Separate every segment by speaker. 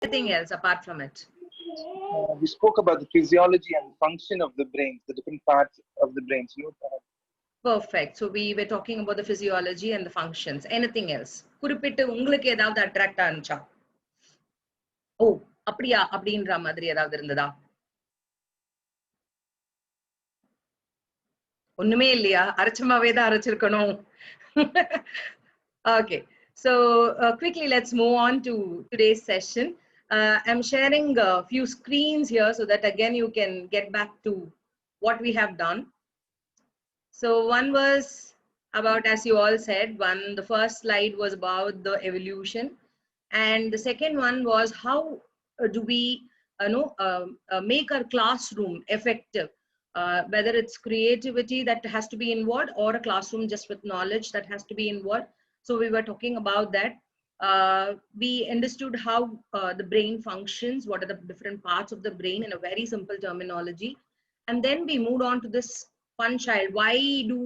Speaker 1: Anything else apart from it?
Speaker 2: We spoke about the physiology and function of the brain, the different parts of the brain. So,
Speaker 1: Perfect. So we were talking about the physiology and the functions. Anything else? குறிப்பிட்டு உங்களுக்கு ஏதாவது attract ஆனிச்சா? ஓ அப்படியா அப்படின்ற மாதிரி ஏதாவது இருந்ததா? ஒண்ணுமே இல்லையா? அரைச்சமாவே தான் அரைச்சிருக்கணும். Okay. So quickly let's move on to today's session. I'm sharing a few screens here so that again you can get back to what we have done. So one was about, as you all said, the first slide was about the evolution, and the second one was how do we make our classroom effective, whether it's creativity that has to be involved or a classroom just with knowledge that has to be involved. So we were talking about that. We understood how the brain functions, what are the different parts of the brain in a very simple terminology, and then we moved on to this fun child. Why do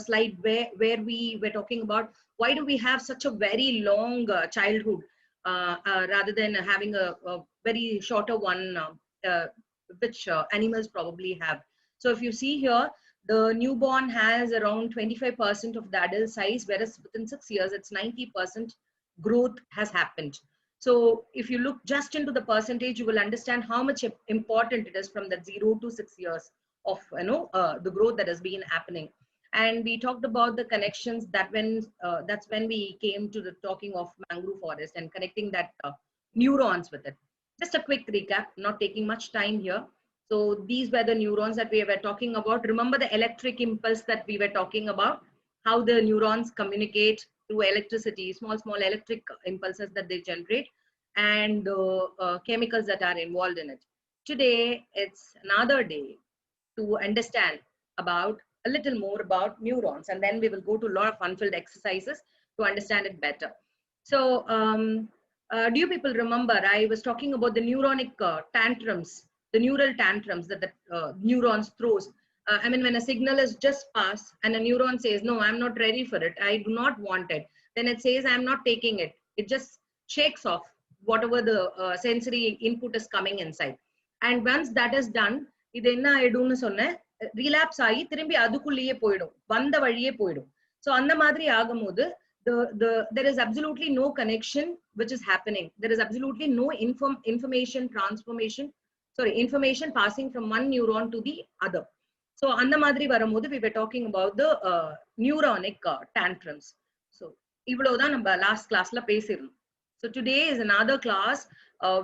Speaker 1: slide where we were talking about why do we have such a very long childhood rather than having a very shorter one, which animals probably have. So if you see here, the newborn has around 25% of the adult size, whereas within 6 years it's 90% growth has happened. So if you look just into the percentage, you will understand how much important it is from that 0 to 6 years of the growth that has been happening. And we talked about the connections that that's when we came to the talking of mangrove forest and connecting that neurons with it. Just a quick recap, not taking much time here. So these were the neurons that we were talking about. Remember the electric impulse that we were talking about, how the neurons communicate through electricity, small electric impulses that they generate, and the chemicals that are involved in it. Today it's another day to understand about a little more about neurons, and then we will go to a lot of fun-filled exercises to understand it better. So do you people remember I was talking about the neuronic tantrums, the neural tantrums that the neurons throws? I mean, when a signal is just passed and a neuron says, no, I'm not ready for it, I do not want it, then it says, I'm not taking it. It just shakes off whatever the sensory input is coming inside. And once that is done, இது என்ன ஆயிடும்னு சொன்னேன், relapse ஆகி திரும்பி அதுக்குள்ளேயே போயிடும், வந்த வழியே போயிடும். ஸோ அந்த மாதிரி ஆகும்போது there is absolutely no connection which is happening. There is absolutely no information passing from one neuron to the other. So அந்த மாதிரி வரும்போது we were talking about the neuronic tantrums. So இவ்வளவுதான் நம்ம லாஸ்ட் கிளாஸ்ல பேசிருந்தோம். So today is another class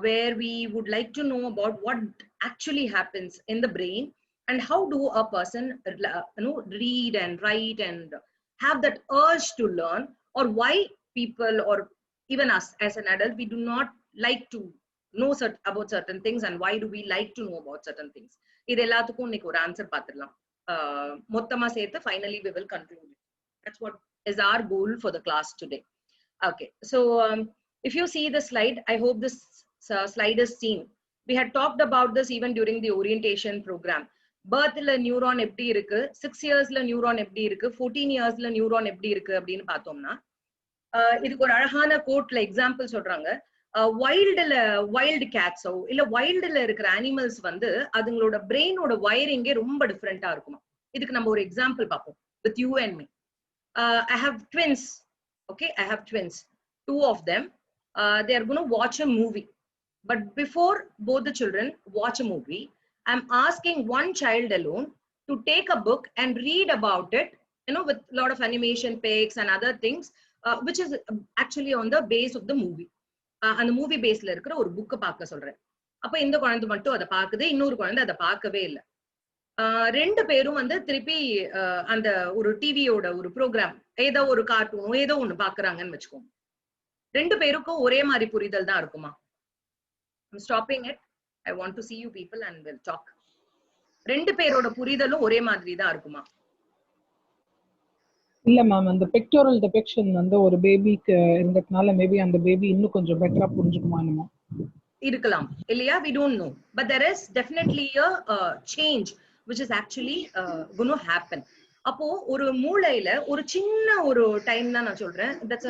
Speaker 1: where we would like to know about what actually happens in the brain and how do a person read and write and have that urge to learn, or why people or even us as an adult we do not like to know about certain things, and why do we like to know about certain things. இது எல்லாத்துக்கும் இன்னைக்கு ஒரு answer பார்த்துடலாம். மொத்தமா சேர்த்து finally we will conclude. That's what is our goal for the class today. Okay, so if you see the slide, I hope this slide is seen. We had talked about this even during the orientation program. Birthல neuron எப்படி இருக்கு, 6 இயர்ஸ்ல neuron எப்படி இருக்கு, 14 இயர்ஸ்ல neuron எப்படி இருக்கு அப்படின்னு பார்த்தோம்னா, இதுக்கு ஒரு அழகான கோட்ல எக்ஸாம்பிள் சொல்றாங்க. வைல்டு கேட்ஸோ இல்ல வைல்டுல இருக்கிற அனிமல்ஸ் வந்து அதுங்களோட பிரெயினோட வயரிங்கே ரொம்ப டிஃப்ரெண்டா இருக்குமா. இதுக்கு நம்ம ஒரு எக்ஸாம்பிள் பார்ப்போம் with you and me. I have twins. Okay, I have twins. Two of them, they are going to watch a movie. But before both the children watch a movie, I'm asking one child alone to take a book and read about it, with a lot of animation pics and other things, which is actually on the base of the movie. And the movie baseல இருக்கிற ஒரு book பார்க்க சொல்றேன். அப்ப இந்த குழந்தை மட்டும் அதை பார்க்குது, இன்னொரு குழந்தை அதை பார்க்கவே இல்லை. ரெண்டு பேரும் வந்து திருப்பி அந்த ஒரு டிவியோட ஒரு ப்ரோக்ராம், ஏதோ ஒரு கார்ட்டூனோ ஏதோ ஒண்ணு பாக்குறாங்கன்னு வச்சுக்கோங்க. ரெண்டு பேருக்கும் ஒரே மாதிரி புரிதல் தான் இருக்குமா? I'm stopping it. I want to see you people and we'll talk. ரெண்டு பேரோட புரிதலும் ஒரே மாதிரி தான் இருக்குமா?
Speaker 3: இல்ல மேம், அந்த பிக்டோரல் டிபிக்ஷன் வந்து ஒரு பேபிக்கு இருந்ததுனால மேபி அந்த பேபி இன்னும் கொஞ்சம் பெட்டரா புரிஞ்சுக்குமா என்னமோ
Speaker 1: இருக்கலாம் இல்லையா? We don't know, but there is definitely a change which is actually going to happen. அப்போ ஒரு மூளையில ஒரு சின்ன ஒரு டைம் தான் நான் சொல்றேன். That's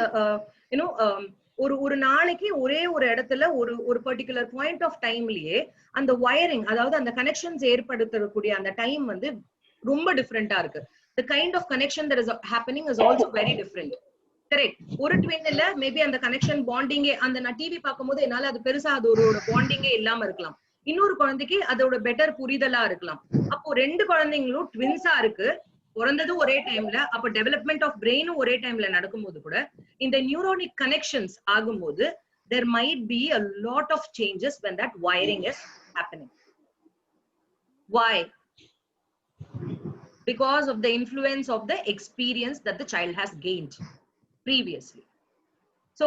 Speaker 1: ஒரு நாளைக்கு ஒரே ஒரு இடத்துல ஒரு பர்டிகுலர் பாயிண்ட் ஆஃப் டைம்லயே அந்த வயரிங், அதாவது அந்த கனெக்ஷன்ஸ் ஏற்படுத்தக்கூடிய அந்த டைம் வந்து ரொம்ப டிஃப்ரெண்டா இருக்கு. the kind of connection that is happening is also very different. Correct. ஒரு ட்வின்ல மேபி அந்த கனெக்ஷன் பாண்டிங்கே, அந்த நான் டிவி பார்க்கும்போது என்னால அது பெருசா அது ஒரு பாண்டிங்கே இல்லாம இருக்கலாம். இன்னொரு குழந்தைக்கு அதோட பெட்டர் புரிதலா இருக்கலாம். அப்போ ரெண்டு குழந்தைங்களும் ட்வின்ஸா இருக்கு, பிறந்தது ஒரே டைம்ல, அப்ப டெவலப்மெண்ட் ஆஃப் பிரெயினும் ஒரே டைம்ல நடக்கும்போது கூட இந்த நியூரோனிக் கனெக்ஷன்ஸ் ஆகும்போது there might be a lot of changes when that wiring is happening. Why? Because of the influence of the experience that the child has gained previously. So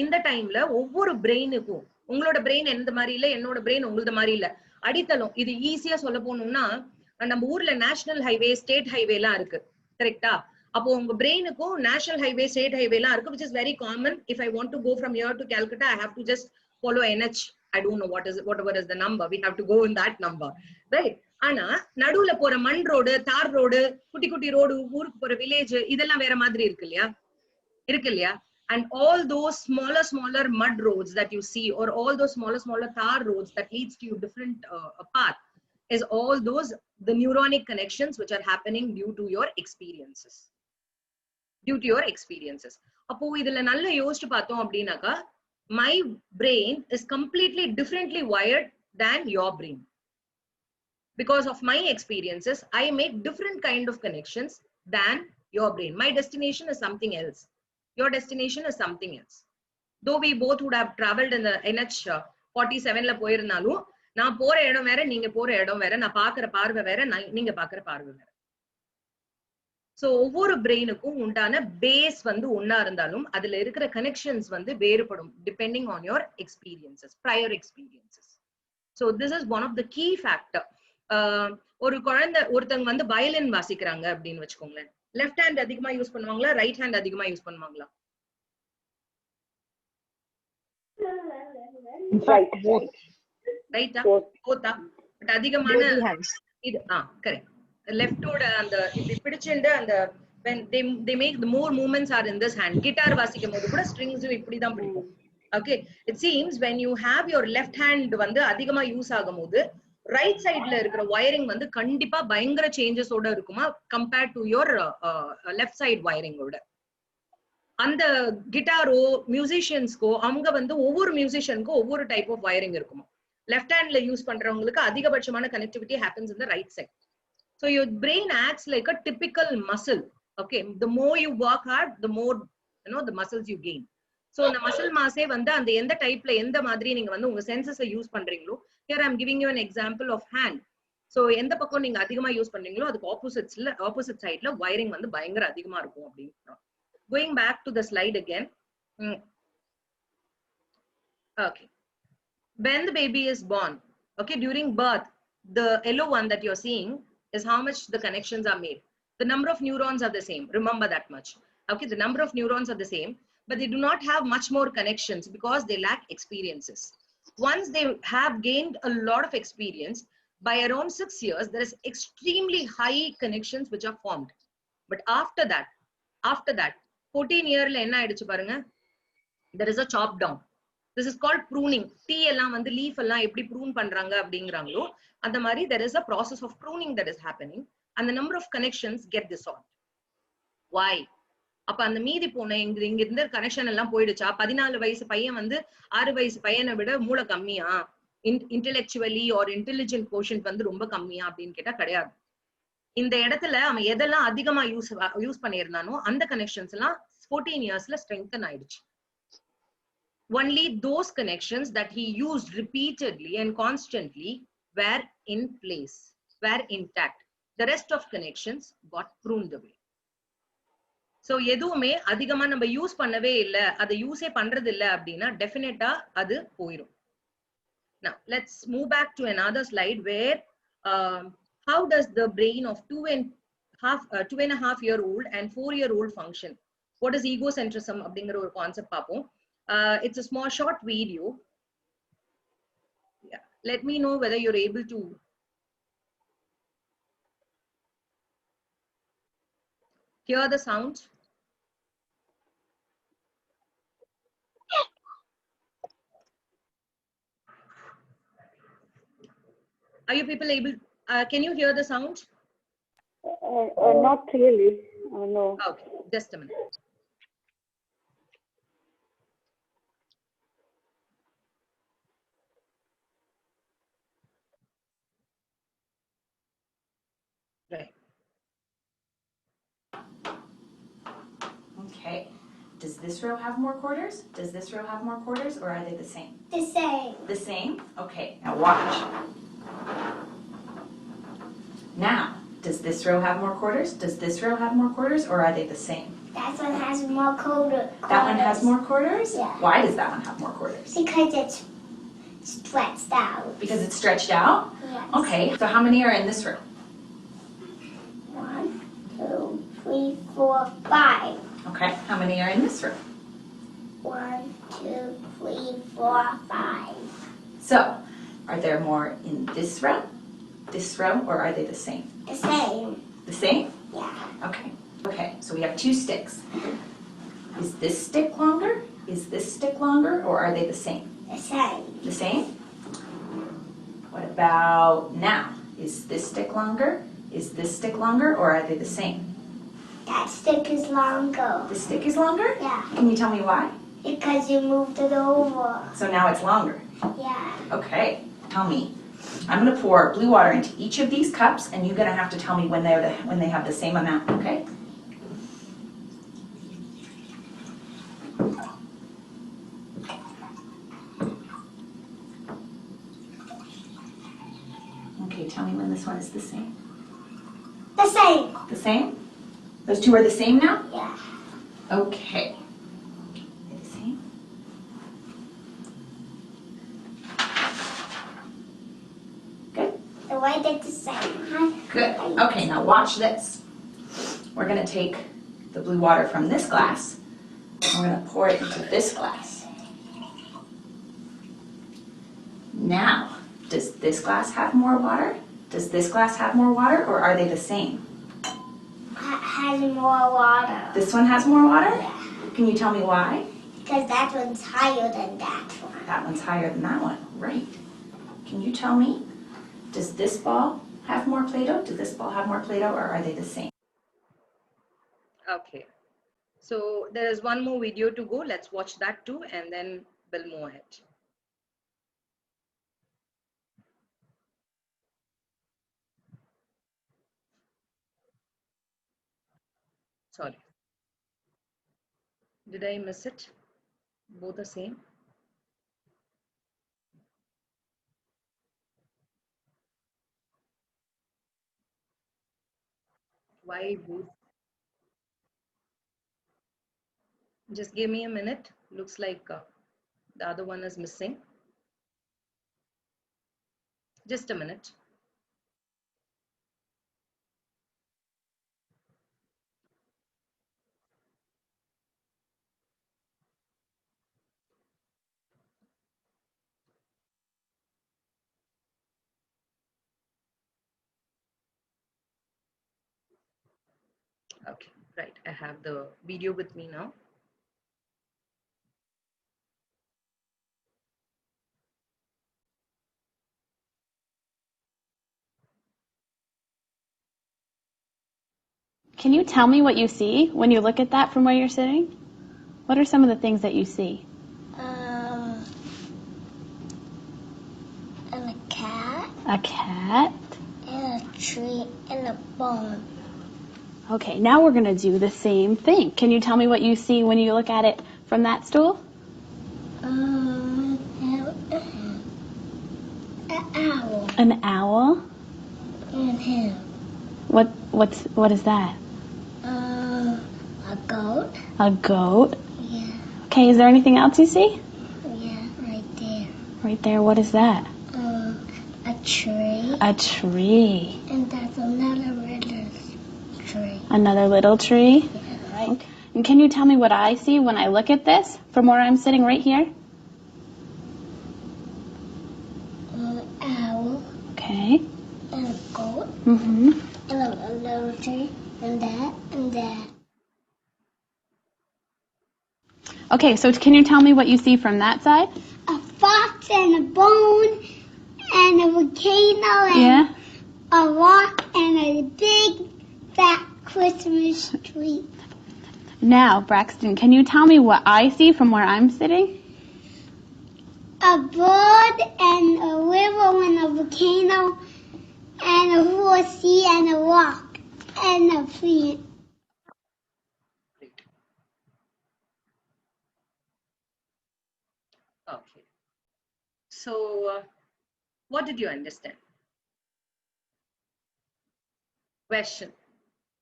Speaker 1: இந்த டைம்ல ஒவ்வொரு பிரெயினுக்கும், உங்களோட பிரெயின் எந்த மாதிரி இல்ல, என்னோட பிரெயின் உங்களோட மாதிரி இல்ல, அடித்தளம் இது ஈஸியா சொல்ல போனோம்னா நம்ம ஊர்ல நேஷனல் ஹைவே ஸ்டேட் ஹைவே எல்லாம் இருக்கு, கரெக்டா? அப்போ உங்க பிரெயினுக்கும் நேஷனல் ஹைவே ஸ்டேட் ஹைவே எல்லாம் இருக்கு, which is very common. If I want to go from here to Calcutta, I have to just follow NH. I don't know whatever is the number, we have to go in that number, right? ஆனா நடுவுல போற மண் road, தார் road, குட்டி குட்டி road, ஊருக்கு போற village, இதெல்லாம் வேற மாதிரி இருக்கு இல்லையா? And all those smaller mud roads that you see, or all those smaller tar roads that leads to different path, is all those the neuronic connections which are happening due to your experiences. அப்போ இதுல நல்ல யோசிச்சு பார்த்தோம் அப்படின்னாக்கா, my brain is completely differently wired than your brain. Because of my experiences, I make different kind of connections than your brain. My destination is something else. Your destination is something else. Though we both would have traveled in the NH 47 la போயிருந்தாலும், நான் போற இடம் வேற, நீங்க போற இடம் வேற, நான் பாக்குற பார்வை வேற, நீங்க பாக்குற பார்வை வேற. சோ ஒவ்வொரு பிரெயினுக்கும் உண்டான பேஸ் வந்து ஒன்னா இருந்தாலும் அதுல இருக்கிற கனெக்ஷன்ஸ் வந்து வேறுபடும் depending on your experiences, prior experiences. So this is one of the key factor. ஒரு குழந்தை ஒருத்தங்க வந்து வயலின் வாசிக்கிறாங்க அப்படின்னு வச்சுக்கோங்களேன், லெஃப்ட் ஹேண்ட் அதிகமா யூஸ் பண்ணுவாங்களா, ரைட் ஹேண்ட் அதிகமா யூஸ் பண்ணுவாங்களா? ரைட்டா? போத்தா? பட் அதிகமான இது கரெக்ட். லெஃப்டோட அந்த இப்படி பிடிச்சிட்டு அந்த when they make the more movements are in this hand. Guitar வாசிக்கும் போது கூட ஸ்ட்ரிங்ஸ் இப்படி தான் பிடிக்கும். Okay, it seems when you have your left hand வந்து அதிகமா யூஸ் ஆகும்போது ரைட் சைடுல இருக்கிற வயரிங் வந்து கண்டிப்பா பயங்கர சேஞ்சஸ் ஓட இருக்குமா compared to your left side வயரிங்கோட. அந்த கிட்டாரோ மியூசிஷியன்ஸ்க்கோ அவங்க வந்து ஒவ்வொரு மியூசிஷியனுக்கும் ஒவ்வொரு டைப் ஆஃப் வயரிங் இருக்குமா. லெஃப்ட் ஹேண்ட்ல யூஸ் பண்றவங்களுக்கு அதிகபட்சமான connectivity happens in the right side. So your brain acts like a typical muscle. Okay, the more you work hard, the more the muscles you gain. So the muscle mass வந்து அந்த எந்த டைப்ல எந்த மாதிரி நீங்க வந்து உங்க சென்சஸை யூஸ் பண்றீங்களோ, here I'm giving you an example of hand. So எந்த பக்கம் நீங்க அதிகமா யூஸ் பண்றீங்களோ அதுக்கு ஆப்போசிட் சைடுல வயரிங் வந்து பயங்கர அதிகமா இருக்கும் அப்படின்னு. Going back to the slide again. Okay, when the baby is born, okay, during birth, the yellow one that you're seeing is how much the connections are made. The number of neurons are the same, remember that much. Okay, the number of neurons are the same, but they do not have much more connections because they lack experiences. Once they have gained a lot of experience, by around 6 years, there is extremely high connections which are formed. But after that, 14 years, there is a chop down. This is called pruning. Tea எல்லாம் வந்து leaf எல்லாம் எப்படி prune பண்றாங்க அப்படிங்கறாங்களோ அந்த மாதிரி there is a process of pruning that is happening and the number of connections get dissolved. Why? அப்ப அந்த மீதி போன இங்க இருந்த கனெக்ஷன் எல்லாம் போயிடுச்சா? 14 வயசு பையன் வந்து 6 வயசு பையனை விட மூளை கம்மியா, இன்டெலெக்சுவலி ஆர் இன்டெலிஜென்ட் கோஷன்ட் வந்து ரொம்ப கம்மியா அப்படின்னு கேட்டா கிடையாது. இந்த இடத்துல அவன் எதெல்லாம் அதிகமா யூஸ் பண்ணியிருந்தானோ அந்த கனெக்ஷன்ஸ் எல்லாம் 14 இயர்ஸ்ல ஸ்ட்ரெங்தன் ஆயிடுச்சு. Only those connections that he used repeatedly and constantly were in place, were intact. The rest of connections got pruned away. So எதுவுமே அதிகமா நம்ம யூஸ் பண்ணவே இல்ல, அதை யூஸே பண்றது இல்ல அப்படின்னா டெஃபினட்டா அது போயிடும். Now let's move back to another slide where how does the brain of 2.5-year-old and 4-year-old function? What is egocentrism அப்படிங்கிற ஒரு கான்செப்ட் பார்ப்போம். It's a small short video. Yeah, let me know whether you're able to hear the sound. Are you people able, can you hear the sound?
Speaker 4: Not really. No.
Speaker 1: Okay, just a minute. Right.
Speaker 5: Okay. Does this row have more quarters? Does this row have more quarters, or are they the same?
Speaker 6: The same.
Speaker 5: The same? Okay, now watch. Now, does this row have more quarters? Does this row have more quarters, or are they the same?
Speaker 6: That one has more quarters.
Speaker 5: That one has more quarters?
Speaker 6: Yeah.
Speaker 5: Why does that one have more quarters?
Speaker 6: Because it's stretched out.
Speaker 5: Because it's stretched out?
Speaker 6: Yes.
Speaker 5: Okay, so how many are in this row?
Speaker 6: 1, 2, 3, 4, 5.
Speaker 5: Okay, how many are in this row?
Speaker 6: 1, 2, 3, 4, 5.
Speaker 5: So, are there more in this row, or are they the same?
Speaker 6: The same.
Speaker 5: The same?
Speaker 6: Yeah.
Speaker 5: Okay. Okay, so we have 2 sticks. Is this stick longer? Is this stick longer, or are they the same?
Speaker 6: The same.
Speaker 5: The same? What about now? Is this stick longer? Is this stick longer, or are they the same?
Speaker 6: That stick is longer.
Speaker 5: This stick is longer?
Speaker 6: Yeah.
Speaker 5: Can you tell me why?
Speaker 6: Because you moved it over.
Speaker 5: So now it's longer.
Speaker 6: Yeah.
Speaker 5: Okay, tell me. I'm gonna pour blue water into each of these cups, and you're gonna have to tell me when they have the same amount, okay? Okay, tell me when this one is the same.
Speaker 6: The same.
Speaker 5: The same? Those 2 are the same now?
Speaker 6: Yeah.
Speaker 5: Okay. They're the same? Good?
Speaker 6: The way they're the same. Huh?
Speaker 5: Good. Okay, now watch this. We're going to take the blue water from this glass, and we're going to pour it into this glass. Now, does this glass have more water? Does this glass have more water, or are they the same?
Speaker 6: Has more water.
Speaker 5: This one has more water?
Speaker 6: Yeah.
Speaker 5: Can you tell me why?
Speaker 6: Because that one's higher than that one.
Speaker 5: That one's higher than that one. Right. Can you tell me, does this ball have more Play-Doh? Does this ball have more Play-Doh, or are they the same?
Speaker 1: Okay. So there is one more video to go. Let's watch that too, and then we'll move ahead. Sorry. Did I miss it? Both the same? Why both? Just give me a minute. Looks like the other one is missing. Just a minute. Okay, right. I have the video with me now.
Speaker 7: Can you tell me what you see when you look at that from where you're sitting? What are some of the things that you see?
Speaker 6: And a cat.
Speaker 7: A cat.
Speaker 6: And a tree and a bone.
Speaker 7: Okay, now we're going to do the same thing. Can you tell me what you see when you look at it from that stool?
Speaker 6: An owl.
Speaker 7: An owl.
Speaker 6: And him.
Speaker 7: What is that?
Speaker 6: A goat.
Speaker 7: A goat.
Speaker 6: Yeah.
Speaker 7: Okay, is there anything else you see?
Speaker 6: Yeah, right there.
Speaker 7: Right there, what is that?
Speaker 6: A tree.
Speaker 7: A tree.
Speaker 6: And that's another little tree.
Speaker 7: Another little tree.
Speaker 6: Yeah, right.
Speaker 7: And can you tell me what I see when I look at this from where I'm sitting right here?
Speaker 6: An owl.
Speaker 7: Okay.
Speaker 6: And a goat.
Speaker 7: Mm-hmm.
Speaker 6: And a little tree. And that. And that.
Speaker 7: Okay, so can you tell me what you see from that side?
Speaker 6: A fox and a bone and a volcano volcano and
Speaker 7: Yeah.
Speaker 6: a rock and a big fat Christmas tree.
Speaker 7: Now, Braxton, can you tell me what I see from where I'm sitting?
Speaker 6: A bird and a river and a volcano and a horsey and a rock and a plant.
Speaker 1: Okay. So, what did you understand? Question.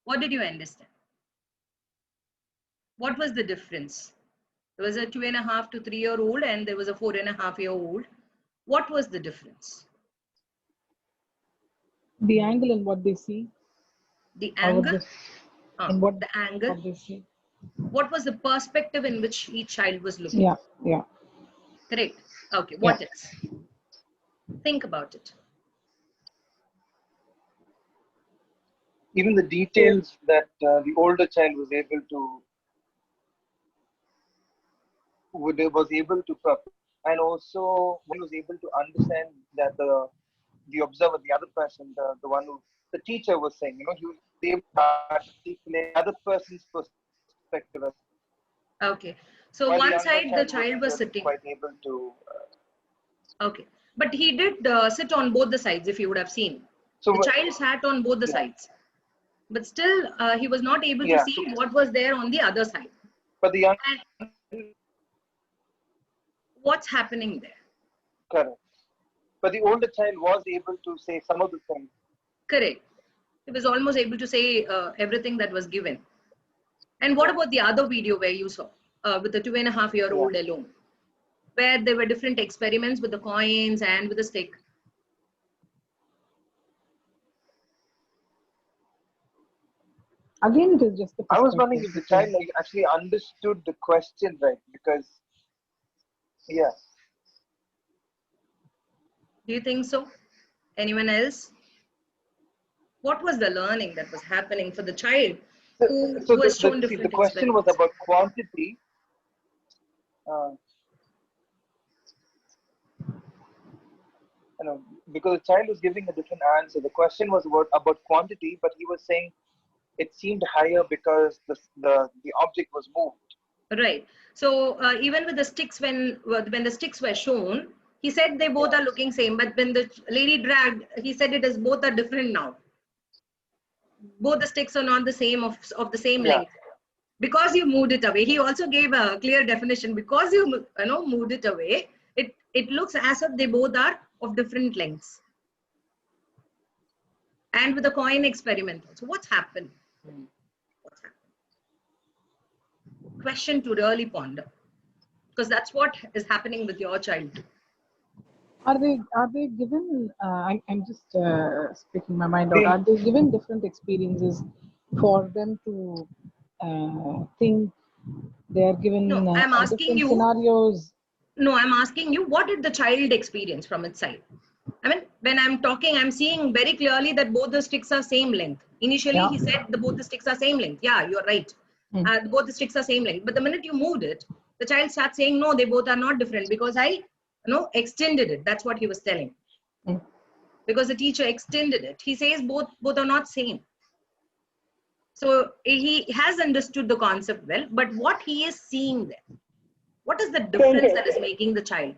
Speaker 1: What did you understand? What was the difference? There was a 2.5 to 3-year-old and there was a 4.5-year-old. What was the difference?
Speaker 3: The angle and what they see.
Speaker 1: The
Speaker 3: How would
Speaker 1: angle?
Speaker 3: this, and what,
Speaker 1: The angle.
Speaker 3: what they see.
Speaker 1: What was the perspective in which each child was looking?
Speaker 3: Yeah, yeah.
Speaker 1: Correct. Okay, what else? Think about it.
Speaker 2: Even the details that the older child was able to and also one was able to understand that the observer, the other person, the one who the teacher was saying, he was able to articulate the other person's perspective.
Speaker 1: Okay. So
Speaker 2: While the
Speaker 1: one
Speaker 2: younger
Speaker 1: side the child was
Speaker 2: just
Speaker 1: sitting.
Speaker 2: quite able to.
Speaker 1: Okay. But he did sit on both the sides, if you would have seen.
Speaker 2: So
Speaker 1: The child sat on both the sides. But still, he was not able to
Speaker 2: Yeah.
Speaker 1: see what was there on the other side.
Speaker 2: But the young.
Speaker 1: And what's happening there?
Speaker 2: Correct. But the older child was able to say some of the things.
Speaker 1: Correct. He was almost able to say everything that was given. And what about the other video where you saw with the 2.5-year-old alone, where there were different experiments with the coins and with the stick?
Speaker 3: Again, it is just the
Speaker 2: I was
Speaker 3: perspective.
Speaker 2: wondering if the child actually understood the question right, because
Speaker 1: Do you think so? Anyone else? What was the learning that was happening for the child who was shown different
Speaker 2: the question was
Speaker 1: experiments?
Speaker 2: about quantity. Because the child was giving a different answer. The question was about quantity, but he was saying it seemed higher because the object was moved.
Speaker 1: Right. So even with the sticks, when the sticks were shown, he said they both are looking same. But when the lady dragged, he said it is both are different now. Both the sticks are not the same of the same length. Because you moved it away. He also gave a clear definition. Because you moved it away, it looks as if they both are of different lengths. And with the coin experiment also, what's happened? What's happened? Question to really ponder, because that's what is happening with your child.
Speaker 3: Are they given? I'm just speaking my mind out. Are they given different experiences for them to think? They are given
Speaker 1: No, I'm asking
Speaker 3: different
Speaker 1: you.
Speaker 3: Scenarios.
Speaker 1: No, I'm asking you, what did the child experience from its side? I mean, when I'm talking, I'm seeing very clearly that both the sticks are same length. Initially, he said both the sticks are same length. Yeah, you're right. Both the sticks are same length. But the minute you moved it, the child starts saying, no, they both are not different because I extended it. That's what he was telling. Because the teacher extended it. He says both are not same. So he has understood the concept well, but what he is seeing there, what is the difference that is making the child?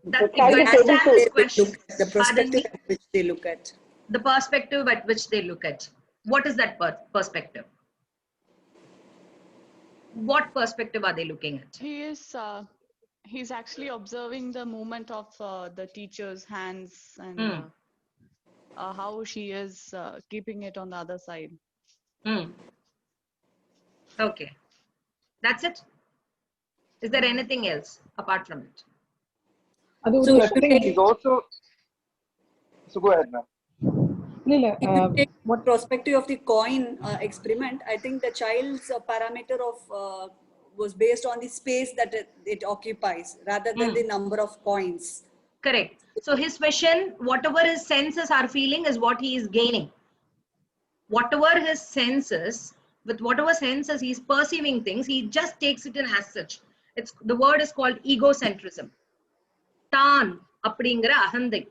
Speaker 1: That, if you understand this question,
Speaker 8: the perspective at which they look at.
Speaker 1: The perspective at which they look at. What is that perspective? What perspective are they looking at?
Speaker 9: He's actually observing the movement of the teacher's hands and how she is keeping it on the other side.
Speaker 1: Okay. That's it? Is there anything else apart from it?
Speaker 2: So I think he's also. So go ahead, ma'am.
Speaker 8: What perspective of the coin experiment? I think the child's parameter of was based on the space that it occupies rather than the number of coins.
Speaker 1: Correct. So his vision, whatever his senses are feeling, is what he is gaining. Whatever his senses, with whatever senses he's perceiving things, he just takes it in as such. The word is called egocentrism. Tan, அப்படிங்கிற அகந்தை.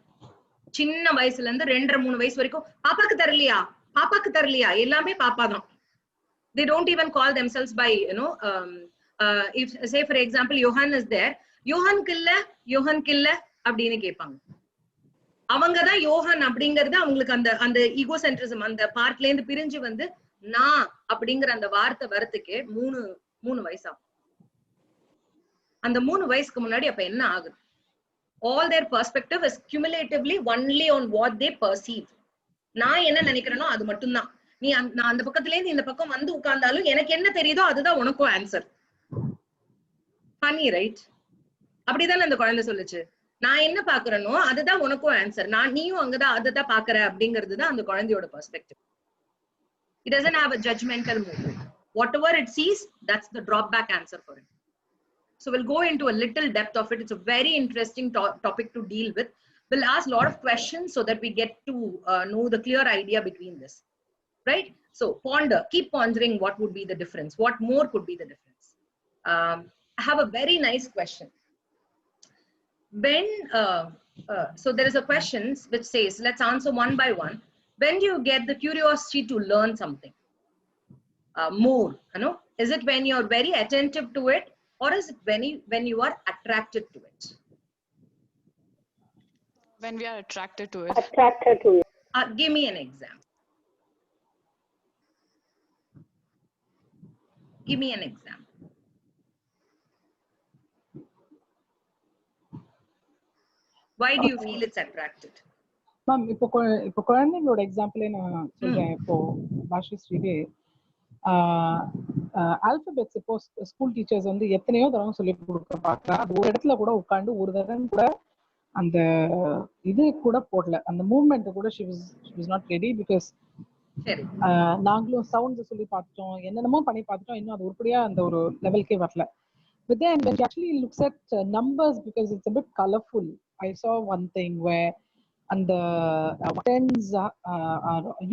Speaker 1: சின்ன வயசுல இருந்து 2.5-3 வயசு வரைக்கும் பாப்பாக்கு தரலையா எல்லாமே பாப்பா தான். They don't even call themselves by, if say for example Johan is there, Johan கில்ல அப்படின்னு கேட்பாங்க. அவங்கதான் யோஹான் அப்படிங்கறது அவங்களுக்கு அந்த ஈகோசென்ட்ரிசம் அந்த பார்ட்ல இருந்து பிரிஞ்சு வந்து நான் அப்படிங்கிற அந்த வார்த்தை வரத்துக்கு 3 வயசாகும். அந்த 3 வயசுக்கு முன்னாடி அப்ப என்ன ஆகுது? All their perspective is cumulatively only on what they perceive. நான் என்ன நினைக்கிறேனோ அது மட்டும்தான். நான் அந்த பக்கத்துல இருந்து இந்த பக்கம் வந்து உட்கார்ந்தாலும் எனக்கு என்ன தெரியுதோ அதுதான் உனக்கும் ஆன்சர். Funny, right? அப்படிதானே அந்த குழந்தை சொல்லுச்சு. நான் என்ன பாக்குறேனோ அதுதான் உனக்கும் ஆன்சர். நீயும் அங்கதான் அதுதான் பாக்குற அப்படிங்கிறது தான் அந்த குழந்தையோட perspective. It doesn't have a judgmental mood. Whatever it sees, that's the drop back answer for it. So we'll go into a little depth of it. It's a very interesting topic to deal with. We'll ask a lot of questions so that we get to know the clear idea between this. Right? So ponder, keep pondering what would be the difference. What more could be the difference? I have a very nice question. When, so there is a question which says, let's answer one by one. When do you get the curiosity to learn something more? Is it when you're very attentive to it, or is it when you are attracted to it?
Speaker 9: When we are attracted to it.
Speaker 4: Attracted to it.
Speaker 1: Give me an example. Give me an example. Why do you feel it's attracted?
Speaker 3: Ma'am இப்போ குழந்தைங்களோட எக்ஸாம்பிளே நான் சொல்றேன். இப்போ பாஷஸ்ரீவே alphabets இப்போ school teachers வந்து எத்தனையோ தடவை சொல்லி கொடுக்க பாக்குறா. அது ஒரு இடத்துல கூட உட்காந்து ஒரு தடவை கூட அந்த இது கூட போடல, அந்த மூவ்மெண்ட் கூட she was not ready because நாங்களும் சவுண்ட்ஸ் சொல்லி பார்த்துட்டோம், என்னென்னமோ பண்ணி பார்த்துட்டோம், இன்னும் அது உருப்படியா அந்த ஒரு லெவலுக்கே வரல. But then when she actually looks at numbers, because it's a bit colorful, I saw one thing where and the tens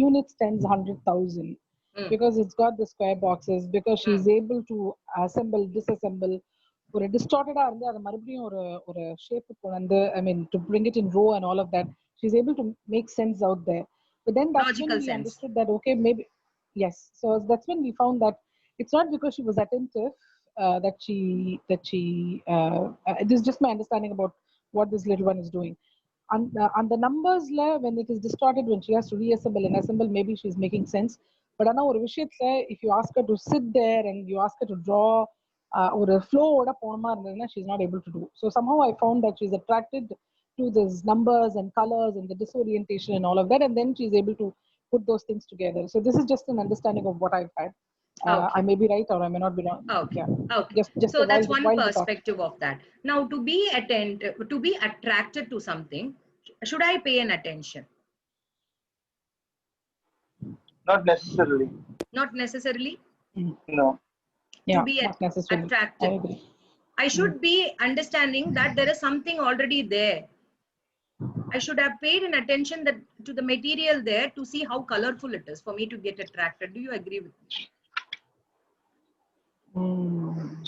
Speaker 3: units, tens, 100,000, because it's got the square boxes, because she's able to assemble, disassemble or a distorted irundha adu marubadiyum or shape kondu, I mean to bring it in row and all of that, she's able to make sense out there. But then that's when we understood that okay, maybe yes, so that's when we found that it's not because she was attentive that she it is just my understanding about what this little one is doing. And the numbers when it is distorted, when she has to reassemble and assemble, maybe she's making sense. But ana oru vishayatla if you ask her to sit there and you ask her to draw or a flow oda ponama irundha, she's not able to do. So somehow I found that she's attracted to these numbers and colors and the disorientation and all of that, and then she's able to put those things together. So this is just an understanding of what I've had. Okay. I may be right or I may not be wrong.
Speaker 1: Okay.
Speaker 3: Yeah.
Speaker 1: Okay.
Speaker 3: Just
Speaker 1: so that's one perspective of that. Now, to be attentive, to be attracted to something, should I pay an attention?
Speaker 2: Not necessarily.
Speaker 1: Not necessarily?
Speaker 2: No.
Speaker 3: Yeah,
Speaker 1: to be attracted. I should be understanding that there is something already there. I should have paid an attention to the material there to see how colorful it is for me to get attracted. Do you agree with me?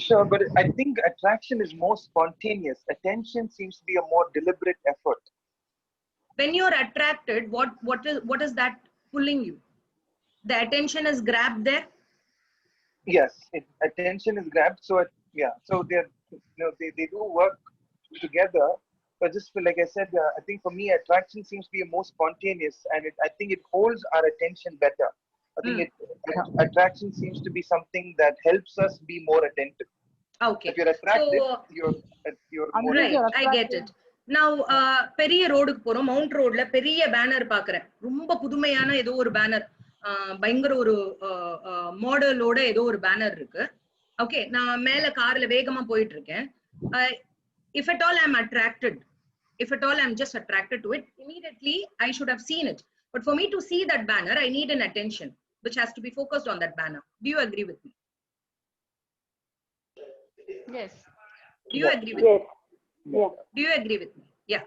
Speaker 2: Sure, but I think attraction is more spontaneous. Attention seems to be a more deliberate effort.
Speaker 1: When you're attracted, what is that pulling you? The attention is grabbed there?
Speaker 2: Yes, attention is grabbed. So so they do work together. But just like I said, I think for me attraction seems to be more spontaneous, and I think it holds our attention better. I think attraction seems to be something that helps us be more attentive.
Speaker 1: Okay.
Speaker 2: If you're attracted,
Speaker 1: so,
Speaker 2: you're more
Speaker 1: right. I get it. Now, பெரிய ரோடுக்கு போறோம், mount ரோட்ல பெரிய banner பாக்குறேன், ரொம்ப புதுமையான ஏதோ ஒரு பேனர், பயங்கர ஒரு மாடலோட ஏதோ ஒரு பேனர் இருக்கு. ஓகே, நான் மேல கார்ல வேகமா போயிட்டு இருக்கேன். If at all I'm attracted, if at all I'm just attracted to it, immediately I should have seen it. But for me to see that banner, I need an attention which has to be focused on that banner. Do you agree with me?
Speaker 9: Yes.
Speaker 1: Do you agree with
Speaker 4: Yes.
Speaker 1: me?
Speaker 4: Yeah.
Speaker 1: Do you agree with me? Yeah.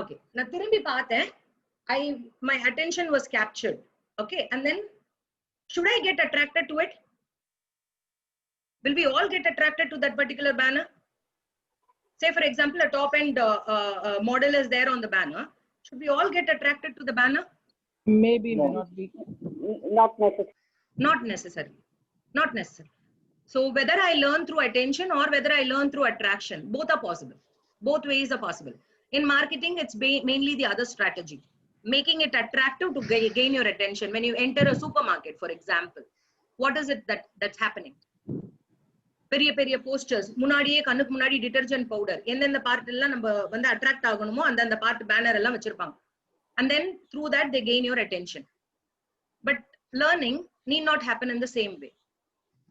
Speaker 1: Okay. Na thirumbi paathen, my attention was captured. Okay. And then should I get attracted to it? Will we all get attracted to that particular banner? Say for example, a top end model is there on the banner. Should we all get attracted to the banner?
Speaker 3: Maybe,
Speaker 2: No.
Speaker 3: may not be.
Speaker 4: Not necessary.
Speaker 1: Not necessarily. Not necessarily. So whether I learn through attention or whether I learn through attraction, both are possible. Both ways are possible. In marketing, it's mainly the other strategy, making it attractive to gain your attention. When you enter a supermarket, for example, what is it that's happening? பெரிய பெரிய posters, முன்னாடியே கண்ணுக்கு முன்னாடி detergent powder, எந்தெந்த part எல்லாம் நம்ம வந்து attract ஆகணுமோ அந்த பார்ட் பேனர் எல்லாம் வச்சிருப்பாங்க. And then through that they gain your attention. But learning need not happen in the same way.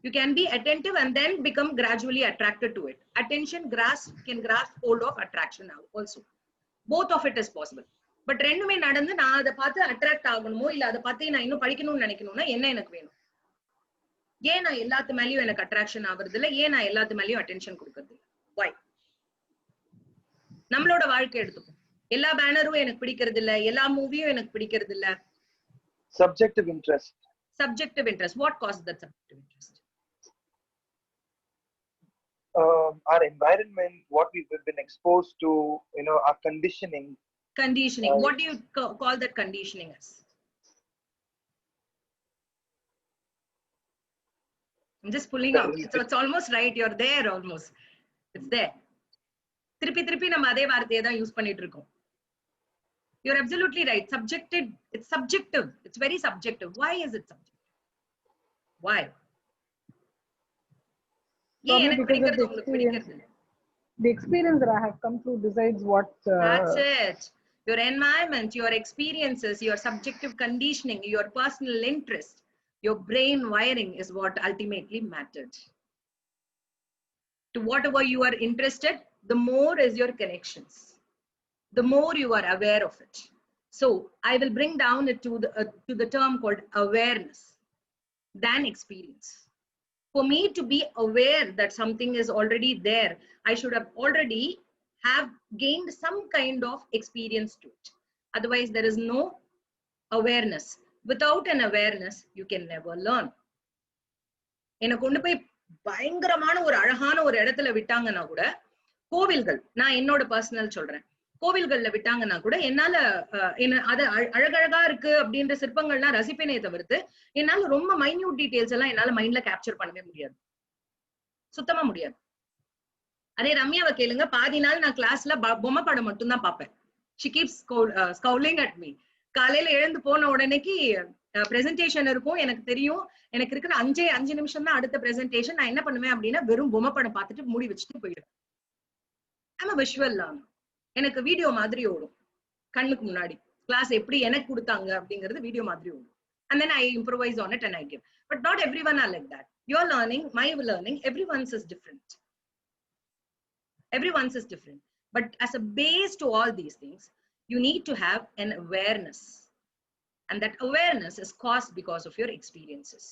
Speaker 1: You can be attentive and then become gradually attracted to it. Attention can grasp hold of attraction also. Both of it is possible. But ரெண்டுமே நடந்து நான் அதை பார்த்து attract ஆகணுமோ இல்ல அதை பார்த்து நான் இன்னும் படிக்கணும்னு நினைக்கணும்னா என்ன எனக்கு வேணும்? ஏன் நான் எல்லாத்து மேலயும் எனக்கு அட்ராக்ஷன் ஆகுறது இல்ல? ஏன் நான் எல்லாத்து மேலயும் அட்டென்ஷன் கொடுக்கறது இல்ல? Why? நம்மளோட வாழ்க்கை எடுத்துப்போம். எல்லா பேனரும் எனக்கு பிடிக்கிறது இல்ல, எல்லா மூவியும் எனக்கு பிடிக்கிறது இல்ல.
Speaker 2: Subjective interest.
Speaker 1: Subjective interest. What causes that subjective interest?
Speaker 2: Our environment, what we've been exposed to, our conditioning.
Speaker 1: Conditioning. What do you call that conditioning as? I'm just pulling out. So it's almost right. You're there almost. It's there. திருப்பி நம்ம அதே வார்த்தையை தான் use பண்ணிட்டு இருக்கோம். You're absolutely right. Subjective. It's subjective. It's very subjective. Why is it subjective? Why?
Speaker 3: The experience that I have come through decides what.
Speaker 1: That's it. Your environment, your experiences, your subjective conditioning, your personal interest, your brain wiring is what ultimately mattered. To whatever you are interested, the more is your connections. The more you are aware of it. So I will bring down it to the term called awareness than experience. For me to be aware that something is already there, I should have already have gained some kind of experience to it. Otherwise, there is no awareness. Without an awareness, you can never learn. எனக்கு கொண்டு போய் பயங்கரமான ஒரு அழகான ஒரு இடத்துல விட்டாங்கன்னா கூட, கோவில்கள், நான் என்னோட பர்சனல் சொல்றேன், கோவில்கள்ல விட்டாங்கன்னா கூட என்னால அது அழகழகா இருக்கு அப்படின்ற சிற்பங்கள்லாம் ரசிப்பேனே தவிர்த்து என்னால ரொம்ப மைன்யூட் டீடைல்ஸ் எல்லாம் என்னால மைண்ட்ல கேப்சர் பண்ணவே முடியாது. சுத்தமா முடியாது. அதே ரம்யாவை கேளுங்க, பாதி நாள் நான் கிளாஸ்ல பொம்மை படம் மட்டும் தான் பார்ப்பேன். She keeps scowling at me. காலையில எழுந்து போன உடனேக்கு பிரசன்டேஷன் இருக்கும், எனக்கு தெரியும், எனக்கு இருக்கிற 5 நிமிஷம் தான் அடுத்த பிரசன்டேஷன். நான் என்ன பண்ணுவேன் அப்படின்னா வெறும் பொம்மை படம் பார்த்துட்டு மூடி வச்சுட்டு போயிடுவேன். I'm a visual learner. எனக்கு வீடியோ மாதிரி ஓடும் கண்ணுக்கு முன்னாடி. கிளாஸ் எப்படி எனக்கு கொடுத்தாங்க அப்படிங்கிறது வீடியோ மாதிரி ஓடும். And then I improvise on it and I give. But not everyone are like that. Your learning, my learning, everyone's is different. Everyone's is different. But as a base to all these things, you need to have an awareness. And that awareness is caused because of your experiences.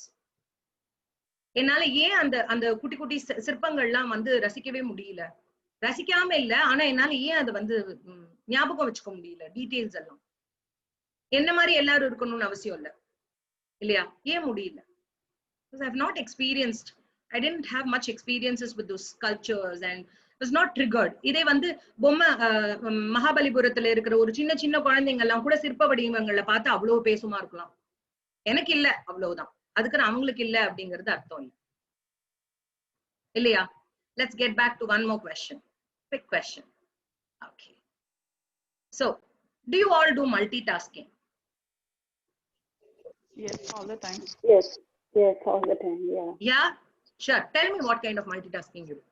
Speaker 1: என்னால ஏன் அந்த குட்டி குட்டி சிற்பங்கள்லாம் வந்து ரசிக்கவே முடியல? ரசிக்காம இல்ல, ஆனா என்னால ஏன் அதை வந்து ஞாபகம் வச்சுக்க முடியல? டீடைல்ஸ் எல்லாம் என்ன மாதிரி எல்லாரும் இருக்கணும்னு அவசியம் இல்ல இல்லையா? ஏன் முடியல? Because I have not experienced, I didn't have much experiences with those sculptures and was not triggered. இதே வந்து பொம்மை மகாபலிபுரத்துல இருக்கிற ஒரு சின்ன சின்ன குழந்தைங்க எல்லாம் கூட சிற்ப வடிவங்களை பார்த்து அவ்வளவு பேசுமா இருக்கலாம். எனக்கு இல்ல, அவ்வளவுதான். அதுக்கு அவங்களுக்கு இல்ல அப்படிங்கிறது அர்த்தம் இல்லை இல்லையா? Let's get back to one more question. Quick question. Okay. So, do you all do multitasking?
Speaker 9: Yes, all the time.
Speaker 4: Yes, all the time. Yeah.
Speaker 1: Yeah, sure. Tell me what kind of multitasking you do.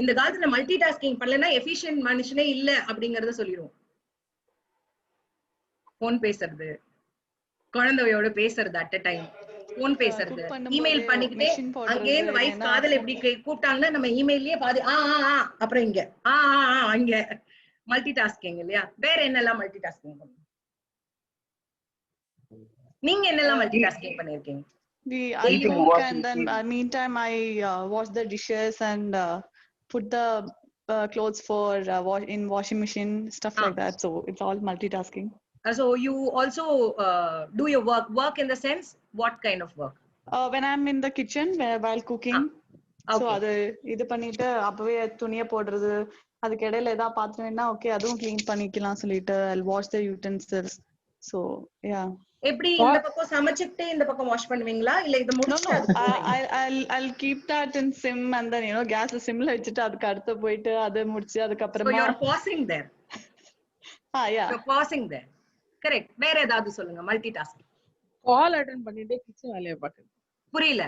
Speaker 1: இந்த காலத்துல multitasking பண்ணலன்னா efficient மனுஷனே இல்ல அப்படிங்கறத சொல்லிடுவோம். Phone பேசுறது, குழந்தையோட பேசுறது, அட் அ டைம் போன் பேசுறது, இமெயில் பண்ணிக்கிட்டே அங்கே இந்த வைஃப் காதல் எப்படி கூப்பிட்டாங்கன்னா நம்ம இமெயிலே பாதி அப்புறம் இங்க அங்க மல்டிடாஸ்கிங் இல்லையா? வேற என்னெல்லாம் மல்டிடாஸ்கிங் பண்ணுங்க? நீங்க என்னெல்லாம் மல்டிடாஸ்கிங் பண்ணிருக்கீங்க?
Speaker 9: I cook and then meantime I wash the dishes and put the clothes for in washing machine, stuff like that. So it's all multitasking.
Speaker 1: So you also do your work in the sense, what kind of work?
Speaker 9: When I'm in the kitchen while cooking, so
Speaker 1: Okay.
Speaker 9: அது இது பண்ணிட்டு அப்பவே துணியை போடுறது, அதுக்கு இடையில ஏதாவது பாத்திரம்னா okay அதுவும் க்ளீன் பண்ணிக்கலாம் சொல்லிட்டு I'll wash the utensils. So yeah.
Speaker 1: எப்படி இந்த பக்கம் சமைச்சிட்டு இந்த பக்கம் வாஷ் பண்ணுவீங்களா இல்ல இத
Speaker 9: No,
Speaker 1: முடிச்சிட்டு
Speaker 9: no.
Speaker 1: அது போவீங்களா?
Speaker 9: I'll keep that in sim and then gas simல வச்சிட்டு அதுக்கு அடுத்து போயிட்டு அதை முடிச்சு அதுக்கு
Speaker 1: So
Speaker 9: அப்புறமா
Speaker 1: you're pausing there.
Speaker 9: yeah.
Speaker 1: You're pausing there. Correct. வேற ஏதாவது சொல்லுங்க. மல்டிடாஸ்கிங்.
Speaker 3: கால் அட்டெண்ட் பண்ணிட்டே கிச்சன் வேலையை பாக்குறது.
Speaker 1: புரியல.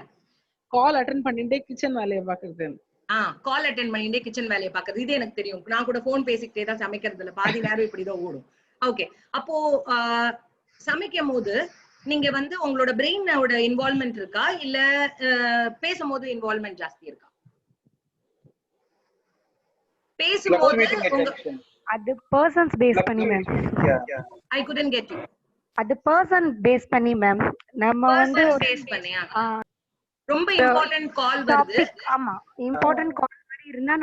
Speaker 3: கால் அட்டெண்ட் பண்ணிட்டே கிச்சன் வேலையை பாக்குறது.
Speaker 1: கால் அட்டெண்ட் பண்ணிட்டே கிச்சன் வேலையை பாக்குறது. இது எனக்கு தெரியும். நான் கூட போன் பேசிக்கிட்டே தான் சமைக்கிறதுல பாதி நேரம் இப்படிதான் ஓடும். ஓகே. அப்போ சமைக்கும் போது நீங்க வந்து உங்களோட பிரெயினோட இன்வால்வ்மெண்ட் இருக்கா இல்ல பேசும்போது இன்வால்வ்மெண்ட் ஜாஸ்தி இருக்கா? பேசும்போது
Speaker 10: அது பர்சன்ஸ் பேஸ் பண்ணி ma'am.
Speaker 1: I couldn't get you.
Speaker 10: அது பர்சன் பேஸ் பண்ணி மேம். நம்ம வந்து
Speaker 1: பேஸ் பண்ணியா? ரொம்ப இம்பார்ட்டன்ட் கால் வருது.
Speaker 10: ஆமா, இம்பார்ட்டன்ட் கால் மாதிரி இருந்தா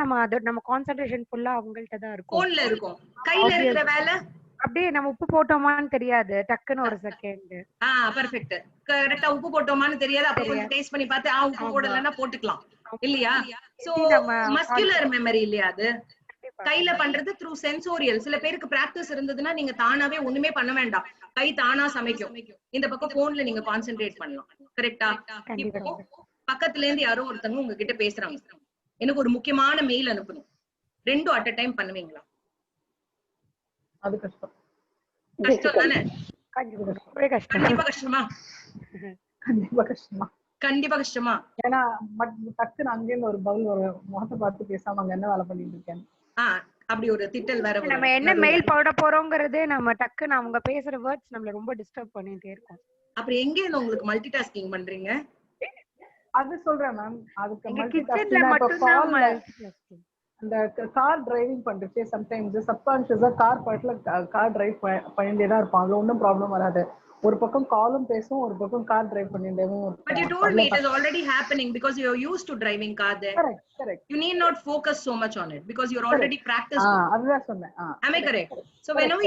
Speaker 10: நம்ம கான்சன்ட்ரேஷன் ஃபுல்லா அவங்கள்ட்ட தான் இருக்கும்.
Speaker 1: போன்ல இருக்கும். கையில இருக்கிற வேலை
Speaker 10: அப்படியே நம்ம உப்பு போட்டோமான்னு தெரியாது, டக்குன்னு ஒரு செகண்ட்.
Speaker 1: பெர்ஃபெக்ட். கரெக்ட்டா உப்பு போட்டோமான்னு தெரியாது. அப்ப கொஞ்சம் டேஸ்ட் பண்ணி பார்த்து உப்பு போடலன்னா போட்டுக்கலாம் இல்லையா? சோ மஸ்குலர் மெமரி இல்லையா அது? கையில பண்றது த்ரூ சென்சோரியல். சில பேருக்கு பிராக்டிஸ் இருந்ததுன்னா நீங்க தானாவே ஒண்ணுமே பண்ண வேண்டாம், கை தானா சமைக்கும். இந்த பக்கம் போன்ல நீங்க கான்சென்ட்ரேட் பண்ணலாம். கரெக்டா? இப்போ பக்கத்துல இருந்து யாரோ ஒருத்தவங்க உங்ககிட்ட பேசுறாங்க, எனக்கு ஒரு முக்கியமான மெயில் அனுப்பணும், ரெண்டும் அட் அ டைம் பண்ணுவீங்களா?
Speaker 3: அது கஷ்டம்.
Speaker 1: கஷ்டம் தானே?
Speaker 10: கண்டிப்பா
Speaker 1: கஷ்டமா?
Speaker 3: கண்டிப்பா கஷ்டமா.
Speaker 1: கண்டிப்பா கஷ்டமா?
Speaker 3: ஏன்னா டக்குன்னு அங்கேருந்து ஒரு பதில் ஒரு முகத்தை பார்த்து பேசாம அங்க என்ன வேலை பண்ணிட்டு இருக்கேன்.
Speaker 1: அப்படி ஒரு திட்டல் வேற.
Speaker 10: நம்ம என்ன மெயில் போட போறோம்ங்கிறது நம்ம டக்குன்னு அவங்க பேசுற வேர்ட்ஸ் நம்மள ரொம்ப டிஸ்டர்ப் பண்ணிட்டே இருக்கும்.
Speaker 1: அப்புறம் எங்க இருந்து உங்களுக்கு மல்டி டாஸ்கிங் பண்றீங்க?
Speaker 3: அது சொல்றேன் மேம். அதுக்கு
Speaker 10: கிச்சன்ல மட்டும்
Speaker 3: அந்த கார் டிரைவிங் பண்றச்சே சம்டைம்ஸ் சப்கான்ஷியஸா கார் பாட்டுல கார் டிரைவ் பண்ணிட்டே தான் இருப்பான். அதுல ஒன்றும் ப்ராப்ளம் வராது. ஒரு பக்கம் காலும் பேசும், ஒரு பக்கம் கார் டிரைவ் பண்ணிட்டேவும் இருக்கும்.
Speaker 1: But you told me it is already happening because you are used to driving car there.
Speaker 3: Correct.
Speaker 1: You need not focus so much on it because you're already practiced.
Speaker 3: அதுதான் சொன்னேன்.
Speaker 1: Am I correct? So whenever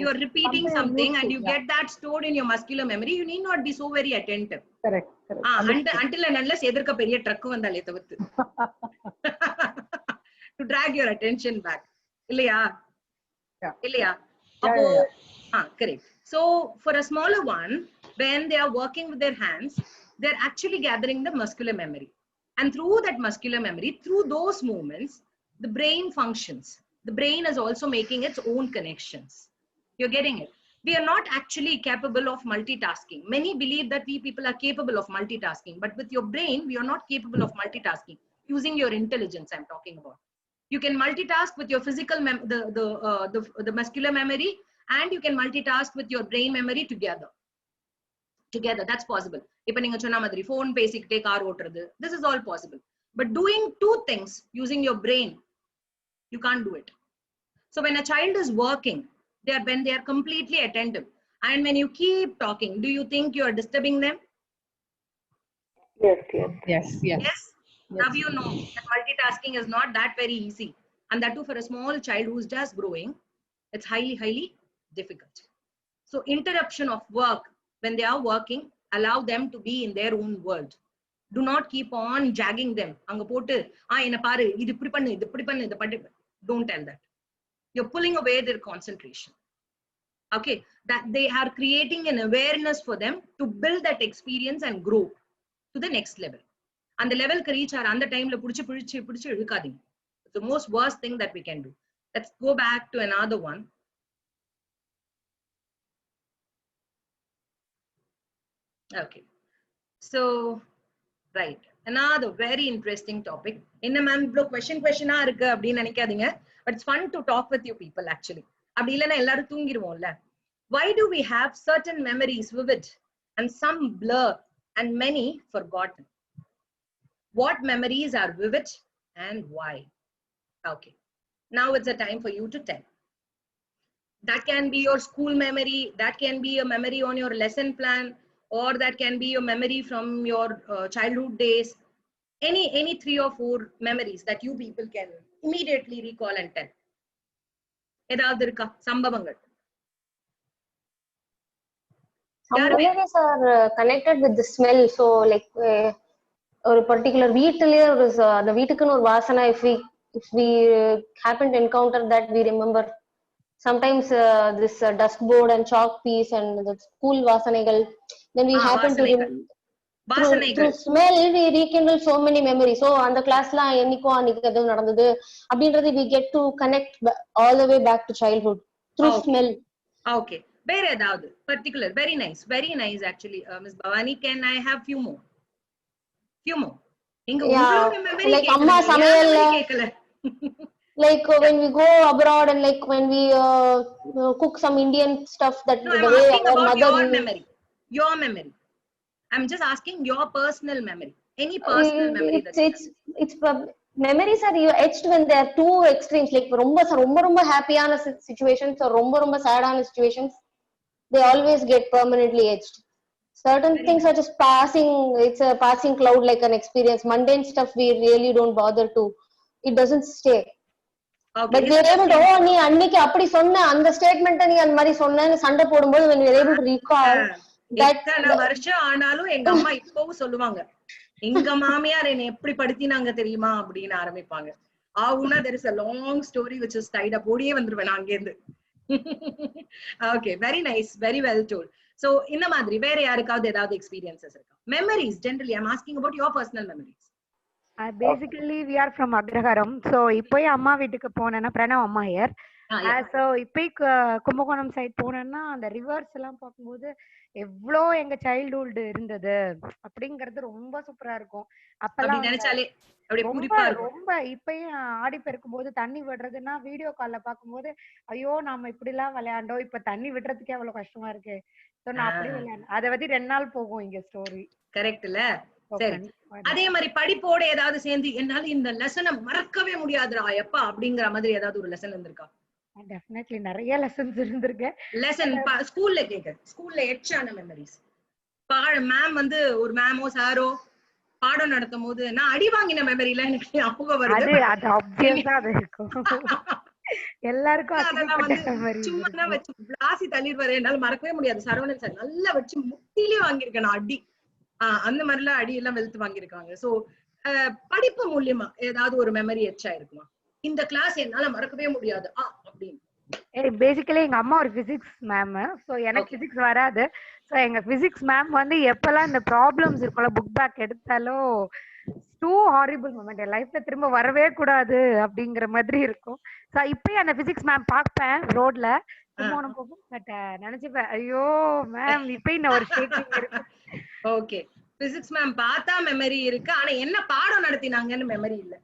Speaker 1: you're repeating something and you get that stored in your muscular memory, you need not be so very attentive.
Speaker 3: Correct.
Speaker 1: Until and unless எதிர்க்க பெரிய drug வந்தாலே தவிர்த்து to drag your attention back. இல்லையா? இல்லையா? அப்போ correct. So for a smaller one, when they are working with their hands, they're actually gathering the muscular memory. And through that muscular memory, through those movements, the brain functions. The brain is also making its own connections. You're getting it? We are not actually capable of multitasking. Many believe that we people are capable of multitasking, but with your brain, we are not capable of multitasking. Using your intelligence, I'm talking about. You can multitask with your physical, the muscular memory, and you can multitask with your brain memory together. That's possible. Ipa neenga sonna madri phone பேசிக்கிட்டே car ஓட்றது, this is all possible. But doing two things using your brain, you can't do it. So when a child is working, when they are completely attentive, and when you keep talking, do you think you are disturbing them? Yes. Now you know that multitasking is not that very easy, and that too for a small child who's just growing, it's highly difficult. So interruption of work when they are working, allow them to be in their own world. Do not keep on jagging them. Anga potu ena paaru idu ipdi pannu idu ipdi pannu idu pannu. Don't tell that. You're pulling away their concentration. Okay, that they are creating an awareness for them to build that experience and grow to the next level. And the level ku reach and the time la pudichu ilukadinga. It's the most worst thing that we can do. Let's go back to another one. Okay, so right, another very interesting topic. Enna ma'am bro question ah irukku appdi nenikadinga, but it's fun to talk with you people actually. Appdi illana ellarum thoongiruvolla. Why do we have certain memories vivid and some blur and many forgotten? What memories are vivid and why? Okay, now it's a time for you to tell. That can be your school memory, that can be a memory on your lesson plan, or that can be your memory from your childhood days. Any 3 or 4 memories that you people can immediately recall and tell. Edavadhu irukka sambavangal?
Speaker 11: Some memories are connected with the smell, so like ஒரு particular வீட்டிலேயே ஒரு அந்த வீட்டுக்குன்னு ஒரு வாசனை, if we happen to encounter that, we remember sometimes this dust board and chalk piece and the school vasanaigal, then we happen to through smell we rekindle so many memories. So அந்த கிளாஸ்ல என்னைக்கோ அன்னைக்கு எது நடந்தது அப்படின்றது we get to connect all the way back to childhood through smell.
Speaker 1: Okay, வேற ஏதாவது particular? Very nice actually. Miss Bhavani, can I have few more இங்க உங்களோட மெமரி
Speaker 11: like அம்மா சமையல்ல like when we go abroad and like when we cook some Indian stuff, that
Speaker 1: no,
Speaker 11: the way our mother
Speaker 1: your memory. I'm just asking your personal memory. Any personal memory
Speaker 11: it's memories are etched when they are two extremes, like ரொம்ப happyana situations or ரொம்ப sadana situations, they always get permanently etched. Certain things are just passing, it's a passing cloud, like an experience. Mundane stuff we really don't bother to, it doesn't stay.
Speaker 1: Okay,
Speaker 11: but we are able to நீ அன்னைக்கு அப்படி சொன்ன அந்த statement நீ அந்த மாதிரி சொன்னேன்னு சண்டை போடும்போது when we are able to recall that
Speaker 1: வருஷம் ஆனாலும் எங்க அம்மா இப்பவும் சொல்லுவாங்க, எங்க மாமியார் என்னை எப்படி படுத்தினாங்க தெரியுமா அப்படின்னு ஆரம்பிப்பாங்க. ஆகுனா there is a long story which is tied up. ஓடியே வந்துருவேன் அங்கே இருந்து. Okay, very nice, very well told. So இந்த மாதிரி வேற யாருக்காவது ஏதாவது எக்ஸ்பீரியன்சஸ் இருக்கா? Memories generally I'm asking about your personal memories.
Speaker 10: Basically we are from Agragaram. So இப்போயே அம்மா வீட்டுக்கு போனேன்னா பிரணவ் அம்மா ஹியர். So இப்போ கும்பகோணம் சைட் போனேன்னா அந்த ரிவர்ஸ் எல்லாம் பார்க்கும்போது எவ்வளோ எங்க சைல்ட்ஹுட் இருந்தது அப்படிங்கிறது ரொம்ப சூப்பரா இருக்கும். அப்பெல்லாம்
Speaker 1: நினைச்சாலே
Speaker 10: ரொம்ப இப்பயும் ஆடி பெருக்கும் போது தண்ணி விடுறதுன்னா வீடியோ கால்ல பார்க்கும்போது ஐயோ நாம இப்படி எல்லாம் விளையாண்டோம், இப்ப தண்ணி விடுறதுக்கே அவ்வளவு கஷ்டமா இருக்கு. நான் அப்படி விளையாண்டேன். அதை பத்தி 2 நாள் போகும் இங்க ஸ்டோரி.
Speaker 1: கரெக்ட்ல? சரி, அதே மாதிரி படிப்போட ஏதாவது சேர்ந்து என்னால இந்த லெசனை மறக்கவே முடியாதுடா எப்பா அப்படிங்கிற மாதிரி ஏதாவது ஒரு லெசன் இருந்திருக்கா?
Speaker 10: டெஃபினெட்லி நிறைய லெசன்ஸ் இருந்திருக்கு.
Speaker 1: லெசன் ஸ்கூல்ல எச்சான மெமரிஸ். மேம் வந்து ஒரு மேமோ சாரோ பாடம் நடத்தும் போது நான் அடி வாங்கின மெமரியில எனக்கு ஞாபகம் வருது.
Speaker 10: அது ஆப்வியஸா அது இருக்கும். எல்லாருக்கும்
Speaker 1: சும்மா வச்சு பிளாசி தள்ளிடுவாரு, என்னால மறக்கவே முடியாது. சரவணன் சார் நல்லா வச்சு முட்டிலே வாங்கியிருக்கேன் நான் அடி. அந்த மாதிரி எல்லாம் அடி எல்லாம் வெளுத்து வாங்கியிருக்காங்க. சோ படிப்பு மூலியமா ஏதாவது ஒரு மெமரி எச்சா இருக்குமா? இந்த கிளாஸ் என்னால மறக்கவே முடியாது அப்படின்னு.
Speaker 10: பேசிக்கலி எங்க அம்மா ஒரு பிசிக்ஸ் மேம். சோ எனக்கு பிசிக்ஸ் வராது. சோ எங்க பிசிக்ஸ் மேம் வந்து எப்பெல்லாம் இந்த ப்ராப்ளம்ஸ் இருக்கும்ல புக் பேக் எடுத்தாலும் டூ ஹாரிபிள் மொமெண்ட், என் லைஃப்ல திரும்ப வரவே கூடாது அப்படிங்கிற மாதிரி இருக்கும். சோ இப்பயும் அந்த பிசிக்ஸ் மேம் பார்ப்பேன் ரோட்ல கும்பகோணம் போகும். பட் நினைச்சுப்பேன் ஐயோ மேம் இப்பயும் நான் ஒரு ஷேக்கிங் இருக்கு.
Speaker 1: ஓகே, பிசிக்ஸ் மேம் பார்த்தா மெமரி இருக்கு, ஆனா என்ன பாடம் நடத்தினாங்கன்னு மெமரி இல்ல.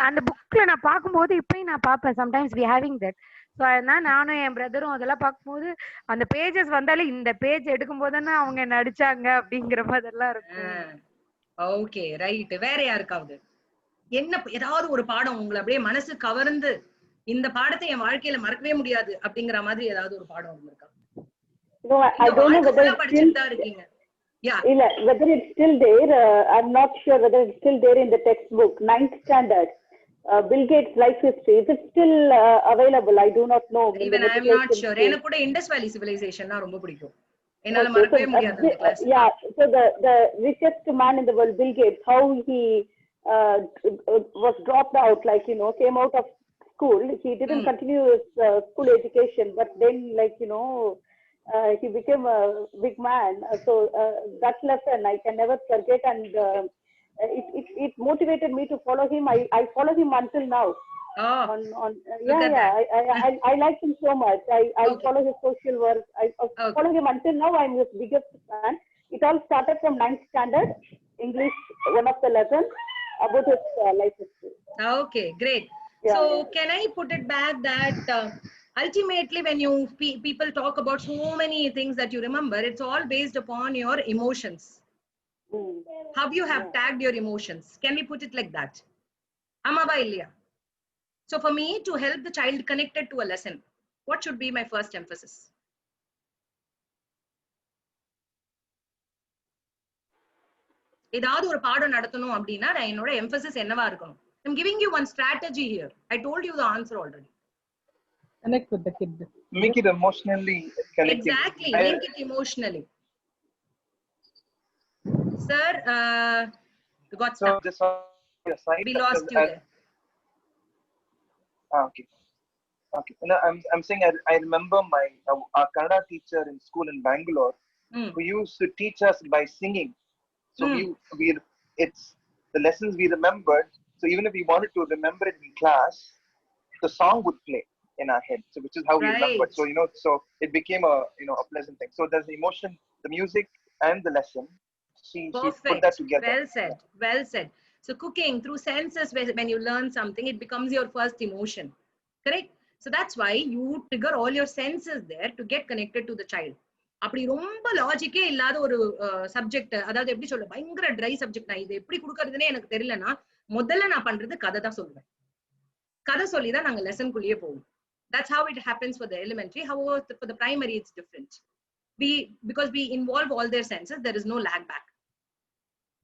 Speaker 10: அந்த புக்ல நான் பார்க்கும்போது இப்பயும் நான் பார்ப்பேன். Sometimes we having that. So அதனால நானும் என் பிரதரும் அதெல்லாம் பார்க்கும்போது அந்த பேஜஸ் வந்தாலே இந்த பேஜ் எடுக்கும் போதுன்னா அவங்க நடிச்சாங்க அப்படிங்கிற மாதிரிலாம் இருக்கும்.
Speaker 1: Okay, right. வேற யாருக்காவது என்ன ஏதாவது ஒரு பாடம் உங்களை அப்படியே மனசு கவர்ந்து இந்த பாடத்தை என் வாழ்க்கையில மறக்கவே முடியாது அப்படிங்கிற மாதிரி ஏதாவது ஒரு பாடம் இருக்கா?
Speaker 4: No, I don't know whether
Speaker 1: படிச்சுட்டா இருக்கீங்க.
Speaker 4: whether it's still there. I'm not sure whether it's still there in the textbook. 9th standard. Bill Gates life history. Is it still available? I do not know.
Speaker 1: Even I am not sure. எனக்கு கூட Indus Valley Civilization ரொம்ப பிடிக்கும். என்னால மறக்கவே முடியாது அந்த class.
Speaker 4: Yeah, so the richest man in the world, Bill Gates, how he was dropped out, like came out of school. He didn't continue his school education, but then he became a big man. So that lesson I can never forget, and it motivated me to follow him. I follow him until now. I like him so much. I follow his social work. I follow him until now. I'm his biggest fan. It all started from 9th standard English, one of the lessons about his life history.
Speaker 1: Okay, great. So can I put it back that ultimately when you people talk about so many things that you remember, it's all based upon your emotions. How you have tagged your emotions. Can we put it like that? Amaba Ilya. So for me to help the child connected to a lesson, what should be my first emphasis? ஏதாவது ஒரு பாடம் நடத்தணும் அப்படின்னா என்னோட emphasis என்னவா இருக்கணும்? I'm giving you one strategy here. I told you the answer already.
Speaker 3: Connect with the kid.
Speaker 2: Make it emotionally connected.
Speaker 1: Exactly. Link it emotionally. Sir, You got
Speaker 2: So
Speaker 1: stuck.
Speaker 2: just on your side.
Speaker 1: We lost you there.
Speaker 2: Okay. Okay. No, I'm saying I remember my our Kannada teacher in school in Bangalore who used to teach us by singing. So we it's the lessons we remembered. So even if we wanted to remember it in class, the song would play in our head. So which is how we remembered. So so it became a a pleasant thing. So there's the emotion, the music, and the lesson. She put that together.
Speaker 1: Well said. Well said. So cooking through senses, when you learn something, it becomes your first emotion. Correct? So that's why you trigger all your senses there to get connected to the child. அப்படி ரொம்ப லாஜிக்கே இல்லாத ஒரு subject, அதாவது எப்படி சொல்ல, பயங்கர try subject, நான் இது எப்படி கொடுக்கறதுனே எனக்கு தெரியலன்னா முதல்ல நான் பண்றது கதை தான் சொல்லுவேன். கதை சொல்லி தான் நாங்க லெசன்குள்ளேயே போவோம். That's how it happens for the elementary. However, for the primary, it's different. Because we involve all their senses, there is no lag back.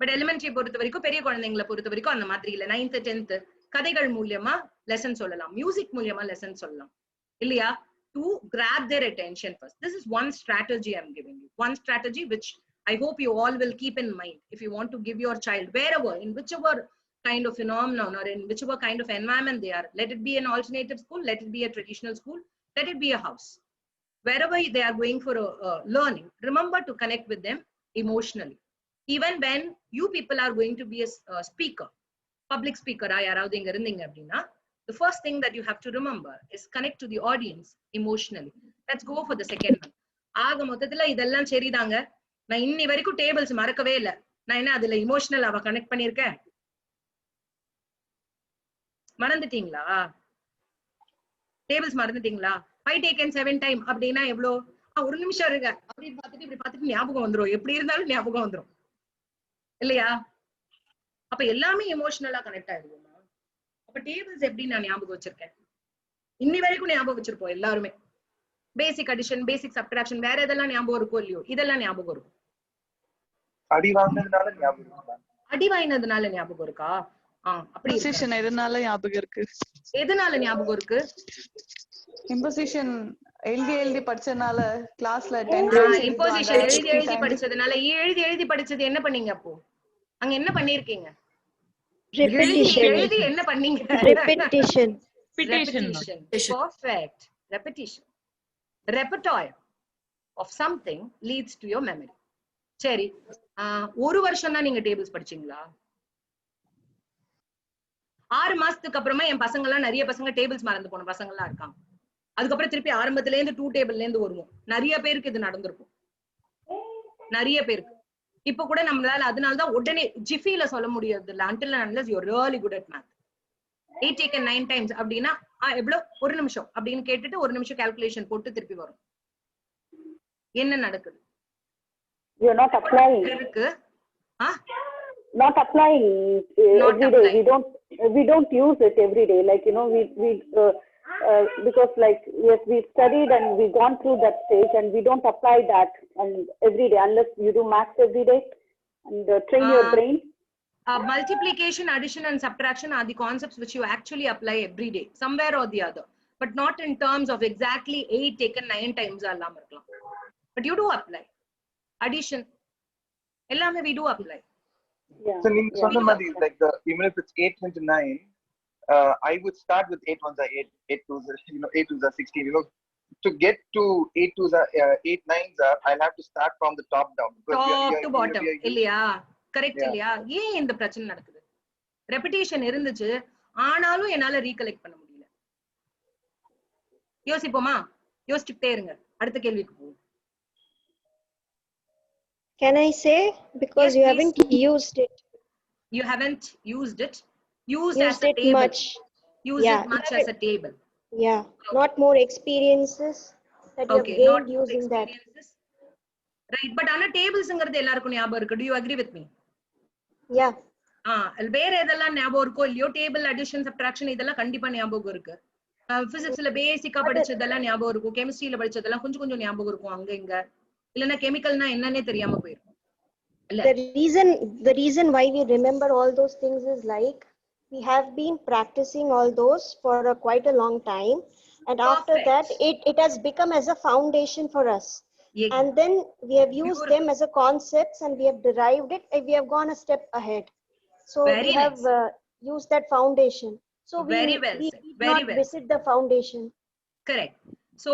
Speaker 1: But elementary பொறுத்த வரைக்கும், பெரிய குழந்தைங்களை பொறுத்த வரைக்கும் அந்த மாதிரி இல்ல. 9th 10th கதைகள் மூலமா லெசன் சொல்லலாம், மியூசிக் மூலமா லெசன் சொல்லலாம் இல்லையா, to grab their attention first. This is one strategy I'm giving you. One strategy which I hope you all will keep in mind if you want to give your child, wherever, in whichever kind of phenomenon or in whichever kind of environment they are. Let it be an alternative school, let it be a traditional school, let it be a house. Wherever they are going for learning, remember to connect with them emotionally. Even when you people are going to be a speaker, public speaker, யாராவது இங்க இருந்தீங்க அப்படின்னா, the first thing that you have to remember is connect to the audience emotionally. Let's go for the second one. ஆக மொத்தத்துல இதெல்லாம் சரிதாங்க, நான் இன்னி வரைக்கும் டேபிள்ஸ் மறக்கவே இல்லை, நான் என்ன அதுல இமோஷனல் அவ கனெக்ட் பண்ணிருக்கேன், மறந்துட்டீங்களா? டேபிள்ஸ் மறந்துட்டீங்களா? 5 taken 7 time அப்படின்னா எவ்வளோ? ஒரு நிமிஷம் இருங்க அப்படின்னு பார்த்துட்டு இப்படி பார்த்துட்டு ஞாபகம் வந்துடும், எப்படி இருந்தாலும் ஞாபகம் வந்துடும் இல்லையா? அப்ப எல்லாமே எமோஷனலா கனெக்ட் ஆயிடுவோமா? அப்ப டேபிள்ஸ் எப்படி நான் ஞாபகம் வச்சிருக்கேன், இன்னி வரைக்கும் ஞாபகம் வச்சிருப்போம் எல்லாருமே. பேசிக் அடிஷன், பேசிக் சப்ட்ராக்ஷன், வேற எதெல்லாம் ஞாபகம் இருக்கோ இல்லையோ, இதெல்லாம் ஞாபகம் இருக்கும்.
Speaker 2: அடி வாங்கினதுனால
Speaker 1: ஞாபகம் இருக்கா? அப்படி
Speaker 9: எதனால ஞாபகம் இருக்கு?
Speaker 1: எதனால ஞாபகம் இருக்கு?
Speaker 9: இம்போசிஷன் எழுதி படிச்சதுனால கிளாஸ்ல
Speaker 1: இம்போசிஷன் எழுதி படிச்சதுனால. எழுதி படிச்சது என்ன பண்ணீங்க அப்போ? அங்க என்ன பண்ணிருக்கீங்க? எழுதி என்ன பண்ணீங்க?
Speaker 12: Repetition.
Speaker 1: Perfect. Repetition. Repertoire of something leads to your memory. சரி, ஒரு வருஷம் தான் நீங்க டேபிள்ஸ் படிச்சீங்களா? 6 மாசத்துக்கு அப்புறமா என் பசங்க எல்லாம், நிறைய பசங்க டேபிள்ஸ் மறந்து போன பசங்க எல்லாம் இருக்காங்க. அதுக்கப்புறம் திருப்பி ஆரம்பத்துல இருந்து 2 டேபிள்ல இருந்து வருவோம். நிறைய பேருக்கு இது நடந்திருக்கும், நிறைய பேருக்கு. இப்ப கூட நம்மளால அதனாலதான் உடனே ஜிஃபில சொல்ல முடியாது இல்ல, until and unless you're really good at math. 8 taken 9 times அப்படின்னா எவ்வளவு, ஒரு நிமிஷம் அப்படின்னு கேட்டுட்டு ஒரு நிமிஷம் கால்குலேஷன் போட்டு திருப்பி வரும். என்ன நடக்குது?
Speaker 4: You're not applying.
Speaker 1: இருக்கு
Speaker 4: not applying every day. We don't use it every day, like we because like yes, we studied and we gone through that stage and we don't apply that and every day unless you do maths every day and train your brain.
Speaker 1: Multiplication, addition and subtraction are the concepts which you actually apply every day somewhere or the other, but not in terms of exactly 8 taken 9 times allam irkalam, but you do apply addition ellame we do apply.
Speaker 4: Yeah.
Speaker 2: So like even if it's 8 into 9, I would start with 8 ones are 8, 8 twos are 8 twos are 16. To get to 8 twos are 8 nines are, I'll have to start from the top down.
Speaker 1: Top to bottom. இல்லையா? Correct இல்லையா? ஏன் இந்த பிரச்சனை நடக்குது? Reputation இருந்துச்சு, ஆனாலும் என்னால recollect பண்ண முடியல. யோசிப்போமா? யோசிச்சுட்டே இருங்க, அடுத்த கேள்விக்கு போவோம்.
Speaker 12: Can I say, because yes, you haven't used it.
Speaker 1: You haven't used it. Used as a table.
Speaker 12: Much.
Speaker 1: Used it much as a table.
Speaker 12: Yeah, okay. Not more experiences that you have gained using that.
Speaker 1: Right, but ana tables ங்கிறது எல்லாருக்கும் ஞாபகம் இருக்கு. Do you agree with me?
Speaker 12: Yeah.
Speaker 1: வேற எதெல்லாம் ஞாபகம் இருக்கோ இல்லையோ, table, addition, subtraction இதெல்லாம் கண்டிப்பா ஞாபகம் இருக்கு. பிசிக்ஸ்ல பேசிக்கா படிச்சதெல்லாம் ஞாபகம் இருக்கும், கெமிஸ்ட்ரியில படிச்சதெல்லாம் கொஞ்சம் கொஞ்சம் ஞாபகம் இருக்கும் அங்க இங்க. இல்லனா கெமிக்கல்னா என்னன்னே தெரியாம போயிடும்.
Speaker 12: The reason why we remember all those things is like we have been practicing all those for quite a long time, and after that it has become as a foundation for us. And then we have used them as a concepts and we have derived it and we have gone a step ahead. So
Speaker 1: Very
Speaker 12: we have used that foundation. So
Speaker 1: very well
Speaker 12: we
Speaker 1: said.
Speaker 12: did
Speaker 1: Very
Speaker 12: not
Speaker 1: well
Speaker 12: visit the foundation.
Speaker 1: Correct. So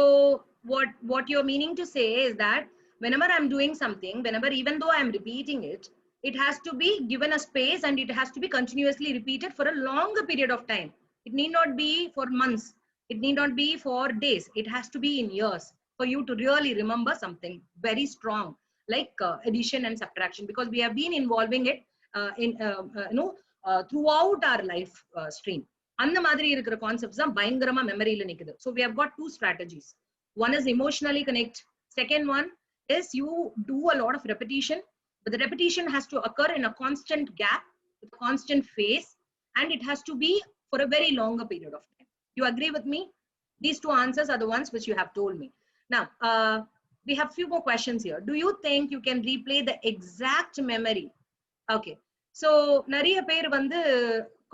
Speaker 1: what you're meaning to say is that whenever I'm doing something, whenever, even though I'm repeating it, it has to be given a space and it has to be continuously repeated for a longer period of time. It need not be for months. It need not be for days. It has to be in years for you to really remember something very strong, like addition and subtraction, because we have been involving it throughout our life stream. அந்த மாதிரி இருக்கிற concepts தான் பயங்கரமா மெமரியில நிக்குது. So we have got two strategies. One is emotionally connect. Second one is you do a lot of repetition, but the repetition has to occur in a constant gap, with a constant phase, and it has to be for a very longer period of time. You agree with me? These two answers are the ones which you have told me. Now, we have few more questions here. Do you think you can replay the exact memory? Okay. So, நிறைய பேர் வந்து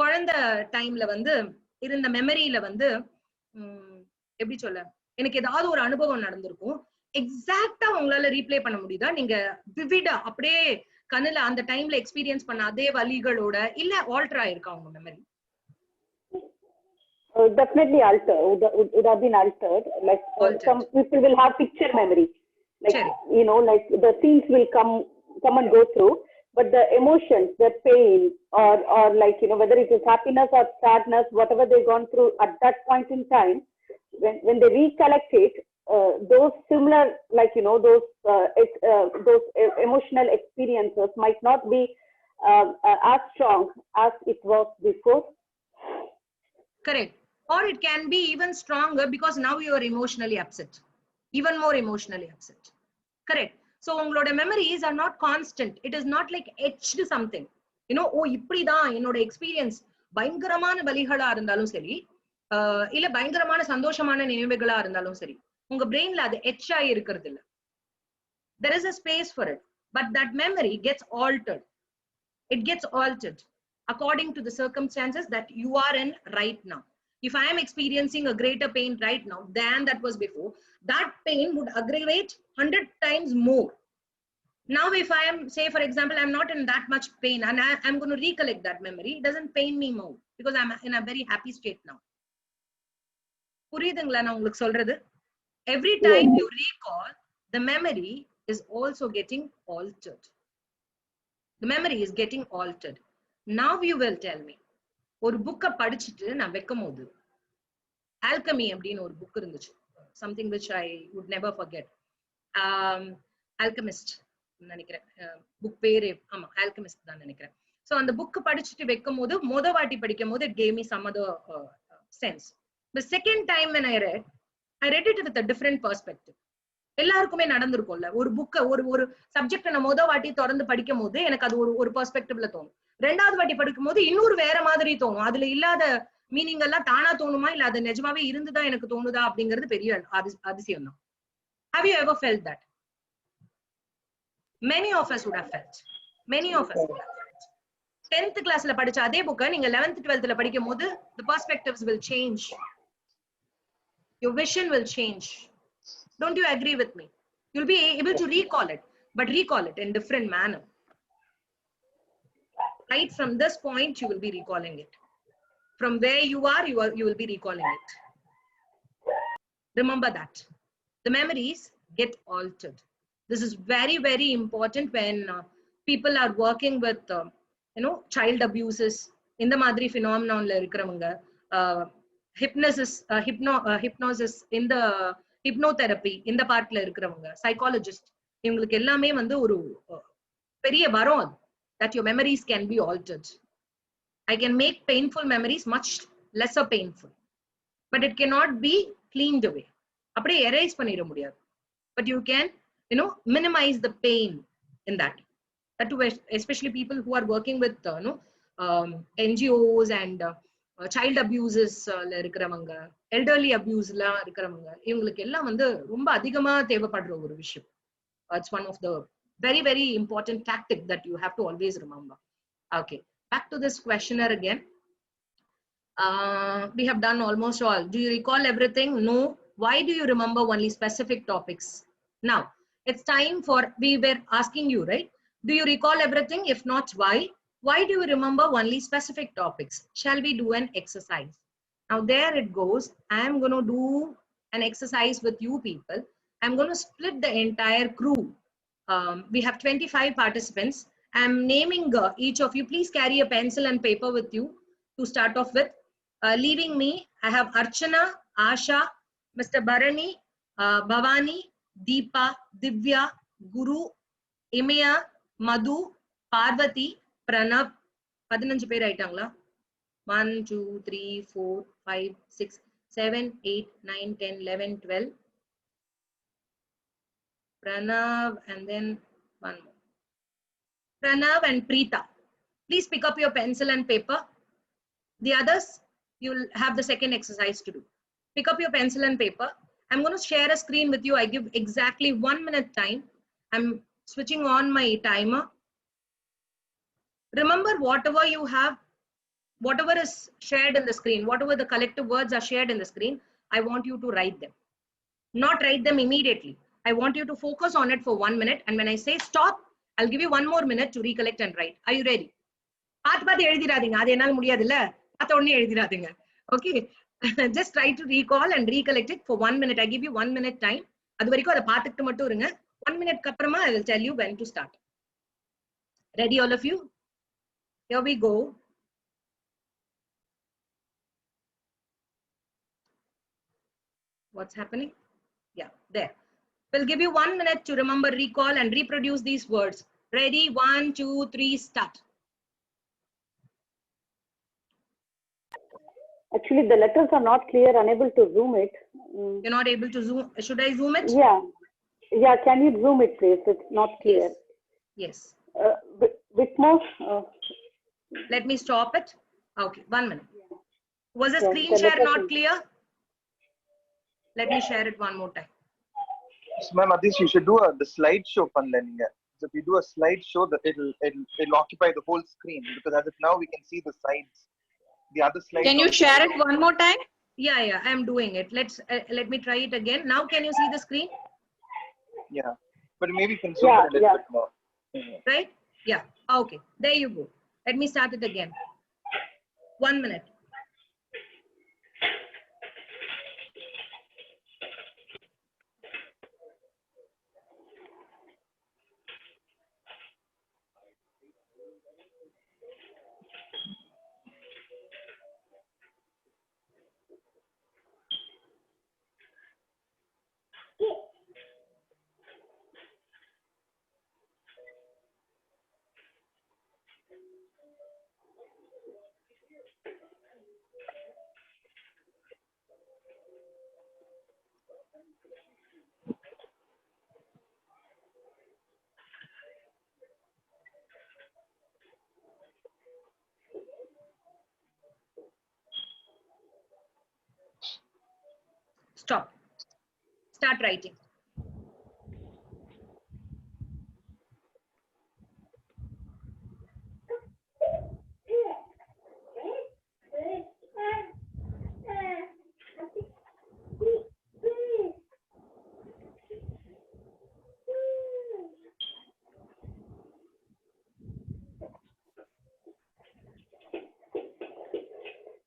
Speaker 1: குழந்தை டைம்ல வந்து இருந்த மெமரியில வந்து எப்படி சொல்ல, எனக்கு ஏதாவது ஒரு அனுபவம் நடந்திருக்கும், எக்ஸாக்டா உங்களால ரீப்ளே பண்ண முடியுதா? நீங்க விவிடா அப்படியே கண்ணுல அந்த டைம்ல எக்ஸ்பீரியன்ஸ் பண்ண அதே வலிகளோட, இல்ல ஆல்டர் ஆயிருக்கா உங்க memory?
Speaker 4: Definitely would have been altered. Like some people will have picture memory, like you know, like the things will come and go through, but the emotions, the pain, or like, you know, whether it is happiness or sadness, whatever they've gone through at that point in time, when they recollect it, those similar, like, you know, those emotional experiences might not be as strong as it was before.
Speaker 1: Correct. Or it can be even stronger because now you are emotionally upset, even more emotionally upset. Correct. So உங்களோட memories are not constant. It is not like etched something. You know, oh இப்படிதான் என்னோட experience பயங்கரமான வலிகளா இருந்தாலும் சரி, இல்ல பயங்கரமான சந்தோஷமான நினைவுகளா இருந்தாலும் சரி, உங்க பிரெயின்ல அது etch ஆகி இருக்கிறது இல்ல. There is a space for it, but that memory gets altered. It gets altered according to the circumstances that you are in right now. If I am experiencing a greater pain right now than that was before, that pain would aggravate 100 times more. Now, if I am, say for example, I'm not in that much pain and I'm going to recollect that memory, it doesn't pain me more because I'm in a very happy state now. புரியுதுங்களா நான் உங்களுக்கு சொல்றது? Every time you recall, the memory is also getting altered. The memory is getting altered. Now you will tell me, ஒரு புக்கை படிச்சுட்டு நான் வைக்கும் போது, ஆல்கமி அப்படின்னு ஒரு புக் இருந்துச்சு, something which I would never forget. Alchemist நினைக்கிறேன் புக் பேரு, ஆமா ஆல்கமிஸ்ட் தான் நினைக்கிறேன். சோ அந்த புக் படிச்சுட்டு வைக்கும் போது, மொத வாட்டி படிக்கும் போது it gave me some other sense. The second time when I read it with a different perspective. எல்லாருக்குமே நடந்திருக்கும்ல, ஒரு புக்கை ஒரு சப்ஜெக்ட் நான் மொத வாட்டி திறந்து படிக்கும் போது எனக்கு அது ஒரு பெர்ஸ்பெக்டிவ்ல தோணும். ரெண்டாவது வாட்டி படிக்கும் போது இன்னொரு வேற மாதிரி தோணும். அதுல இல்லாத மீனிங் எல்லாம் தானா தோணுமா, இல்ல அது நிஜமாவே இருந்துதான் எனக்கு தோணுதா அப்படிங்கிறது பெரிய அதிசயம் தான். Have you ever felt that? Many of us would have felt. Many of us would have felt. 10th classல படிச்ச அதே புக்கை நீங்க 11th 12thல படிக்கும் போது the perspectives will change. Your vision will change. Don't you agree with me? You'll be able to recall it, but recall it in different manner. Right from this point, you will be recalling it. From where you will be recalling it. Remember that. The memories get altered. This is very, very important when people are working with, child abuses, in the madri phenomenon la irukravanga, hypnosis, in the hypnotherapy, in the part la irukravanga, psychologist, இவங்களுக்கு எல்லாமே வந்து ஒரு பெரிய வரம் that your memories can be altered. I can make painful memories much lesser painful, but it cannot be cleaned away. அப்படியே erase பண்ணிட முடியாது. But you can, minimize the pain in that. That too, especially people who are working with, NGOs and child abuses la இருக்கிறவங்க, elderly abuse la இருக்கிறவங்க, இவங்களுக்கு எல்லாம் வந்து ரொம்ப அதிகமா தேவைப்படுற ஒரு விஷயம். It's one of the very, very important tactic that you have to always remember. Okay, back to this questionnaire again. We have done almost all. Do you recall everything? No. Why do you remember only specific topics? Now, it's time for, we were asking you, right? Do you recall everything? If not, why? Why do you remember only specific topics? Shall we do an exercise? Now there it goes. I am going to do an exercise with you people. I'm going to split the entire crew. We have 25 participants. I'm naming each of you. Please carry a pencil and paper with you to start off with. Leaving me, I have Archana, Asha, Mr. Bharani, Bhavani, Deepa, Divya, Guru, Imaya, Madhu, Parvati, Pranav. 15 பேர் ஆயிட்டாங்களா? 1 2 3 4 5 6 7 8 9 10 11 12. Pranav and then one more. Pranav and Preeta. Please pick up your pencil and paper. The others, you'll have the second exercise to do. Pick up your pencil and paper. I'm going to share a screen with you. I give exactly 1 minute time. I'm switching on my timer. Remember, whatever you have, whatever is shared in the screen, whatever the collective words are shared in the screen, I want you to write them. Not write them immediately. I want you to focus on it for 1 minute. And when I say stop, I'll give you 1 more minute to recollect and write. Are you ready? Okay. Just try to recall and recollect it for 1 minute. I give you 1 minute time. 1 minute kaprama, I will tell you when to start. Ready, all of you? Here we go. What's happening? Yeah, there. We'll give you 1 minute to remember, recall, and reproduce these words. Ready? 1, 2, 3, start.
Speaker 4: Actually, the letters are not clear, unable to zoom it.
Speaker 1: You're not able to zoom. Should I zoom it?
Speaker 4: Yeah. Yeah, can you zoom it, please? It's not clear.
Speaker 1: Yes.
Speaker 4: Bit more.
Speaker 1: Let me stop it. Okay, 1 minute. Was the
Speaker 4: Yeah,
Speaker 1: screen
Speaker 4: the
Speaker 1: share
Speaker 4: letters
Speaker 1: not
Speaker 4: are-
Speaker 1: clear? Let me share it one more time.
Speaker 2: So, ma'am, Adish, you should do the slideshow panla neenga. So if you do a slideshow, that it'll occupy the whole screen, because as of now we can see the sides. The other slides.
Speaker 13: Can you share it one more time?
Speaker 1: Yeah, I'm doing it. Let me try it again. Now can you see the screen?
Speaker 2: Yeah, but maybe you can zoom in a little bit more.
Speaker 1: Right? Yeah. Okay. There you go. Let me start it again. 1 minute. Stop. Start writing.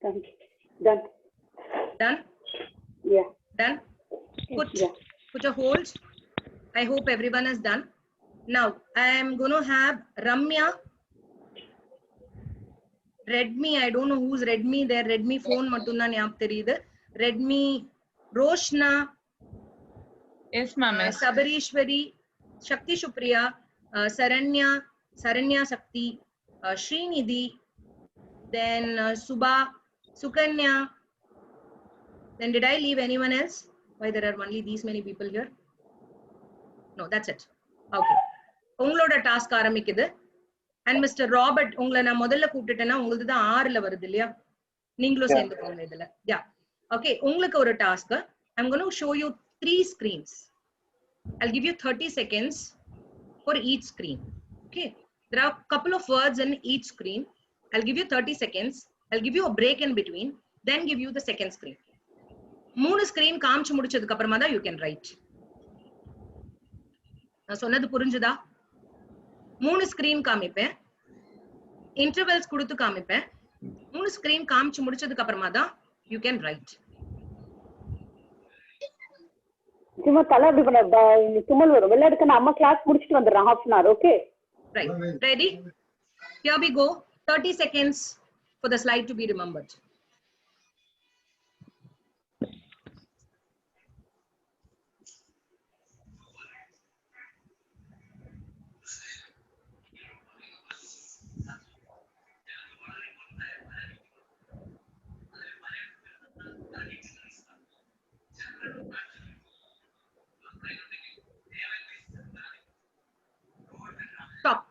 Speaker 4: Done. Done.
Speaker 1: Done?
Speaker 4: Yeah.
Speaker 1: Done? Put a hold. I hope everyone is done. Now, I am going to have Ramya, Redmi. I don't know who's Redmi there. Redmi phone mattunna nyap theriyudu. Redmi, Roshna.
Speaker 13: Yes, ma'am.
Speaker 1: Sabarishwari, Shakti Shupriya, Saranya Sakti, Srinidhi, then Subha, Sukanya. Then did I leave anyone else? Why there are only these many people here? No, that's it. Okay. உங்களோட task ஆரம்பிக்குது. And Mr. Robert, உங்களை நான் முதல்ல கூப்பிட்டுட்டேன்னா உங்களுக்கு தான் 6ல வருது இல்லையா? நீங்களும் சேர்ந்துக்கோங்க இதுல. Yeah. Okay, உங்களுக்கு ஒரு task. I'm going to show you 3 screens. I'll give you 30 seconds for each screen. Okay. There are a couple of words in each screen. I'll give you 30 seconds. I'll give you a break in between. Then give you the second screen. 3 screen காமிச்சு முடிச்சதுக்கு அப்புறமா தான் you can write. நான் சொன்னது புரிஞ்சுதா? 3 screen காமிப்பேன். intervals கொடுத்து காமிப்பேன். 3 screen காமிச்சு முடிச்சதுக்கு அப்புறமா தான் you can write.
Speaker 4: சும்மா தலை அப்படி பண்ண தும்மல் வரும். வெள்ளை நான் அம்மா கிளாஸ் முடிச்சிட்டு வந்துடுறேன் half an hour. Okay.
Speaker 1: Right. Ready? Here we go. 30 seconds for the slide to be remembered. Stop.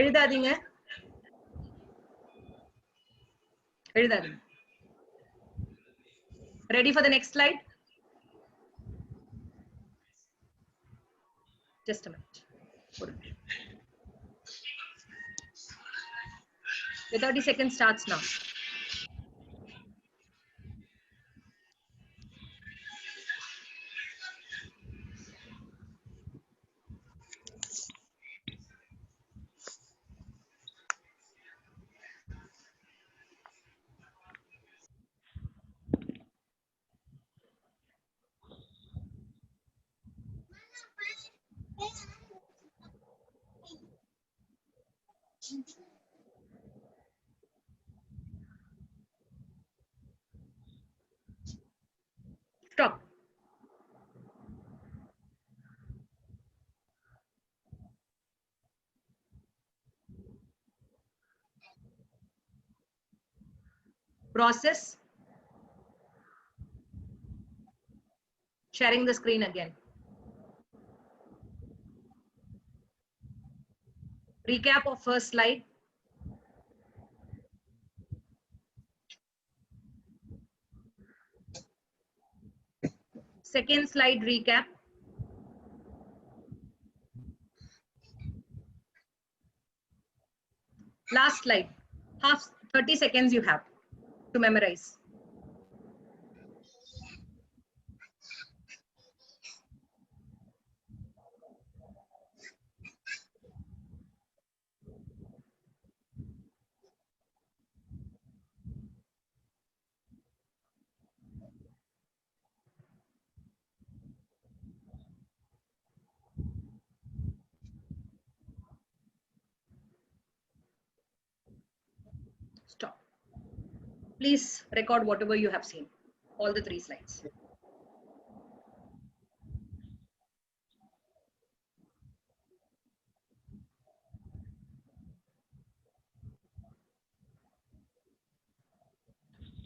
Speaker 1: எழுதாதீங்க. எழுதாதீங்க. Ready for the next slide? Just a minute. The 30 seconds starts now. Stop. Process. Sharing the screen again. Recap of first slide. Second slide recap. Last slide. Half 30 seconds you have to memorize. Stop. Please record whatever you have seen, all the 3 slides.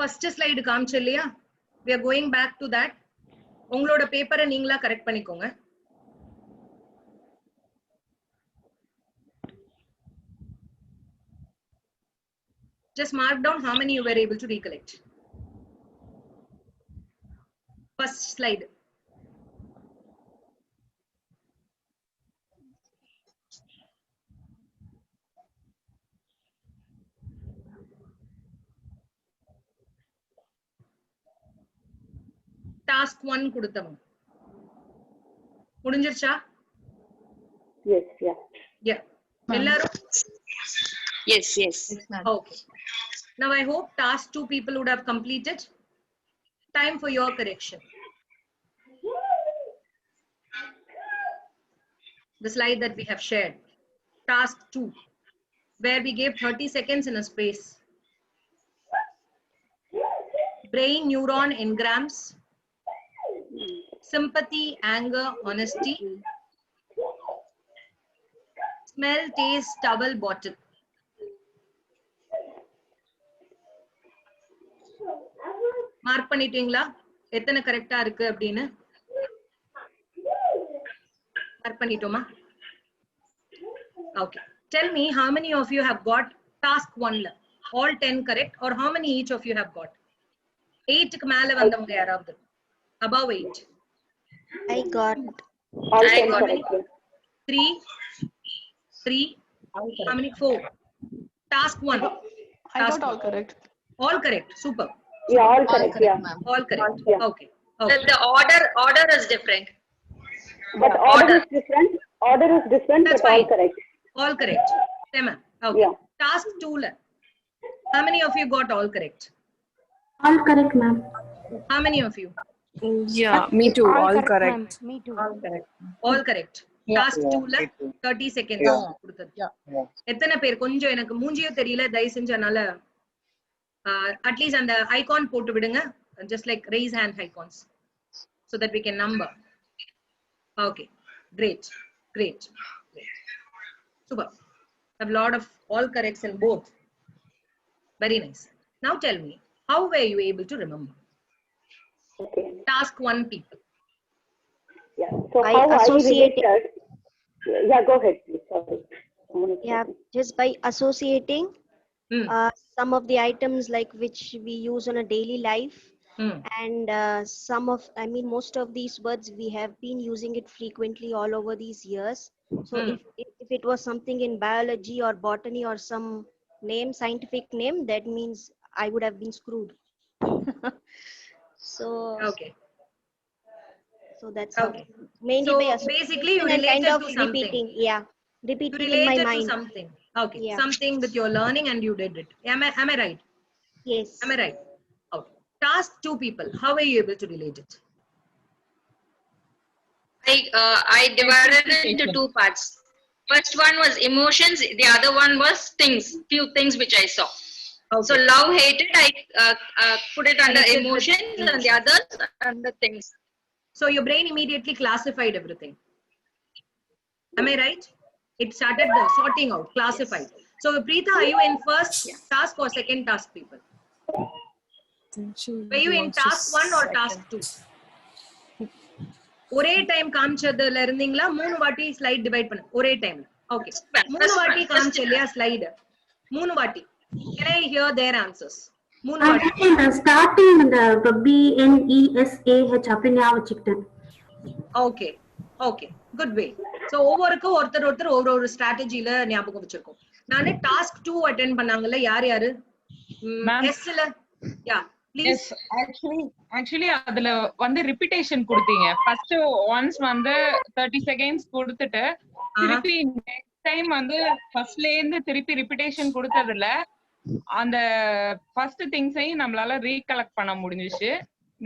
Speaker 1: First slide காமிச்சு இல்லையா? We are going back to that. உங்களோட பேப்பரை நீங்களா correct பண்ணிக்கோங்க. Just mark down how many you were able to recollect. First slide. Task 1 கொடுத்தோம். முடிஞ்சிருச்சா?
Speaker 4: Yes, yeah.
Speaker 1: Yeah. எல்லாரும்?
Speaker 13: Yes, yes.
Speaker 1: Okay. Now I hope task 2 people would have completed. Time for your correction. The slide that we have shared. Task 2, where we gave 30 seconds in a space. Brain neuron engrams. Sympathy, anger, honesty. Smell, taste, towel, bottle. Mark பண்ணிட்டீங்களா? எத்தனை கரெக்டா இருக்கு அப்படின்னு mark பண்ணிட்டோமா? Okay. Tell me how many of you have got task 1 la all 10 correct, or how many each of you have got? 8 க்கு மேல வந்தவங்க யாராவது? Above 8.
Speaker 12: I got
Speaker 4: All
Speaker 1: I
Speaker 4: 10
Speaker 1: got
Speaker 4: correct.
Speaker 1: 3. How many? 4. Task 1.
Speaker 9: I got all correct.
Speaker 1: All correct. Super.
Speaker 4: Yeah, all correct. Yeah.
Speaker 1: All correct.
Speaker 4: Yeah.
Speaker 1: Okay. Okay.
Speaker 13: The order is different.
Speaker 4: But order is different. Order is different,
Speaker 1: That's
Speaker 4: but all
Speaker 1: fine.
Speaker 4: correct.
Speaker 1: All correct. Tema. Okay.
Speaker 4: Yeah.
Speaker 1: Task 2. How many of you got all correct?
Speaker 14: All correct, ma'am.
Speaker 1: How many of you?
Speaker 14: Yeah, me too. All correct.
Speaker 10: Ma'am. Me too.
Speaker 3: All correct.
Speaker 1: All correct. Task 2
Speaker 2: me too.
Speaker 1: 30 seconds.
Speaker 3: Yeah.
Speaker 1: எத்தனை பேர் கொஞ்சம் எனக்கு மூஞ்சியே தெரியல தயவு செஞ்சனால at least அந்த icon போட்டு விடுங்க, just like raise hand icons so that we can number. Okay, great. Super. Have a lot of all corrects in both. Very nice. Now tell me, how were you able to remember?
Speaker 4: Okay.
Speaker 1: Task 1 people.
Speaker 4: Yeah. So
Speaker 12: By
Speaker 4: how I
Speaker 12: associating.
Speaker 4: related? Yeah, go ahead, please. Sorry.
Speaker 12: Yeah, just by associating some of the items like which we use on a daily life, and most of these words we have been using it frequently all over these years. So if it was something in biology or botany or some name, scientific name, that means I would have been screwed. So that's
Speaker 1: Okay.
Speaker 12: mainly
Speaker 1: So
Speaker 12: by
Speaker 1: basically you
Speaker 12: association and
Speaker 1: related
Speaker 12: kind of
Speaker 1: to something.
Speaker 12: Repeating
Speaker 1: You
Speaker 12: in my
Speaker 1: related to
Speaker 12: mind.
Speaker 1: something. Okay.
Speaker 12: Yeah.
Speaker 1: Something that you're learning and you did it. Am I right?
Speaker 12: Yes.
Speaker 1: Am I right? Okay. Task 2 people. How are you able to relate it?
Speaker 13: I divided it into 2 parts. First one was emotions, the other one was few things which I saw.
Speaker 1: Okay.
Speaker 13: So love, hated, I put it under emotions and the others under things.
Speaker 1: So your brain immediately classified everything. Am I right? It started sorting out, classified. Yes. So Preeta, are you in first task or second task people? Were you in task 1 or task 2? ஒரே time காமிச்சதுல இருந்தீங்களா? 3 வாட்டி slide divide பண்ணு ஒரே டைம்ல. Okay. 3 வாட்டி காமிச்ச இல்லையா slide? 3 வாட்டி. Can I hear their answers? 3 வாட்டி.
Speaker 14: ஸ்டார்டிங் இந்த BNESAH அப்படி ஞாபகம் வச்சுக்கிட்டேன்.
Speaker 1: Okay. Okay. Good way. So ஒவ்வொருக்கும் ஒருத்தர் ஒரு ஸ்ட்ராட்டஜில ஞாபகம் வச்சிருக்கோம். நானே டாஸ்க் 2 அட்டெண்ட் பண்ணாங்கல யார் எஸ்ல யா
Speaker 15: Yes, actually அதுல வந்து ரிப்பீட்டேஷன் கொடுத்தீங்க. ஃபர்ஸ்ட் ஒன்ஸ் வந்து 30 செகண்ட்ஸ் கொடுத்துட்டு திருப்பி நெக்ஸ்ட் டைம் வந்து ஃபர்ஸ்ட்ல இருந்து திருப்பி ரிப்பீட்டேஷன் கொடுத்ததுல அந்த ஃபர்ஸ்ட் திங்ஸையும் நம்மளால ரீகலெக்ட் பண்ண முடிஞ்சிச்சு.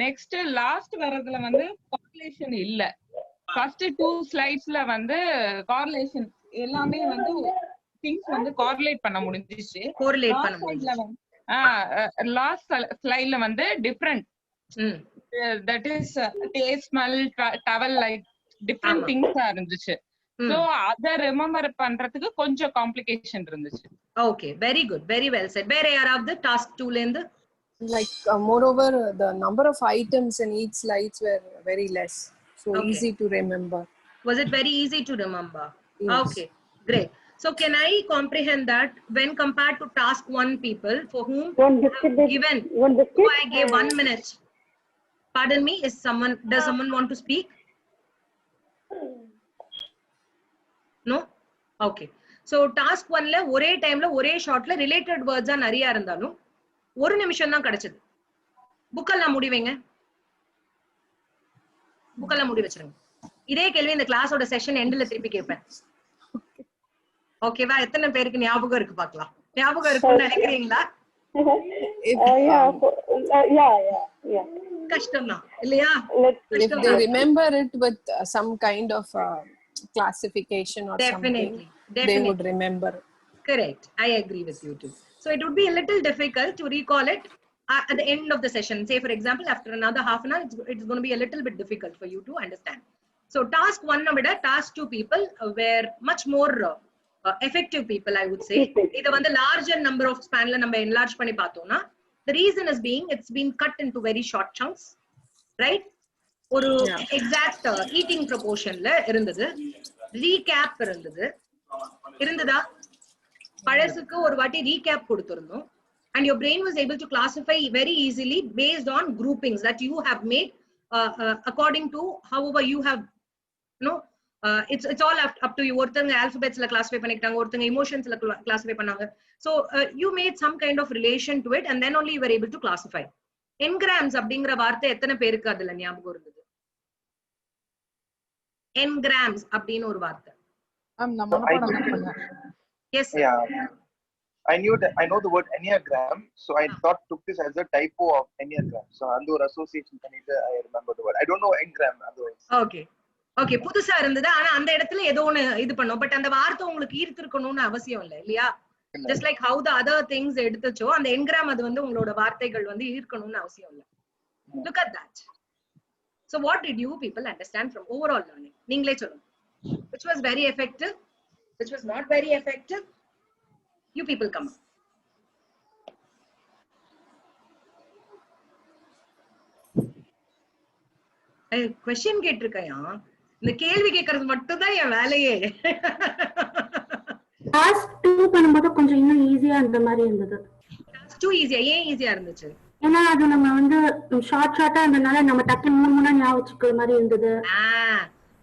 Speaker 15: நெக்ஸ்ட் லாஸ்ட் வரதுல வந்து கார்லேஷன் இல்ல. ஃபர்ஸ்ட் 2 ஸ்லைட்ஸ்ல வந்து கார்லேஷன் எல்லாமே வந்து திங்ஸ் வந்து கார்லேட் பண்ண முடிஞ்சிச்சு.
Speaker 1: கோரிலேட் பண்ண முடிஞ்சிச்சு.
Speaker 15: லாஸ்ட் ஸ்லைட்ல வந்து different that is taste smell towel like different திங்ஸா இருந்துச்சு. சோ அத ரிமெம்பர் பண்றதுக்கு கொஞ்சம் காம்ப்ளிகேஷன் இருந்துச்சு.
Speaker 1: Okay, very good, very well said. வேற யாராவது டாஸ்க் 2ல இருந்து
Speaker 16: like moreover the number of items in each slides were very less, so easy to remember.
Speaker 1: Was it very easy to remember?
Speaker 16: Yes.
Speaker 1: Okay, great. So can I comprehend that when compared to task 1 people for whom given who I gave 1 minute? Pardon me, does someone want to speak? No? Okay. So task 1 ல ஒரே டைம்ல ஒரே ஷாட்ல related வேர்ட்ஸா நிறைய இருந்தாலும் 1 நிமிஷம் தான் கிடைச்சது. புக்கெல்லாம் மூடி வைங்க. புக்கெல்லாம் மூடி வச்சிருங்க. இதே கேள்வி இந்த கிளாஸோட செஷன் எண்ட்ல திருப்பி கேட்பேன். ஓகேவா? எத்தனை பேருக்கு ஞாபகம் இருக்கு பார்க்கலாம். ஞாபகம் இருக்குன்னு நினைக்கிறீங்களா? கஷ்டம் தான் இல்லையா?
Speaker 16: If they remember it with some kind of classification or something, they would remember.
Speaker 1: Correct. I agree with you too. So it would be a little difficult to recall it at the end of the session. Say for example, after another half an hour, it's going to be a little bit difficult for you to understand. So task 1 vida task 2 people were much more effective people, I would say. Idu vandu larger number of span la namba enlarge panni paathona, the reason is being it's been cut into very short chunks, right? Oru exact eating proportion la irundhathu, recap irundhatha பழசுக்கு ஒரு வாட்டி recap கொடுத்திருந்தோம், and your brain was able to classify very easily based on groupings that you have made according to however you have it's all up to you. ஒருத்தங்க alphabets la classify பண்ணிட்டாங்க, ஒருத்தங்க emotions la classify பண்ணாங்க. So you made some kind of relation to it and then only you were able to classify. Engrams அப்படிங்கற வார்த்தை எத்தனை பேருக்கு அதுல ஞாபகம் இருந்தது? engrams அப்படின்னு ஒரு வார்த்தை. Yes sir.
Speaker 2: Yeah, I know the word enneagram, so I took this as a typo of enneagram. So andu or association pannite I remember the word. I don't know engram otherwise.
Speaker 1: Okay புதுசா இருந்தது. ஆனா அந்த இடத்துல ஏதோ ஒன்னு இது பண்ணோம். But அந்த வார்த்தை உங்களுக்கு ஈர்த்திருக்கணும்னு அவசியம் இல்லை இல்லையா? Just like how the other things எடுத்துச்சோ அந்த engram அது வந்து உங்களோட வார்த்தைகள் வந்து ஈர்க்கணும்னு அவசியம் இல்லை. Look at that. So what did you people understand from overall learning? நீங்களே சொல்லுங்க. Which was very effective? Which was not very effective? You people come up. Question கேட்டிருக்கையா? இந்த கேள்வி கேட்கறது மட்டும் தான் என் வேலையே.
Speaker 14: டாஸ்க் 2 பண்ணும்போது கொஞ்சம் இன்னும் ஈஸியா அந்த மாதிரி இருந்தது.
Speaker 1: டாஸ்க் 2 ஈஸியா? ஏன் ஈஸியா இருந்துச்சு?
Speaker 14: ஏன்னா அது நம்ம வந்து ஷார்ட்டா இருந்தனால நம்ம டக்குனு 3 ஞாபகம் வச்சுக்கிற மாதிரி இருந்தது.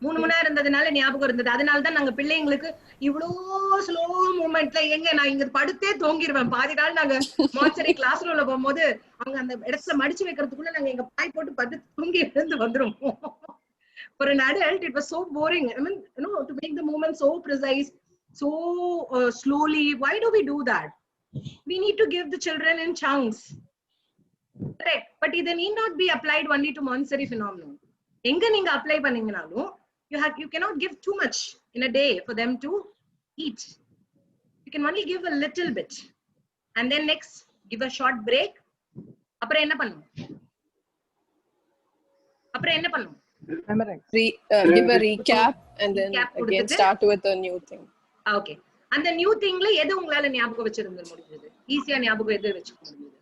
Speaker 1: 3 இருந்ததுனால ஞாபகம் இருந்தது. அதனால தான் நாங்க பிள்ளைங்களுக்கு இவ்வளோ ஸ்லோ மூமெண்ட்ல எங்க நான் இங்க படுத்தே தூங்கிடுவேன். பாதி நாள் நாங்க மார்ச்சரி கிளாஸ் ரூம்ல போகும்போது அவங்க அந்த இடத்துல மடிச்சு வைக்கிறதுக்குள்ள நாங்க எங்க பாய் போட்டு படுத்து தூங்கி எழுந்து வந்துருவோம். For an adult, it was so boring. I mean, to make the movement so precise, so slowly. Why do we do that? We need to give the children in chunks. Correct. But it need not be applied only to Montessori phenomenon. Enga neenga apply panninganalum, you cannot give too much in a day for them to eat. You can only give a little bit. And then next, give a short break. Apra enna pannum?
Speaker 16: Give a recap and then again start with a new thing.
Speaker 1: Okay. And the new thing la edu ungala ஞாபகம் வச்சிருந்த முடியுது? ஈஸியா ஞாபகம் எது வெச்சுக்க முடியுது?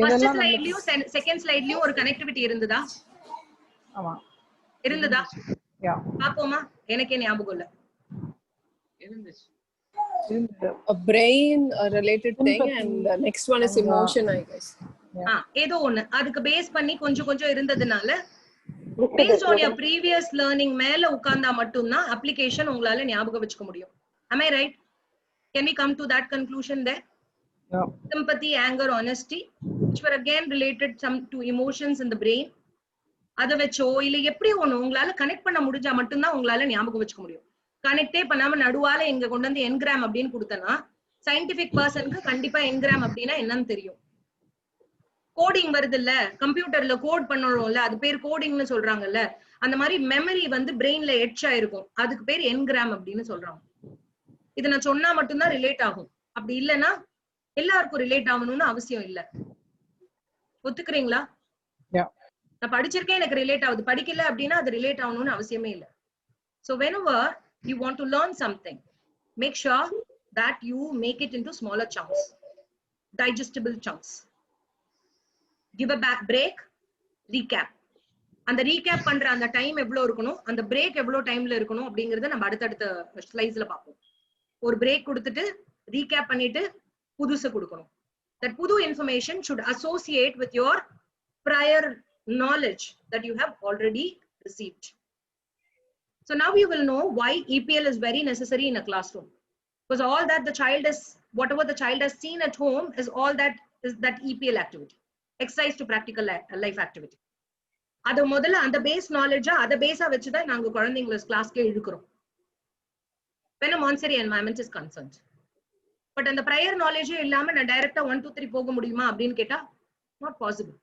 Speaker 1: First slideலயும் second slideலயும் ஒரு connectivity இருந்ததா?
Speaker 3: ஆமா.
Speaker 1: இருந்ததா?
Speaker 3: Yeah.
Speaker 1: பாப்போமா? எனக்கே ஞாபகம் இல்ல.
Speaker 3: இருந்துச்சு.
Speaker 16: A brain related thing and the next one is emotion, I guess.
Speaker 1: ஏதோ ஒண்ணு அதுக்கு பேஸ் பண்ணி கொஞ்சம் கொஞ்சம் இருந்ததுனால based on your previous learning மேல உட்கார்ந்தா மட்டும்தான் application உங்களால ஞாபகம் வச்சுக்க முடியும். Am I right? Can we come to that conclusion there?
Speaker 3: Yeah.
Speaker 1: Sympathy, anger, honesty, which were again related to emotions in the brain. அதை வச்சோ இல்ல எப்படி ஒண்ணு உங்களால கனெக்ட் பண்ண முடிஞ்சா மட்டும்தான் உங்களால ஞாபகம் வச்சுக்க முடியும். கனெக்டே பண்ணாம நடுவால எங்க கொண்டு வந்து என்கிராம் அப்படின்னு கொடுத்தனா சயின்டிபிக் பர்சனுக்கு கண்டிப்பா என்கிராம் அப்படின்னா என்னன்னு தெரியும். கோடிங் வருது இல்ல, கம்ப்யூட்டர்ல கோட் பண்ணணும்ல, அது பேர் கோடிங்னு சொல்றாங்கல்ல. அந்த மாதிரி மெமரி வந்து பிரெயின்ல எட்ச் ஆயிருக்கும், அதுக்கு பேர் என்கிராம் அப்படின்னு சொல்றாங்க. இது நான் சொன்னா மட்டும்தான் ரிலேட் ஆகும். அப்படி இல்லைன்னா எல்லாருக்கும் ரிலேட் ஆகணும்னு அவசியம் இல்ல. ஒத்துக்கிறீங்களா? நான் படிச்சிருக்கேன் எனக்கு ரிலேட் ஆகுது, படிக்கல அப்படின்னா அது ரிலேட் ஆகணும்னு அவசியமே இல்லை. So whenever you want to learn something, make sure that you make it into smaller chunks, digestible chunks. Give a break, recap. And the recap பண்ற அந்த டைம் எவ்வளவு இருக்கணும், அந்த பிரேக் எவ்வளவு டைம்ல இருக்கணும் அப்படிங்கறத நம்ம அடுத்தடுத்த ஸ்லைட்ஸ்ல பார்ப்போம். ஒரு பிரேக் கொடுத்துட்டு ரீகேப் பண்ணிட்டு புதுசு கொடுக்கணும். That புது information should associate with your prior knowledge that you have already received. So now you will know why EPL is very necessary in a classroom. Because all that the child is, whatever the child has seen at home is all that is that EPL activity. Exercise to practical life activity. அது முதல்ல அந்த base நாலேஜா அத பேஸா வச்சுதான் நாங்க குழந்தைங்களை கிளாஸ்க்கே இழுக்கிறோம். when a Montessori environment is concerned. But அந்த prior knowledge இல்லாம நான் டைரக்டா 1 2 3 போக முடியுமா அப்படினு கேட்டா not possible.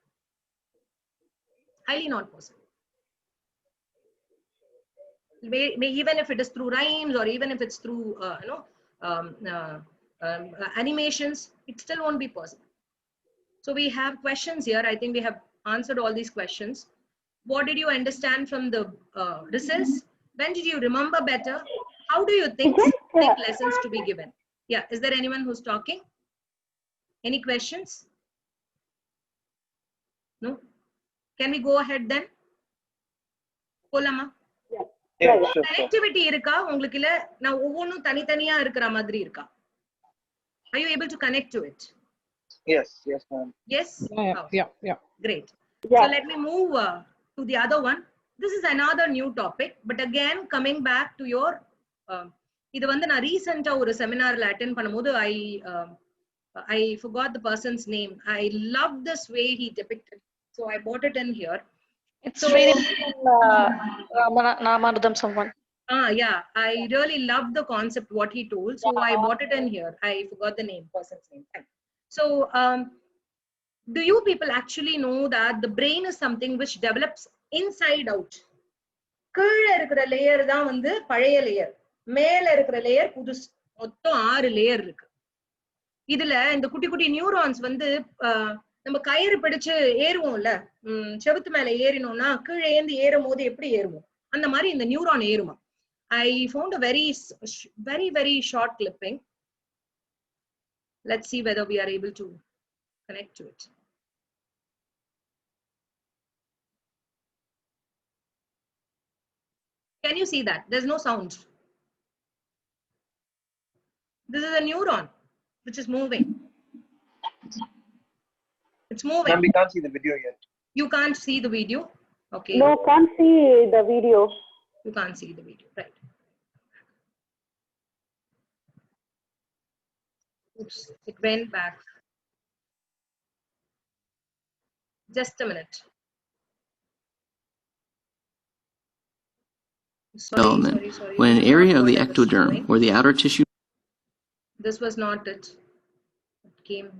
Speaker 1: Highly not possible. Even if it is through rhymes or even if it's through animations, it still won't be possible. So we have questions here. I think we have answered all these questions. What did you understand from the results? When did you remember better? How do you think lessons to be given? Yeah, is there anyone who's talking? Any questions? No? Can we go ahead then? Polama? Connectivity irukka ungalku illa na ovonu tani taniya irukra madri irukka? Are you able to connect to it?
Speaker 2: Yes ma'am.
Speaker 1: Yes?
Speaker 3: Yeah.
Speaker 1: Great. So let me move to the other one. This is another new topic, but again coming back to your idu vandu na recent ஒரு செமினார்ல attend பண்ணும்போது I forgot the person's name. I loved this way he depicted, so I brought it in here.
Speaker 17: It's
Speaker 1: So,
Speaker 17: really Ramanandam someone.
Speaker 1: Yeah, I really love the concept, what he told. So I brought it in here. I forgot the name, person's name. So do you people actually know that the brain is something which develops inside out? கீழே இருக்கிற layer தான் வந்து பழைய layer, மேல இருக்கிற layer புதுசு. மொத்தம் 6 layer இருக்கு. இதுல இந்த குட்டி குட்டி நியூரான்ஸ் வந்து நம்ம கயிறு பிடிச்சு ஏறுவோம்ல, செவுத்து மேல ஏறினோம்னா கீழே ஏந்து ஏறும் போது எப்படி ஏறுவோம், அந்த மாதிரி இந்த நியூரான் ஏறுமா. I found a very short clipping. Let's see whether we are able to connect to it. Can you see that? There's no sound. This is a neuron which is moving. It's moving.
Speaker 2: Ma'am, we can't see the video yet.
Speaker 1: You can't see the video? Okay.
Speaker 4: No, can't see the video.
Speaker 1: You can't see the video, right? Oops, it went back. Just a minute. Sorry.
Speaker 18: When an area of the ectoderm or the outer tissue.
Speaker 1: This was not it. It came.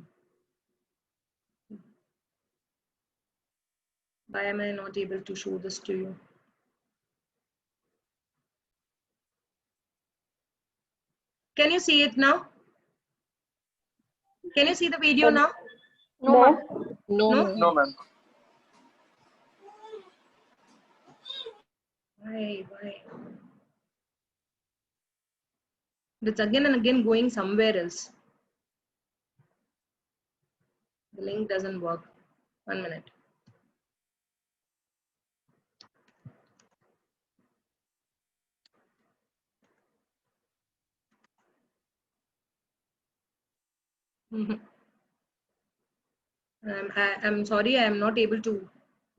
Speaker 1: Why am I not able to show this to you? Can you see it now? Can you see the video now?
Speaker 4: No.
Speaker 2: No, ma'am.
Speaker 1: Why? It's again and again going somewhere else. The link doesn't work. 1 minute. I'm sorry, I am not able to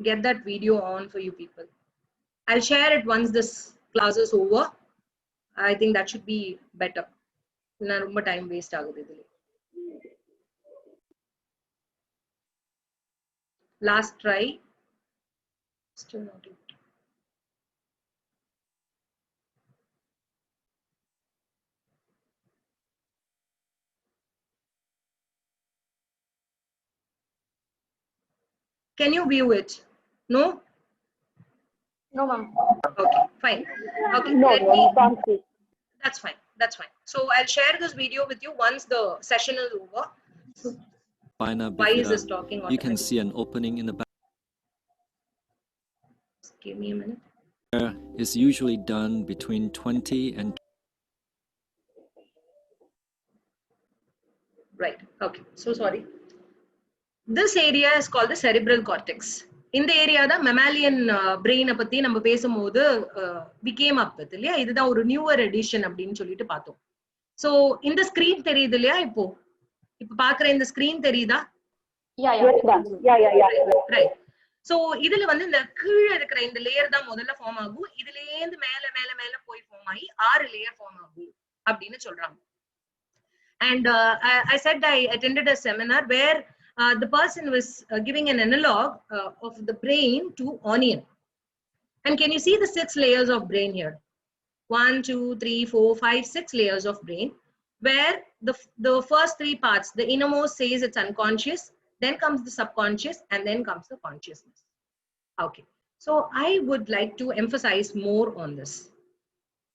Speaker 1: get that video on for you people. I'll share it once this class is over. I think that should be better. Not time waste. Last try. Still not able. Can you view it? No?
Speaker 17: No, ma'am.
Speaker 1: Okay, fine. Okay,
Speaker 4: No, can't see.
Speaker 1: That's fine. So I'll share this video with you once the session is over. Why is this talking?
Speaker 19: You can see an opening in the back.
Speaker 1: Just give me a minute.
Speaker 19: Is usually done between 20 and.
Speaker 1: Right. Okay. So sorry. This area is called the cerebral cortex. In the area the mammalian brain பத்தி நம்ம பேசும்போது we came up with இல்லையா, இதுதான் ஒரு newer edition அப்படின்னு சொல்லிட்டு பார்த்தோம். So இந்த ஸ்கிரீன் தெரியுது இல்லையா, இப்போ பாக்குற இந்த ஸ்கிரீன் தெரியுதா? Right. So இதுல வந்து இந்த கீழே இருக்கிற இந்த லேயர் தான் முதல்ல ஃபார்ம் ஆகும். இதுல இருந்து மேல போய் ஃபார்ம் ஆகி 6 லேயர் ஃபார்ம் ஆகும் அப்படின்னு சொல்றாங்க. And I said I attended a seminar where the person was giving an analog of the brain to onion. And can you see the 6 layers of brain here? 1, 2, 3, 4, 5, 6 layers of brain, where the first 3 parts, the innermost says it's unconscious, then comes the subconscious, and then comes the consciousness. Okay. So I would like to emphasize more on this.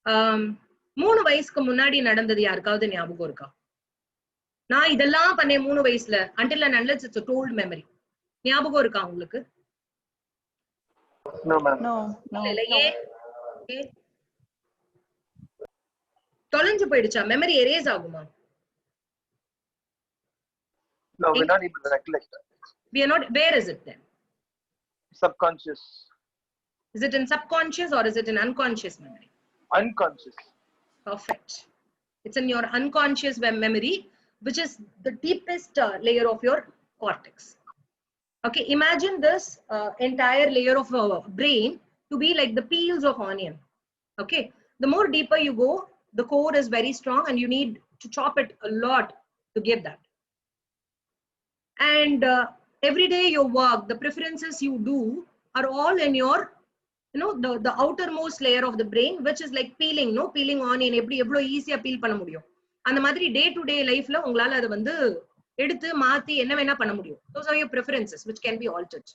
Speaker 1: 3 வயசுக்கு முன்னாடி நடந்தது யாருக்காவது ஞாபகம் இருக்கா? நான் இதெல்லாம் பண்ணேன் 3 வயசுல until and unless it's a told memory. ஞாபகம் இருக்கா உங்களுக்கு?
Speaker 2: No, ma'am.
Speaker 1: No. தொலைஞ்சு போயிடுச்சா? மெமரி எரேஸ் ஆகுமா?
Speaker 2: No, we're not able to recollect that.
Speaker 1: We are not. Where is it then?
Speaker 2: Subconscious.
Speaker 1: Is it in subconscious or is it in unconscious memory?
Speaker 2: Unconscious.
Speaker 1: Perfect. It's in your unconscious memory, which is the deepest layer of your cortex. Okay, imagine this entire layer of brain to be like the peels of onion. Okay, the more deeper you go, the core is very strong and you need to chop it a lot to give that. And every day your work, the preferences you do are all in your, you know, the outermost layer of the brain, which is like peeling, no, peeling onion எப்படி எவ்வளவு ஈஸியா feel பண்ண முடியும், அந்த மாதிரி day to day லைஃப்ல உங்களால அதை வந்து எடுத்து மாத்தி என்ன வேணா பண்ண முடியும். those are your preferences which can be altered.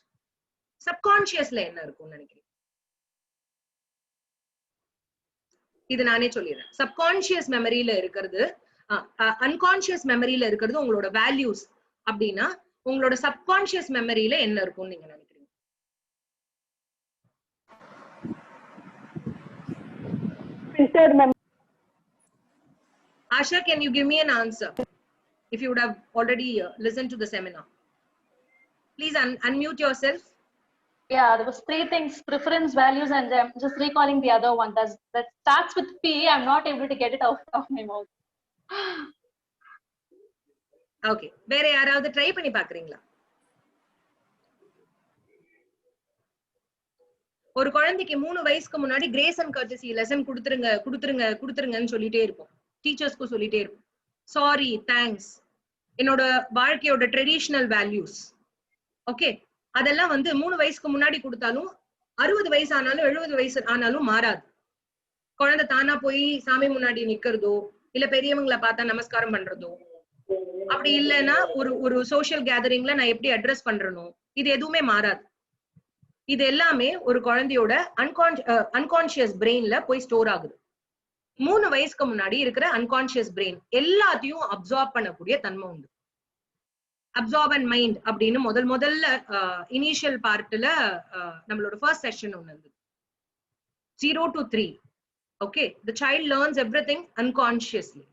Speaker 1: சப்கான்ஷியஸ்ல என்ன இருக்கும்னு நினைக்கிறேன்? இது நானே சொல்லிடுறேன். சப்கான்ஷியஸ் மெமரியில இருக்கிறது, அன்கான்ஷியஸ் மெமரியில இருக்கிறது உங்களோட வேல்யூஸ் அப்படின்னா, உங்களோட சப்கான்ஷியஸ் மெமரியில என்ன இருக்கும்னு நீங்க நினைக்கிறீங்க?
Speaker 4: Filtered memory.
Speaker 1: Asha, can you give me an answer if you would have already listened to the seminar? Please unmute yourself.
Speaker 17: Yeah, there was 3 things: preference, values, and I'm just recalling the other one. That starts with P. I'm not able to get it out of my mouth.
Speaker 1: Okay. வேற யாராவது try பண்ணி பாக்குறீங்களா? ஒரு குழந்தைக்கு 3 வயசுக்கு முன்னாடி grace and கர்ட்டசி lesson கொடுத்துருங்கன்னு சொல்லிட்டே இருப்போம். டீச்சர்ஸ்க்கு சொல்லிட்டே இருப்போம். சாரி, தேங்க்ஸ், என்னோட வாழ்க்கையோட ட்ரெடிஷனல் வேல்யூஸ். ஓகே, அதெல்லாம் வந்து 3 வயசுக்கு முன்னாடி கொடுத்தாலும் 60 வயசு ஆனாலும் 70 வயசு ஆனாலும் மாறாது. குழந்தை தானா போய் சாமி முன்னாடி நிக்கிறதோ, இல்ல பெரியவங்களை பார்த்தா நமஸ்காரம் பண்றதோ, அப்படி இல்லைன்னா ஒரு சோசியல் கேதரிங்ல நான் எப்படி அட்ரஸ் பண்றனோ, இது எதுவுமே மாறாது. இது எல்லாமே ஒரு குழந்தையோட அன்கான்ஷியஸ் பிரெயின்ல போய் ஸ்டோர் ஆகுது. 3 வயசுக்கு முன்னாடி இருக்கிற அன்கான்ஷியஸ் பிரெயின் எல்லாத்தையும் அப்சார்ப் பண்ணக்கூடிய தன்மை உண்டு. அப்சார்ப் அண்ட் மைண்ட் அப்படின்னு முதல்ல இனிஷியல் பார்ட்ல நம்மளோட ஃபர்ஸ்ட் செஷன் ஒன்று இருந்தது. 0 to 3. Okay, the child learns everything unconsciously.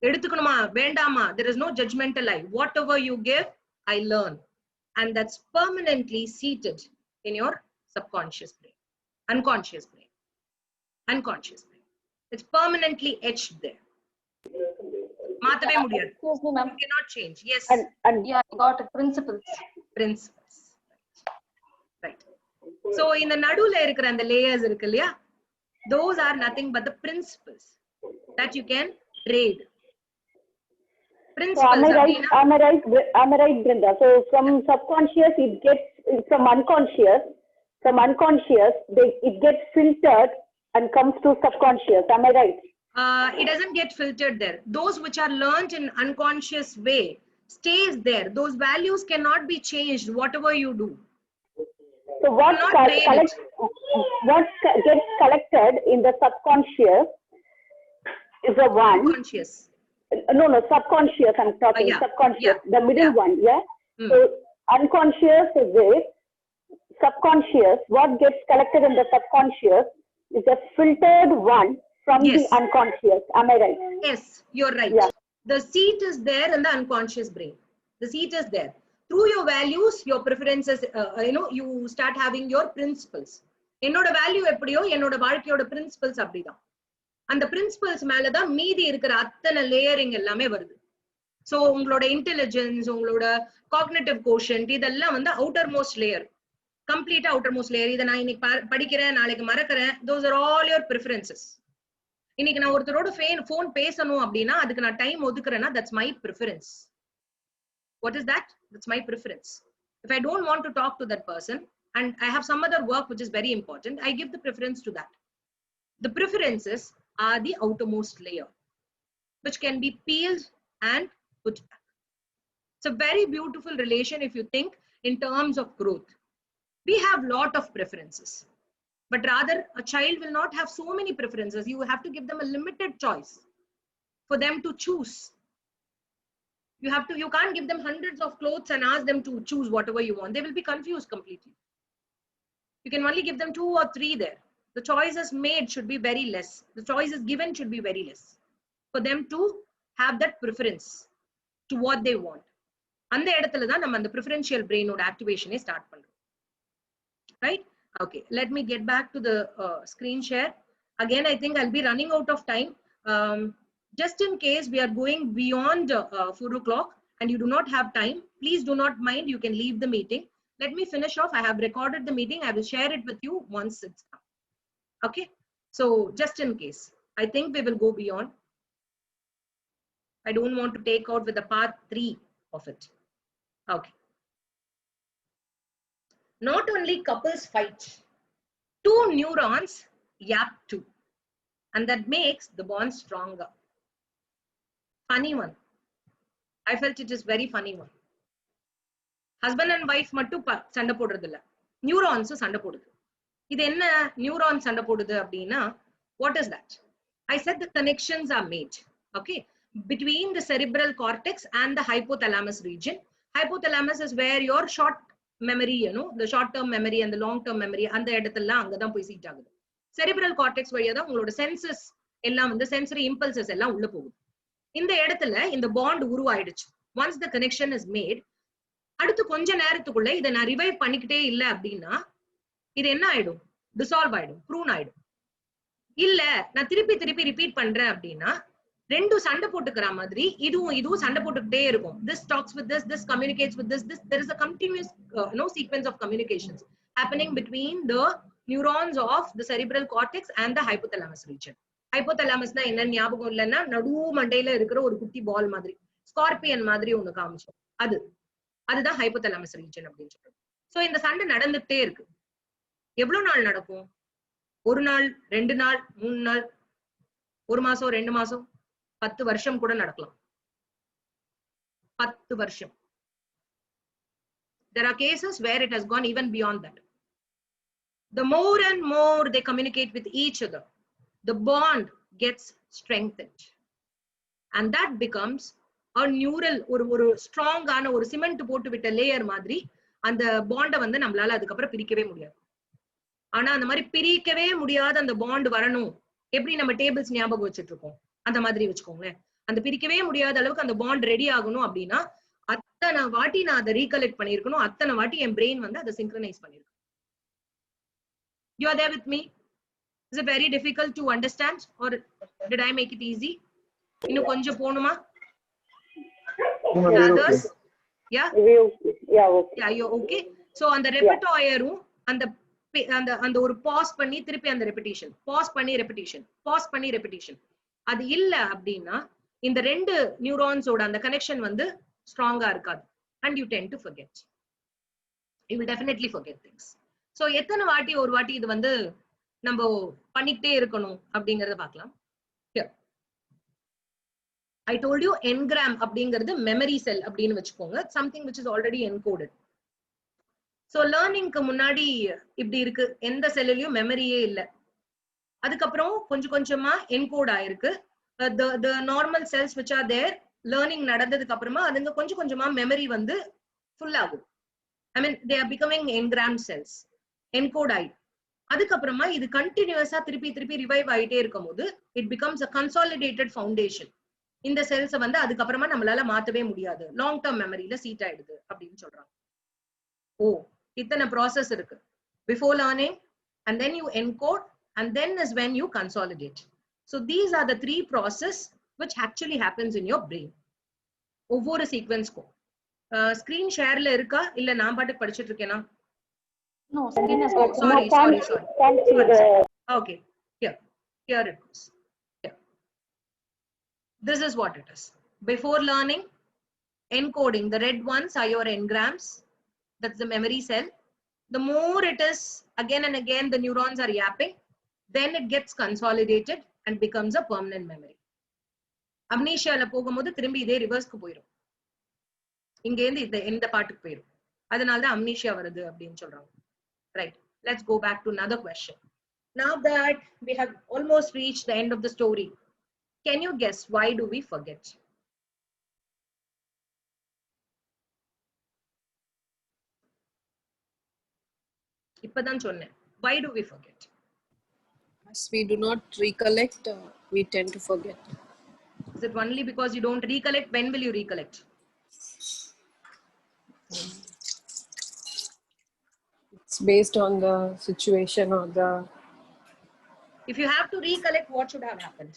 Speaker 1: எடுத்துக்கணுமா வேண்டாமா, there is no judgmental eye. Whatever you give, I learn, and that's permanently seated in your subconscious brain, unconscious brain. It's permanently etched there. மாத்தவே முடியாது.
Speaker 17: Excuse me, ma'am.
Speaker 1: You cannot change. Yes.
Speaker 17: And yeah, I got it. Principles.
Speaker 1: Right. So இந்த நடுவுல இருக்கிற அந்த layers இருக்கு இல்லையா, those are nothing but the principles that you can trade.
Speaker 4: So am I right, Brenda? So from subconscious it gets, from unconscious, it gets filtered and comes to subconscious. Am I right?
Speaker 1: It doesn't get filtered there. Those which are learned in unconscious way stays there. Those values cannot be changed whatever you do.
Speaker 4: So what gets collected in the subconscious is the one.
Speaker 1: Unconscious.
Speaker 4: No, subconscious. I'm talking subconscious. The middle one, yeah. So unconscious is it. Subconscious. What gets collected in the subconscious is a filtered one from the unconscious. Am I right?
Speaker 1: Yes, you're right. Yeah. The seat is there in the unconscious brain. The seat is there. Through your values, your preferences, you start having your principles. என்னோட value எப்படியோ என்னோட வாழ்க்கையோட principles அப்படிதான். அந்த principles மேலதான் மீதி இருக்கிற அத்தனை லேயரிங் எல்லாமே வருது. சோ உங்களோட இன்டெலிஜென்ஸ், உங்களோட காக்னிட்டிவ் கோஷன்ட், இதெல்லாம் வந்து அவுட்டர் மோஸ்ட் லேயர், கம்ப்ளீட்டா அவுட்டர் மோஸ்ட் லேயர். இதை நான் இன்னைக்கு படிக்கிறேன், நாளைக்கு மறக்கிறேன். those are all your preferences. இன்னைக்கு நான் ஒருத்தரோட ஃபோன் பேசணும் அப்படின்னா அதுக்கு நான் time ஒதுக்குறேன்னா that's my preference. What is that? That's my preference. If I don't want to talk to that person and I have some other work which is very important, I give the preference to that. The preferences are the outermost layer which can be peeled and put back. It's a very beautiful relation if you think in terms of growth. We have lot of preferences, but rather a child will not have so many preferences. You have to give them a limited choice for them to choose. You can't give them hundreds of clothes and ask them to choose whatever you want. They will be confused completely. You can only give them 2 or 3 there. The choices made should be very less. The choices given should be very less for them to have that preference to what they want. அந்த இடத்துல தான் நம்ம அந்த preferential brain ஓட activation start பண்றோம். Right? Okay, let me get back to the screen share. Again, I think I'll be running out of time. Just in case we are going beyond 4 o'clock and you do not have time, please do not mind. You can leave the meeting. Let me finish off. I have recorded the meeting. I will share it with you once it's done. Okay. So just in case, I think we will go beyond. I don't want to take out with the part 3 of it. Okay. not only couples fight, 2 neurons yap too, and that makes the bond stronger. Funny one. I felt it is very funny one. Husband and wife மட்டும் சண்டை போடுறது இல்ல, neurons சண்டை போடுது. இது என்ன neuron சண்டை போடுது அப்படின்னா, what is that? I said the connections are made, okay, between the cerebral cortex and the hypothalamus region. Hypothalamus is where your short memory, the short term memory and the long term memory, அந்த இடத்துல அங்கதான் போய் seat ஆகுது. cerebral cortex வழியா தான் உங்களோட census எல்லாம் வந்து சென்சரி இம்பல்சஸ் எல்லாம் உள்ள போகுது. இந்த இடத்துல இந்த bond உருவாயிடுச்சு. once the connection is made, அடுத்து கொஞ்ச நேரத்துக்குள்ள இதை நான் ரிவைவ் பண்ணிக்கிட்டே இல்லை அப்படின்னா இது என்ன ஆயிடும்? டிசால்வ் ஆயிடும், ப்ரூன் ஆயிடும். இல்ல நான் திருப்பி திருப்பி ரிப்பீட் பண்றேன் அப்படின்னா ரெண்டும் சண்டை போட்டுக்கிற மாதிரி இதுவும் சண்டை போட்டுக்கிட்டே இருக்கும். this talks with this communicates with this there is a continuous sequence of communications happening between the neurons of the cerebral cortex and the hypothalamus region. hypothalamus na என்ன ஞாபகம் இல்லைன்னா நடு மண்டையில இருக்கிற ஒரு குட்டி பால் மாதிரி, ஸ்கார்பியன் மாதிரி ஒண்ணு காமிச்சோம், அதுதான் hypothalamus region அப்படின்னு சொல்றோம். சோ இந்த சண்டை நடந்துட்டே இருக்கு. எவ்வளவு நாள் நடக்கும்? 1 நாள், 2 நாள், 3 நாள், 1 மாசம், 2 மாசம், 10 வருஷம் கூட நடக்கலாம். 10 வருஷம். There are cases where it has gone even beyond that. The more and more they communicate with each other, the bond gets strengthened, and that becomes a neural ஒரு ஸ்ட்ராங் ஆன ஒரு சிமெண்ட் போட்டு விட்ட லேயர் மாதிரி. அந்த பாண்டை வந்து நம்மளால அதுக்கப்புறம் பிரிக்கவே முடியாது. ஆனா அந்த மாதிரி பிரிக்கவே முடியாத அந்த பாண்ட் வரணும். எப்படி நம்ம டேபிள்ஸ் ஞாபகம் வச்சுட்டு இருக்கோம் அந்த மாதிரி வச்சுக்கோங்களேன். அந்த பிரிக்கவே முடியாத அளவுக்கு அந்த பாண்ட் ரெடி ஆகணும் அப்படின்னா அத்தனை வாட்டி நான் அதை ரீகலெக்ட் பண்ணிருக்கணும், அத்தனை வாட்டி என் பிரெயின் வந்து அதை சிங்க்ரனைஸ் பண்ணிருக்கணும். You are there with me? Is it very difficult to understand or did I make it easy? இன்னும் கொஞ்சம் போணுமா? Others? Yeah? Yeah, you okay? So அந்த ரெpertoire-ம் அந்த ஒரு பாஸ் பண்ணி திருப்பி அந்த ரெபிட்டிஷன், பாஸ் பண்ணி ரெபிட்டிஷன், பாஸ் பண்ணி ரெபிட்டிஷன், அது இல்ல அப்படின்னா இந்த ரெண்டு நியூரான்ஸோட அந்த கனெக்ஷன் வந்து ஸ்ட்ராங்கா இருக்காது. and you tend to forget. You will definitely forget things. So எத்தனை வாட்டி ஒரு வாட்டி இது வந்து நம்ம பண்ணிக்கிட்டே இருக்கணும் அப்படிங்கறத பார்க்கலாம். Here I told you engram அப்படிங்கிறது memory cell அப்படின்னு வச்சுக்கோங்க, something which is already encoded. So learningக்கு முன்னாடி இப்படி இருக்கு, எந்த செல்லுலயும் மெமரியே இல்ல. அதுக்கப்புறம் கொஞ்சம் கொஞ்சமா என்கோட் ஆயிருக்கு. the normal cells which are there, learning நடந்ததுக்கு அப்புறமா அதுங்க கொஞ்சம் கொஞ்சமா மெமரி வந்து ஃபுல் ஆகும். I mean they are becoming engrammed cells, encode ஆயிடும். அதுக்கப்புறமா இது கண்டினியூஸா திருப்பி திருப்பி ரிவைவ் ஆயிட்டே இருக்கும் போது it becomes a consolidated foundation. இந்த செல்ஸை வந்து அதுக்கப்புறமா நம்மளால மாத்தவே முடியாது, லாங் டர்ம் மெமரியில சீட் ஆயிடுது அப்படின்னு சொல்றாங்க. ஓ, இத்தனை ப்ராசஸ் இருக்கு. Before learning, and then you encode, and then is when you consolidate. So these are the 3 process which actually happens in your brain. ஒவ்வொரு சீக்வென்ஸ்க்கும் ஸ்கிரீன் ஷேர்ல இருக்கா இல்ல நான் பாட்டுக்கு படிச்சிட்டு இருக்கேனா?
Speaker 17: No, screen is
Speaker 1: oh, sorry. Okay, here it goes. Here. This is what it is. Before learning, encoding, the red ones are your engrams. That's the memory cell. The more it is, again and again the neurons are yapping, then it gets consolidated and becomes a permanent memory. Amnesia போகும்போது திரும்பி இதே ரிவர்ஸ்க்கு போயிடும், இங்க இருந்து இந்த பாட்டுக்கு போயிடும். அதனால தான் amnesia வருது அப்படின்னு சொல்றாங்க. Right, let's go back to another question. Now that we have almost reached the end of the story, can you guess why do we forget? இப்பதான் சொன்னேன், why do we forget?
Speaker 16: As we do not recollect, we tend to forget.
Speaker 1: Is it only because you don't recollect? When will you recollect?
Speaker 16: It's based on the situation or the...
Speaker 1: If you have to recollect, what should have happened?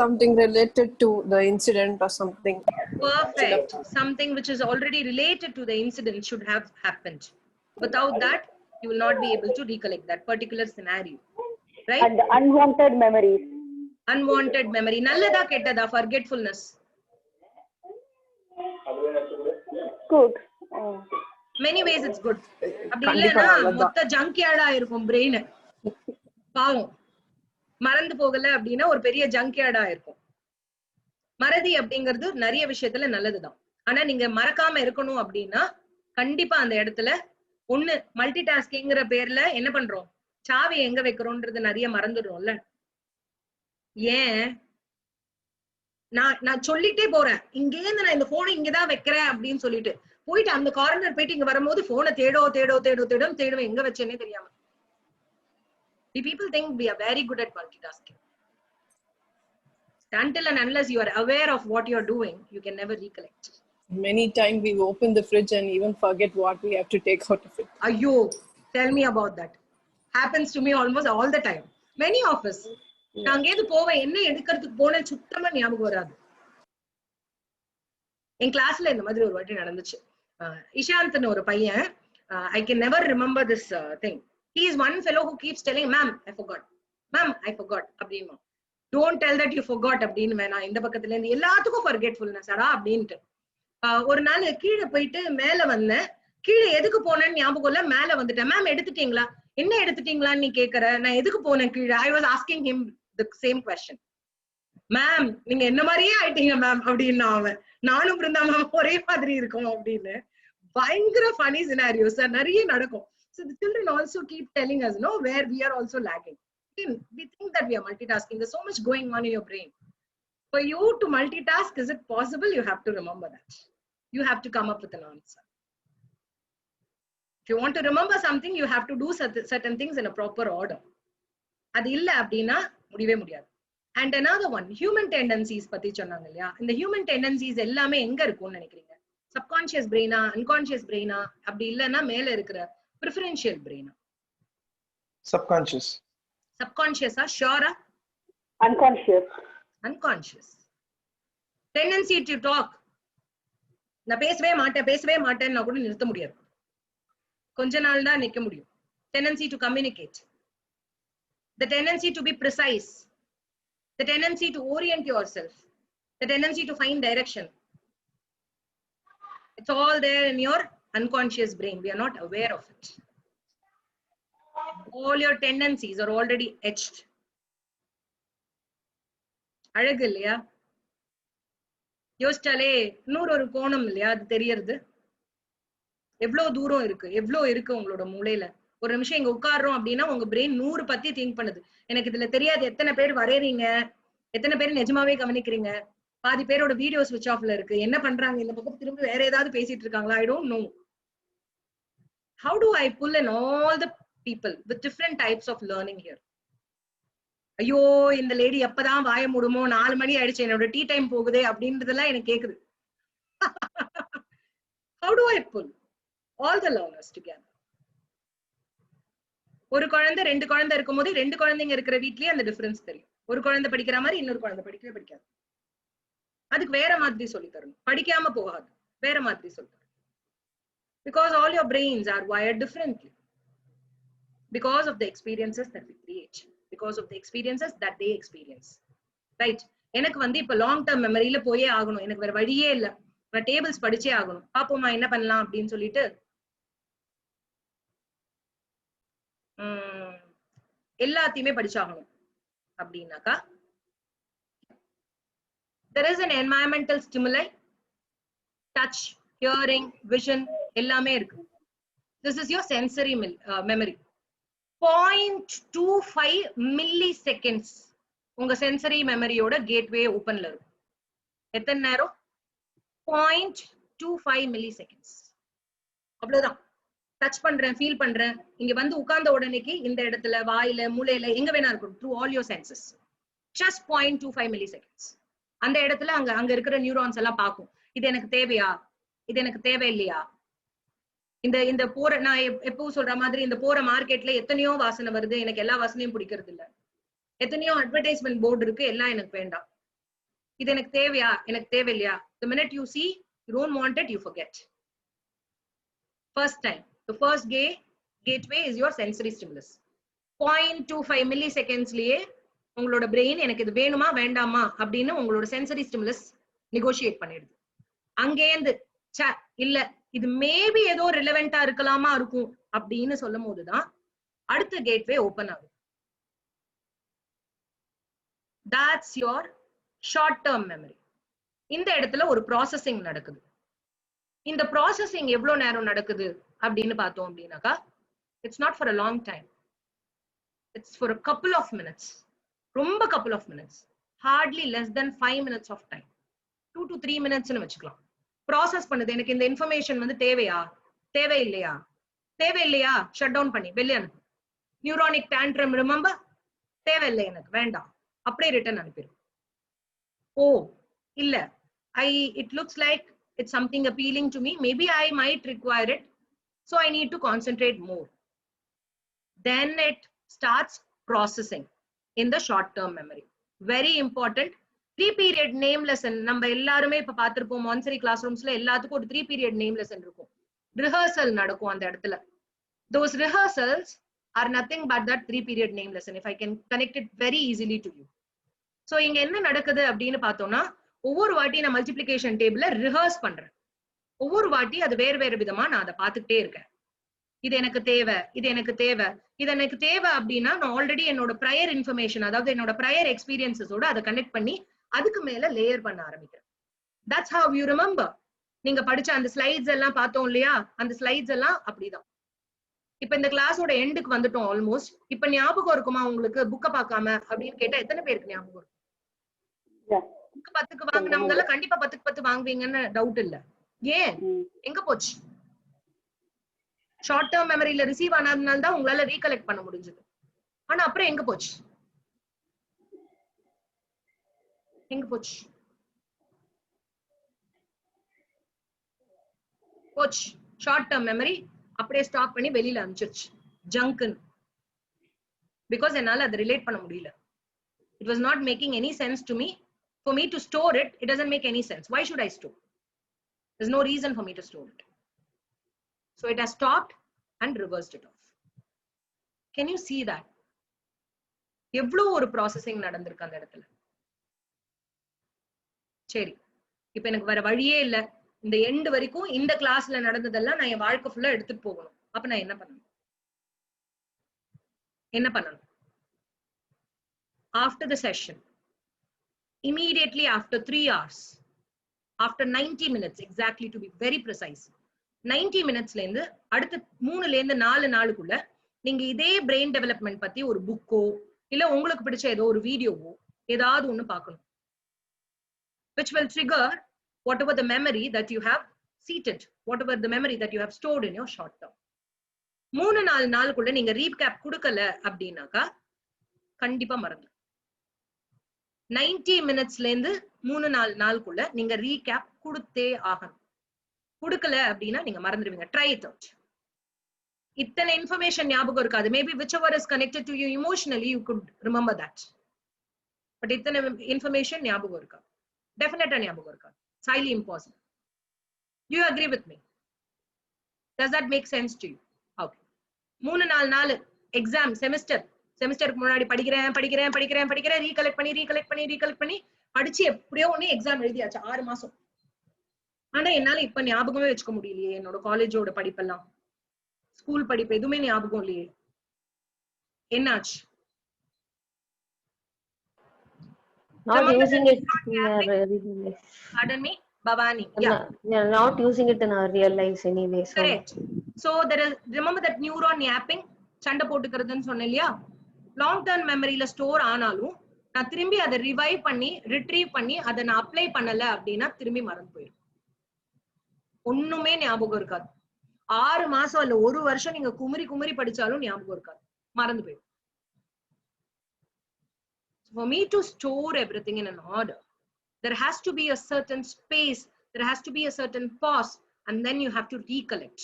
Speaker 16: Something related to the incident or something.
Speaker 1: Perfect. Something which is already related to the incident should have happened. Without that, you will not be able to recollect that particular scenario. Right?
Speaker 4: And unwanted memories.
Speaker 1: Unwanted memory. Nallada kettada, forgetfulness.
Speaker 4: Good.
Speaker 1: many ways it's good. அப்படி இல்லனா மொத்த ஜங்க்யார்டா இருக்கும் brain. பாவம் மறந்து போகல அப்படின்னா ஒரு பெரிய ஜங்க்யார்டா இருக்கும். மறதி அப்படிங்கிறது நிறைய விஷயத்துல நல்லதுதான். ஆனா நீங்க மறக்காம இருக்கணும் அப்படின்னா கண்டிப்பா அந்த இடத்துல ஒண்ணு மல்டி டாஸ்கிங்கிற பேர்ல என்ன பண்றோம், சாவி எங்க வைக்கிறோம்ன்றது நிறைய மறந்துடுறோம்ல. ஏன் நான் சொல்லிட்டே போறேன், இங்கே இருந்து நான் இந்த போனை இங்கதான் வைக்கிறேன் அப்படின்னு சொல்லிட்டு போயிட்டு அந்த கார்னர் போயிட்டு இங்க வரும்போது போனை தேடுவேன், எங்க வச்சேன்னே தெரியாம. The people think we are very good at multitasking. Until and unless you are aware of what you are doing, you can never recollect.
Speaker 16: Many times we open the fridge and even forget what we have to take out of it.
Speaker 1: Ayyo, tell me about that. Happens to me almost all the time. Many of us. நான் எது போவேன், என்ன எடுக்கிறதுக்கு போனேன் சுத்தமா ஞாபகம் வராது. என் கிளாஸ்ல இந்த மாதிரி ஒரு வாட்டி நடந்துச்சு. இஷாந்த்னு ஒரு பையன், I can never remember this thing. He is one fellow who keeps telling, ma'am, I forgot. Ma'am, I forgot. அப்படின்னு. Don't tell that you forgot அப்படின்னு வேணாம். இந்த பக்கத்துல இருந்து எல்லாத்துக்கும் forgetfulness அடா அப்படின்ட்டு. ஒரு நாள் கீழே போயிட்டு மேல வந்தேன். கீழே எதுக்கு போனேன்னு ஞாபகம் இல்ல, மேல வந்துட்டேன். மேம் எடுத்துட்டீங்களா, என்ன எடுத்துட்டீங்களான்னு நீ கேக்குற, நான் எதுக்கு போனேன் கீழே. I was asking him the same question. Ma'am நீங்க என்ன மாதிரியே ஆயிட்டீங்க மேம் அப்படின்னு. அவன் நானும் பிருந்தா மேம் ஒரே மாதிரி இருக்கும் அப்படின்னு. பயங்கர funny scenarios நிறைய நடக்கும். So the children also keep telling us, no, where we are also lagging. We think that we are multitasking. There's so much going on in your brain. For you to multitask, is it possible? You have to remember that. You have to come up with an answer. If you want to remember something, you have to do certain things in a proper order. அது இல்ல அப்படின்னா முடியவே முடியாது. And another one, human tendencies பத்தி சொன்னாங்க இல்லையா. இந்த human tendencies எல்லாமே எங்க இருக்கும்னு நினைக்கிறீங்க? Subconscious brain ஆ, unconscious brain ஆ, அப்படி இல்லைன்னா மேல இருக்கிற preferential brain ah?
Speaker 2: Subconscious.
Speaker 1: Subconscious ah, sure ah? Unconscious. Tendency to talk. நான் பேசவே மாட்டேன்னா கூட நிறுத்த முடியாது. கொஞ்ச நாள் தான் நிக்க முடியும். Tendency to communicate. The tendency to be precise. The tendency to orient yourself. The tendency to find direction. It's all there in your unconscious brain. We are not aware of it. All your tendencies are already etched. அழகு இல்லையா? யோசிச்சாலே இன்னொரு ஒரு கோணம் இல்லையா அது தெரியறது. எவ்வளவு தூரம் இருக்கு, எவ்வளவு இருக்கு உங்களோட மூளையில. ஒரு நிமிஷம் இங்க உட்கார்றோம் அப்படின்னா உங்க பிரெயின் 100 பத்தி திங்க் பண்ணுது. எனக்கு இதுல தெரியாது எத்தனை பேர் வரையறீங்க, எத்தனை பேர் நிஜமாவே கவனிக்கிறீங்க, பாதி பேரோட வீடியோ ஸ்விட்ச் ஆஃப்ல இருக்கு, என்ன பண்றாங்க, இந்த பக்கம் திரும்ப வேற ஏதாவது பேசிட்டு இருக்காங்களா, I don't know. How do I pull in all the people with different types of learning here? ஐயோ இந்த லேடி எப்பதான் வாய மூடுமோ, 4 மணி ஆயிடுச்சு, என்னோட டீ டைம் போகுதே அப்படின்றதெல்லாம் எனக்கு கேக்குது. How do I pull all the learners together? ஒரு குழந்தை 2 குழந்தை இருக்கும்போது 2 குழந்தைங்க இருக்கிற வீட்லயே அந்த டிஃபரன்ஸ் தெரியும். ஒரு குழந்தை படிக்கிற மாதிரி இன்னொரு குழந்தை படிக்கவே படிக்காது. அதுக்கு வேற மாதிரி சொல்லி தரணும். படிக்காம போகாது, வேற மாதிரி சொல்லி தரணும். Because all your brains are wired differently. Because of the experiences that we create. Because of the experiences that they experience. Right? எனக்கு வந்து இப்ப லாங் டர்ம் மெமரியில போயே ஆகணும், எனக்கு வேற வழியே இல்ல, நான் டேபிள்ஸ் படிச்சே ஆகணும். பாப்போமா என்ன பண்ணலாம் அப்படின்னு சொல்லிட்டு எல்லாத்தையுமே படிச்சாகணும் அப்படின்னாக்கா there is an environmental stimuli, touch, hearing, vision எல்லாமே இருக்கு. This is your sensory memory. 0.25 milliseconds உங்க சென்சரி மெமரியோட கேட்வே ஓபன்ல இருக்கும். எத்தனை நேரம்? 0.25 milliseconds. அவ்வளவுதான். டச் பண்றேன், ஃபீல் பண்றேன், இங்க வந்து உட்கார்ந்த உடனேக்கு இந்த இடத்துல வாயில மூளையில எங்க வேணா இருக்கும், through all your senses. Just 0.25 milliseconds. அந்த இடத்துல அங்க இருக்கிற நியூரான்ஸ் எல்லாம் பார்க்கும், இது எனக்கு தேவையா, இது எனக்கு தேவை இல்லையா. இந்த போற நான் எப்பவும் சொல்ற மாதிரி இந்த போற மார்க்கெட்ல எத்தனையோ வாசனை வருது, எனக்கு எல்லா வாசனையும் பிடிக்கிறது இல்ல. எத்தனையோ அட்வர்டைஸ்மெண்ட் போர்டு இருக்கு, எல்லாம் எனக்கு வேண்டாம். இது எனக்கு தேவையா, எனக்கு தேவை இல்லையா. The minute you see, you don't want it, you forget. First time, the first gateway is your sensory stimulus. 0.25 milliseconds லயே உங்களோட பிரெயின் எனக்கு இது வேணுமா வேண்டாமா அப்படின்னு உங்களோட சென்சரி ஸ்டிமுலஸ் நெகோஷியேட் பண்ணிடுது. அங்கேருந்து இல்ல இது மேபி ஏதோ ரிலவெண்டா இருக்கலாமா இருக்கும் அப்படின்னு சொல்லும் போதுதான் அடுத்த கேட்வே ஓபன் ஆகும். That's your short term memory. இந்த இடத்துல ஒரு ப்ராசஸிங் நடக்குது. இந்த ப்ராசஸிங் எவ்வளவு நேரம் நடக்குது அப்படின்னு பார்த்தோம் அப்படின்னாக்கா, it's not for a long time. It's for a couple of minutes. ரொம்ப couple of minutes. Hardly less than 5 minutes of time. 2 to 3 minutes னு வச்சுக்கலாம். ப்ராசஸ் பண்ணுது. எனக்கு இந்த இன்ஃபர்மேஷன் வந்து தேவையா, தேவையில்லையா, தேவையில்லையா, ஷட் டவுன் பண்ணி வெளியே அனுப்பு. நியூரானிக் டான்ட்ரம் ரிமெம்பர், தேவையில்லை எனக்கு வேண்டாம், அப்படியே ரிட்டர்ன் அனுப்பிடும். ஓ இல்ல, it looks like it's something appealing to me, maybe I might require it, so I need to concentrate more. Then it starts processing in the short term memory. Very important. 3 period name lesson நம்ம எல்லாருமே இப்ப பார்த்திருப்போம். மான்சரி class ரூம்ஸ்ல எல்லாத்துக்கும் ஒரு 3 period name lesson இருக்கும். Rehearsal நடக்கும் அந்த இடத்துல. Those rehearsals are nothing but that 3 period name lesson, if I can connect it very easily to you. So இங்க என்ன நடக்குது அப்படின்னு பார்த்தோம்னா, ஒவ்வொரு வாட்டி நான் மல்டிப்ளிகேஷன் டேபிள ரிஹர்ஸ் பண்றேன். ஒவ்வொரு வாட்டி அது வேறு வேறு விதமா நான் அதை பார்த்துக்கிட்டே இருக்கேன். இது எனக்கு தேவை, இது எனக்கு தேவை, இது எனக்கு தேவை அப்படின்னா நான் ஆல்ரெடி என்னோட ப்ரையர் இன்ஃபர்மேஷன், அதாவது என்னோட ப்ரையர் எக்ஸ்பீரியன்ஸஸோட அதை கனெக்ட் பண்ணி அதுக்கு மேல லேயர் பண்ண ஆரம்பிக்கிறேன். That's how you remember. நீங்க படிச்ச அந்த ஸ்லைட்ஸ் எல்லாம் பார்த்தோம் இல்லையா, அந்த ஸ்லைட்ஸ் எல்லாம் அப்படிதான். இப்ப இந்த கிளாஸோட எண்டுக்கு வந்துட்டோம் ஆல்மோஸ்ட். இப்ப ஞாபகம் இருக்குமா உங்களுக்கு புக்க பார்க்காம அப்படின்னு கேட்டா எத்தனை பேருக்கு ஞாபகம் இருக்கும்? புக் 10க்கு வாங்கினவங்க எல்லாம் கண்டிப்பா 10க்கு 10 வாங்குவீங்கன்னு டவுட் இல்ல. ஏன், எங்க போச்சு? ஷார்ட் டேர்ம் மெமரியில ரிசீவ் ஆனதுனால தான் உங்களால ரீகலெக்ட் பண்ண முடிஞ்சது. ஆனா அப்புறம் எங்க போச்சு? எங்க போச்சு? போச்சு. ஷார்ட் டேர்ம் மெமரி அப்படியே ஸ்டாப் பண்ணி வெளியில அனுப்பிச்சிருச்சு, ஜங்க்னு. பிகாஸ் என்னால அதை ரிலேட் பண்ண முடியல. It was not making any sense to me. For me to store it, it doesn't make any sense. Why should I store? There's no reason for me to store it. So it has stopped and reversed it off. Can you see that? எவ்வளோ ஒரு processing நடந்திருக்கு அந்த இடத்துல. சரி, இப்ப எனக்கு வேற வழியே இல்ல, இந்த எண்டு வரைக்கும் இந்த கிளாஸ்ல நடந்ததெல்லாம் நான் என் வாழ்க்கை ஃபுல்லா எடுத்துட்டு போகணும். அப்ப நான் என்ன பண்ணணும்? என்ன பண்ணணும்? After the session, immediately after 3 hours, after 90 minutes exactly, to be very precise, 90 minutesல இருந்து அடுத்த 3ல இருந்து 4 நாளுக்குள்ள நீங்க இதே பிரெயின் டெவலப்மெண்ட் பத்தி ஒரு புக்கோ இல்ல உங்களுக்கு பிடிச்ச ஏதோ ஒரு வீடியோவோ ஏதாவது ஒண்ணு பார்க்கணும். which will trigger whatever the memory that you have seated, whatever the memory that you have stored in your short term. 3-4 நாளுக்குள்ள நீங்க ரீகேப் கொடுக்கல அப்படின்னாக்கா கண்டிப்பா மறந்துடும். 90 minutesல இருந்து 3-4 நாளுக்குள்ள நீங்க ரீகேப் கொடுத்தே ஆகணும். கொடுக்கல அப்படின்னா நீங்க மறந்துடுவீங்க. Try it out. இத்தனை இன்ஃபர்மேஷன் ஞாபகம் இருக்காது. Maybe whichever is connected to you emotionally you could remember that, but இத்தனை இன்ஃபர்மேஷன் ஞாபகம் இருக்காது. டெஃபினட்டா ஞாபகம் இருக்காது. It's highly impossible. Do you agree with me? Does that make sense to you? Okay. 3-4 நாள் எக்ஸாம், செமஸ்டருக்கு முன்னாடி படிக்கிறேன், ரீகலெக்ட் பண்ணி படிச்சு எப்படியோ ஒண்ணு எக்ஸாம் எழுதியாச்சு 6 மாசம். ஆனா என்னால இப்ப ஞாபகமே வச்சுக்க முடியலையே. என்னோட காலேஜோட படிப்பெல்லாம், ஸ்கூல் படிப்பு எதுவுமே ஞாபகம் இல்லையே. என்னாச்சு?
Speaker 11: Not using it in our real life.
Speaker 1: Pardon me, Bhavani.
Speaker 11: Yeah, not using it in our real lives anyway. So.
Speaker 1: Correct. So there is, remember that neuron yapping, சண்டை போட்டுக்கிறதுன்னு சொன்னேன் இல்லையா? லாங் டர்ம் மெமரியில ஸ்டோர் ஆனாலும் நான் திரும்பி அதை revive பண்ணி retrieve பண்ணி அதை நான் அப்ளை பண்ணல அப்படின்னா திரும்பி மறந்து போயிடும். ஒண்ணுமே ஞாபகம் இருக்காது. 6 மாசம் இல்ல 1 வருஷம் நீங்க குமரி படிச்சாலும் ஞாபகம் இருக்காது, மறந்து போயிடும். For me to store everything in an order, there has to be a certain space, there has to be a certain pause, and then you have to recollect.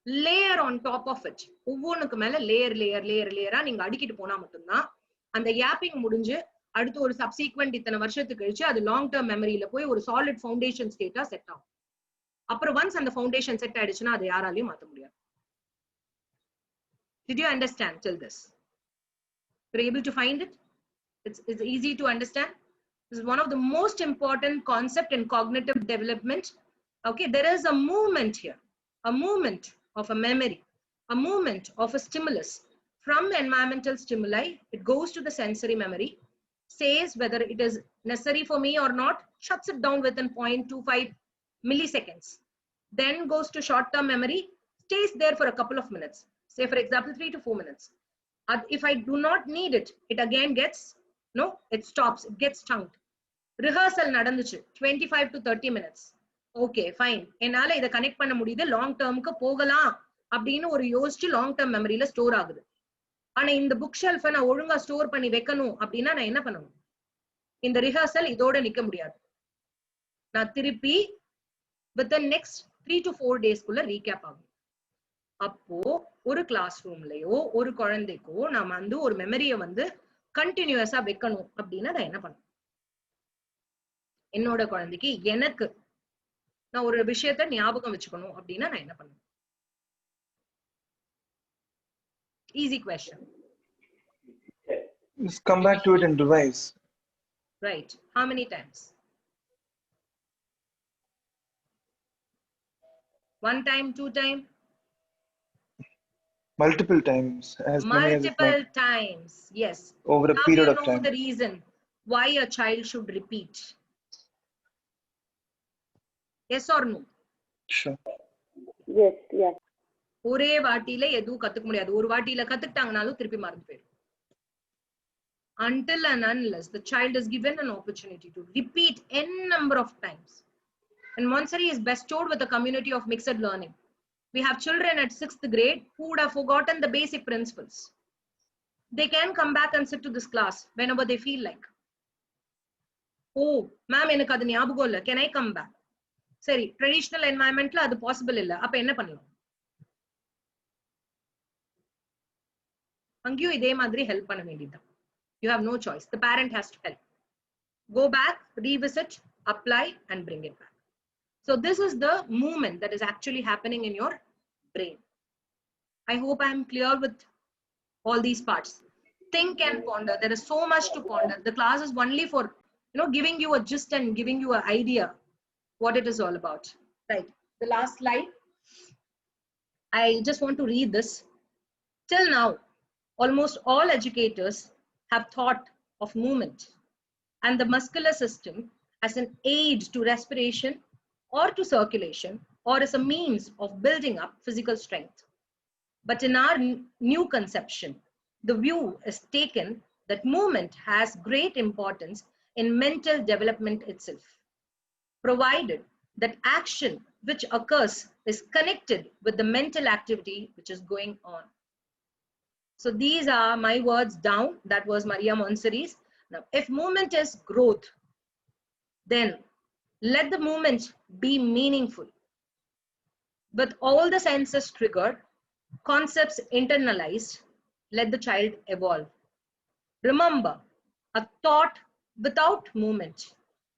Speaker 1: Layer on top of it. ஒவ்வொன்றுக்கு மேல லேயரா நீங்க அடிக்கிட்டு போனா மட்டும்தான் அந்த யாப்பிங் முடிஞ்சு அடுத்து ஒரு subsequent இத்தனை வருஷத்துக்கு கழிச்சு அது லாங் டர்ம் மெமரியில போய் ஒரு சாலிட் ஃபவுண்டேஷன் ஸ்டேட்டா செட் ஆகும். அப்புறம் ஒன்ஸ் அந்த ஃபவுண்டேஷன் செட் ஆயிடுச்சுன்னா அதை யாராலையும் மாத்த முடியாது. Did you understand till this? Were you able to find it? It's easy to understand. This is one of the most important concept in cognitive development. Okay, there is a movement here. a movement of a memory, a movement of a stimulus from environmental stimuli. It goes to the sensory memory, says whether it is necessary for me or not, shuts it down within 0.25 milliseconds, then goes to short-term memory, stays there for a couple of minutes, say for example 3 to 4 minutes. If I do not need it, it again gets, no, it stops, it gets chunked. Rehearsal nadanduchu 25 to 30 minutes. Okay, fine. என்னால இத connect பண்ண முடியுது, long டேர்முக்கு போகலாம் அப்படின்னு ஒரு யோசிச்சு long term மெமரியில store ஆகுது. ஆனா இந்த புக் ஷெல்ஃபை நான் ஒழுங்கா ஸ்டோர் பண்ணி வைக்கணும் அப்படின்னா நான் என்ன பண்ணணும்? இந்த ரிஹர்சல் இதோட நிக்க முடியாது. நான் திருப்பி within next 3 to 4 daysக்குள்ள ரீகேப் ஆகும். அப்போ ஒரு கிளாஸ் ரூம்லயோ ஒரு குழந்தைக்கோ நாம வந்து ஒரு மெமரியை வந்து கண்டினியூஸா வைக்கணும் அப்படின்னா நான் என்ன பண்ணணும்? என்னோட குழந்தைக்கு எனக்கு நான் ஒரு விஷயத்த ஞாபகம் வச்சுக்கணும் அப்படின்னா நான் என்ன பண்ணுவேன்? Easy question.
Speaker 2: Just come back to it and revise.
Speaker 1: Right. How many times? One time, 2 times?
Speaker 2: Multiple times. As
Speaker 1: Multiple times. Yes.
Speaker 2: Over a
Speaker 1: now
Speaker 2: period
Speaker 1: you
Speaker 2: of
Speaker 1: know
Speaker 2: time.
Speaker 1: the reason why a child should repeat. Yes or no?
Speaker 2: Sure.
Speaker 4: Yes, yes.
Speaker 1: ஒரே வாட்டில எதுவும் கத்துக்க முடியாது. ஒரு வாட்டில கத்துக்கிட்டாங்கனாலும் திருப்பி மறந்து போயிடும். Until and unless the child is given an opportunity to repeat n number of times. And Montessori is bestowed with a community of mixed learning. We have children at 6th grade who would have forgotten the basic principles. They can come back and sit to this class whenever they feel like. Oh, ma'am, எனக்கு அது ஞாபகம் இல்ல. Can I come back? சரி, traditional environmentல அது possible இல்ல. அப்ப என்ன பண்ணலாம்? அங்கேயும் இதே மாதிரி ஹெல்ப் பண்ண வேண்டியதுதான். You have no choice. The parent has to help. Go back, revisit, apply, and bring it back. So this is the movement that is actually happening in your brain. I hope I am clear with all these parts. Think and ponder. There is so much to ponder. The class is only for, giving you a gist and giving you an idea what it is all about. Right. The last slide. I just want to read this. Till now, almost all educators have thought of movement and the muscular system as an aid to respiration or to circulation or as a means of building up physical strength. But in our new conception, the view is taken that movement has great importance in mental development itself, provided that action which occurs is connected with the mental activity which is going on. So these are my words down. That was Maria Montessori's. Now, if movement is growth, then let the movement be meaningful. With all the senses triggered, concepts internalized, let the child evolve. Remember, a thought without movement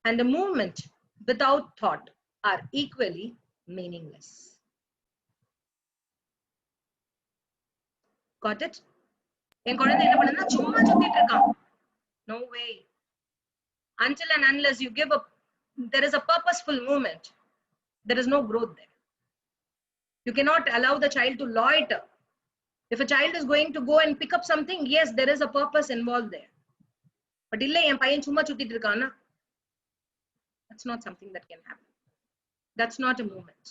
Speaker 1: and a movement without thought are equally meaningless. Got it? என் குழந்தை என்ன பண்ணுன்னா சும்மா சுத்திட்டு இருக்கான். No way. Until and unless you give there is a purposeful movement, there is no growth there. You cannot allow the child to loiter. If a child is going to go and pick up something, yes, there is a purpose involved there. But illa en paiyan summa suttittu irukana, that's not something that can happen. That's not a movement.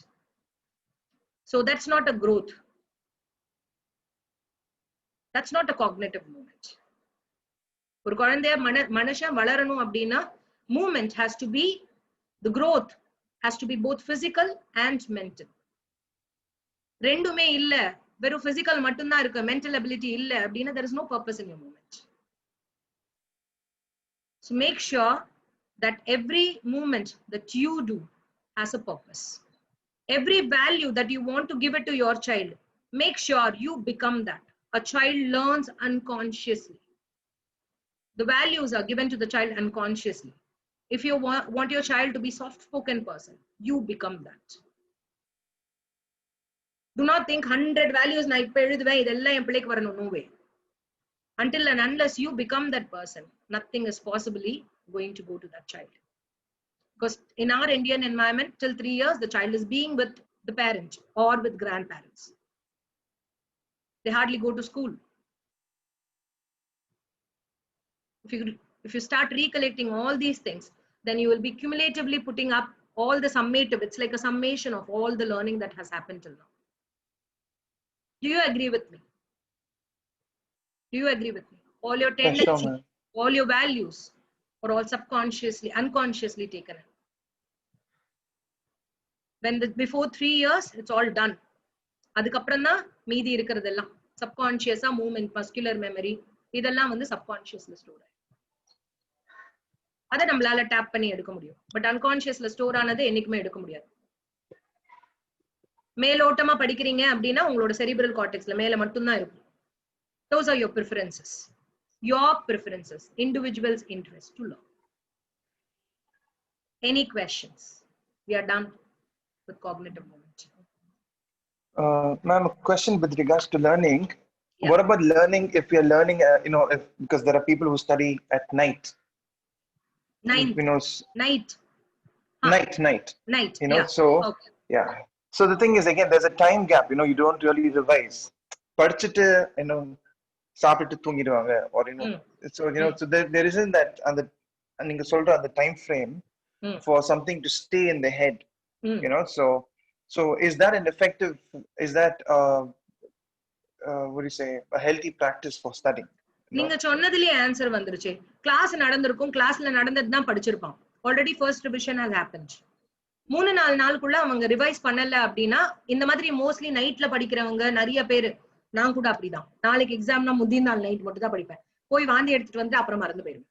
Speaker 1: So that's not a growth. That's not a cognitive movement. ஒரு குழந்தைய மனுஷன் வளரணும் அப்படின்னா movement has to be, the growth has to be both physical and mental. ரெண்டுமே இல்ல, வெறும் physical மட்டும்தான் இருக்கு, mental ability இல்ல அப்படின்னா there is no purpose in your movement. So make sure that every movement that you do has a purpose. Every value that you want to give it to your child, make sure you become that. A child learns unconsciously. The values are given to the child unconsciously. If you want your child to be soft-spoken person, you become that. Do not think 100 values na ipo eludhuven idella en pillaikku varanum. No way. Until and unless you become that person, nothing is possibly going to go to that child. Because in our Indian environment, till 3 years, the child is being with the parent or with grandparents. They hardly go to school. If you start recollecting all these things, then you will be cumulatively putting up all the summative. It's like a summation of all the learning that has happened till now. Do you agree with me? Do you agree with me? All your tendencies, all your values are all subconsciously, unconsciously taken in. Before 3 years, it's all done. அதுக்கப்புறம் தான் மீதி இருக்கிறதெல்லாம் சப்கான்ஷியஸா movement, muscular memory, இதெல்லாம் வந்து சப்கான்ஷியஸ்ல store ஆயிடும். அதை நம்மளால tape பண்ணி எடுக்க முடியும். பட் அன்கான்ஷியஸ்ல ஸ்டோர் ஆனது என்னைக்குமே எடுக்க முடியாது. மேலோட்டமா படிக்கிறீங்க அப்படின்னா உங்களோட செரிபிரல் கார்டெக்ஸ்ல மேல மட்டும்தான் இருக்கும். Those are your preferences. Your preferences, individual's interest to learn. Any questions? We are done with cognitive moment.
Speaker 2: Ma'am, a question with regards to learning. Yeah. What about learning if we are learning, because there are people who study at night. Night. Night.
Speaker 1: Yeah.
Speaker 2: So okay. Yeah. So the thing is, again, there's a time gap. You don't really revise. படிச்சிட்டு சாப்பிட்டு தூங்கிடுவாங்க, or so there isn't that நீங்க சொல்ற அந்த time frame for something to stay in the head. So is that an effective, is that what do you say, a healthy practice for studying?
Speaker 1: நீங்க சொன்னதுலயே answer வந்துருச்சு. Class நடந்திருக்கும், கிளாஸ்ல நடந்தது தான் படிச்சிருப்பான். Already first revision has happened. 3-4 நாளுக்குள்ள அவங்க revise பண்ணல அப்படின்னா, இந்த மாதிரி மோஸ்ட்லி நைட்ல படிக்கிறவங்க நிறைய பேரு, நான் கூட அப்படிதான். நாளைக்கு எக்ஸாம்னா முந்தின நாள் நைட் மட்டும் தான் படிப்பேன். போய் வாந்தி எடுத்துட்டு வந்து அப்புறம் மறந்து போயிடும்.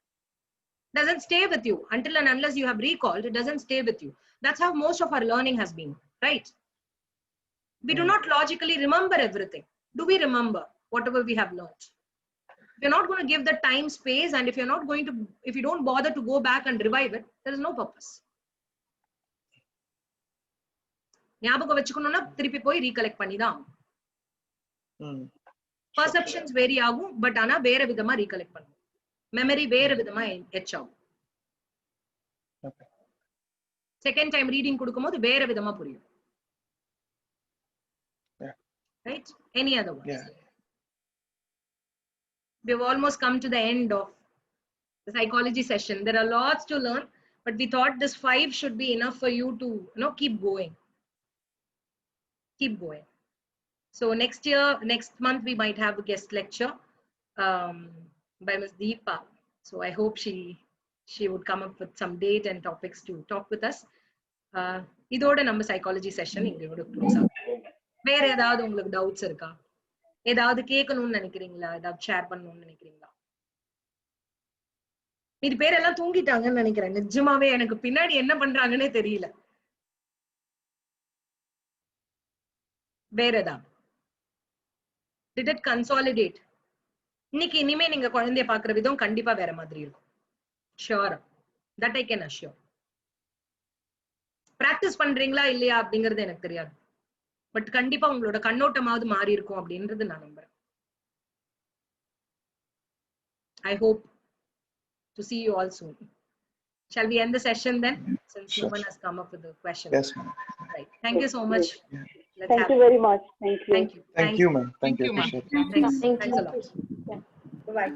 Speaker 1: Doesn't stay with you until and unless you have recalled. It doesn't stay with you. That's how most of our learning has been, right? We do not logically remember everything. Do we remember whatever we have learned? If you're not going to give the time, space, and if you don't bother to go back and revive it, there is no purpose. ஞாபகம் வச்சுக்கணும்னா திருப்பி போய் recollect பண்ணி தான். Perceptions vary ஆகும், but ஆனா வேற விதமா recollect பண்ணும். மெமரி வேற விதமா எச் ஆகும். செகண்ட் டைம் ரீடிங் கொடுக்கும்போது வேற விதமா புரியும். Right? Any other ones? Yeah. We've almost come to the end of the psychology session. There are lots to learn, but we thought this 5 should be enough for you to keep going. Keep going. So next month we might have a guest lecture by Ms. Deepa. So I hope she would come up with some date and topics to talk with us. இதோட நம்ம psychology session இங்கோட close ஆகும். வேற ஏதாவது உங்களுக்கு doubts இருக்கா? ஏதாவது கேட்கணும்னு நினைக்கிறீங்களா? ஏதாவது ஷேர் பண்ணணும்னு நினைக்கிறீங்களா? இது பேரெல்லாம் தூங்கிட்டாங்கன்னு நினைக்கிறேன். நிஜமாவே எனக்கு பின்னாடி என்ன பண்றாங்கன்னே தெரியல. வேற ஏதாவது? Did it consolidate? இன்னைக்கு இனிமே நீங்க குழந்தைய பாக்குற விதம் கண்டிப்பா வேற மாதிரி இருக்கும். Sure. That I can assure. Practice பண்றீங்களா இல்லையா அப்படிங்கிறது எனக்கு தெரியாது. பட் கண்டிப்பா உங்களோட கண்ணோட்டமாவது மாறி இருக்கும் அப்படின்றது நான் நம்புறேன். I hope to see you all soon. Shall we end the session then? Since no one has come up with a question.
Speaker 2: Yes, ma'am.
Speaker 1: Right. Thank you so much.
Speaker 4: Thank you very much. Thank you.
Speaker 2: Thank you, ma'am. Thank you.
Speaker 1: Thanks a lot. Bye-bye.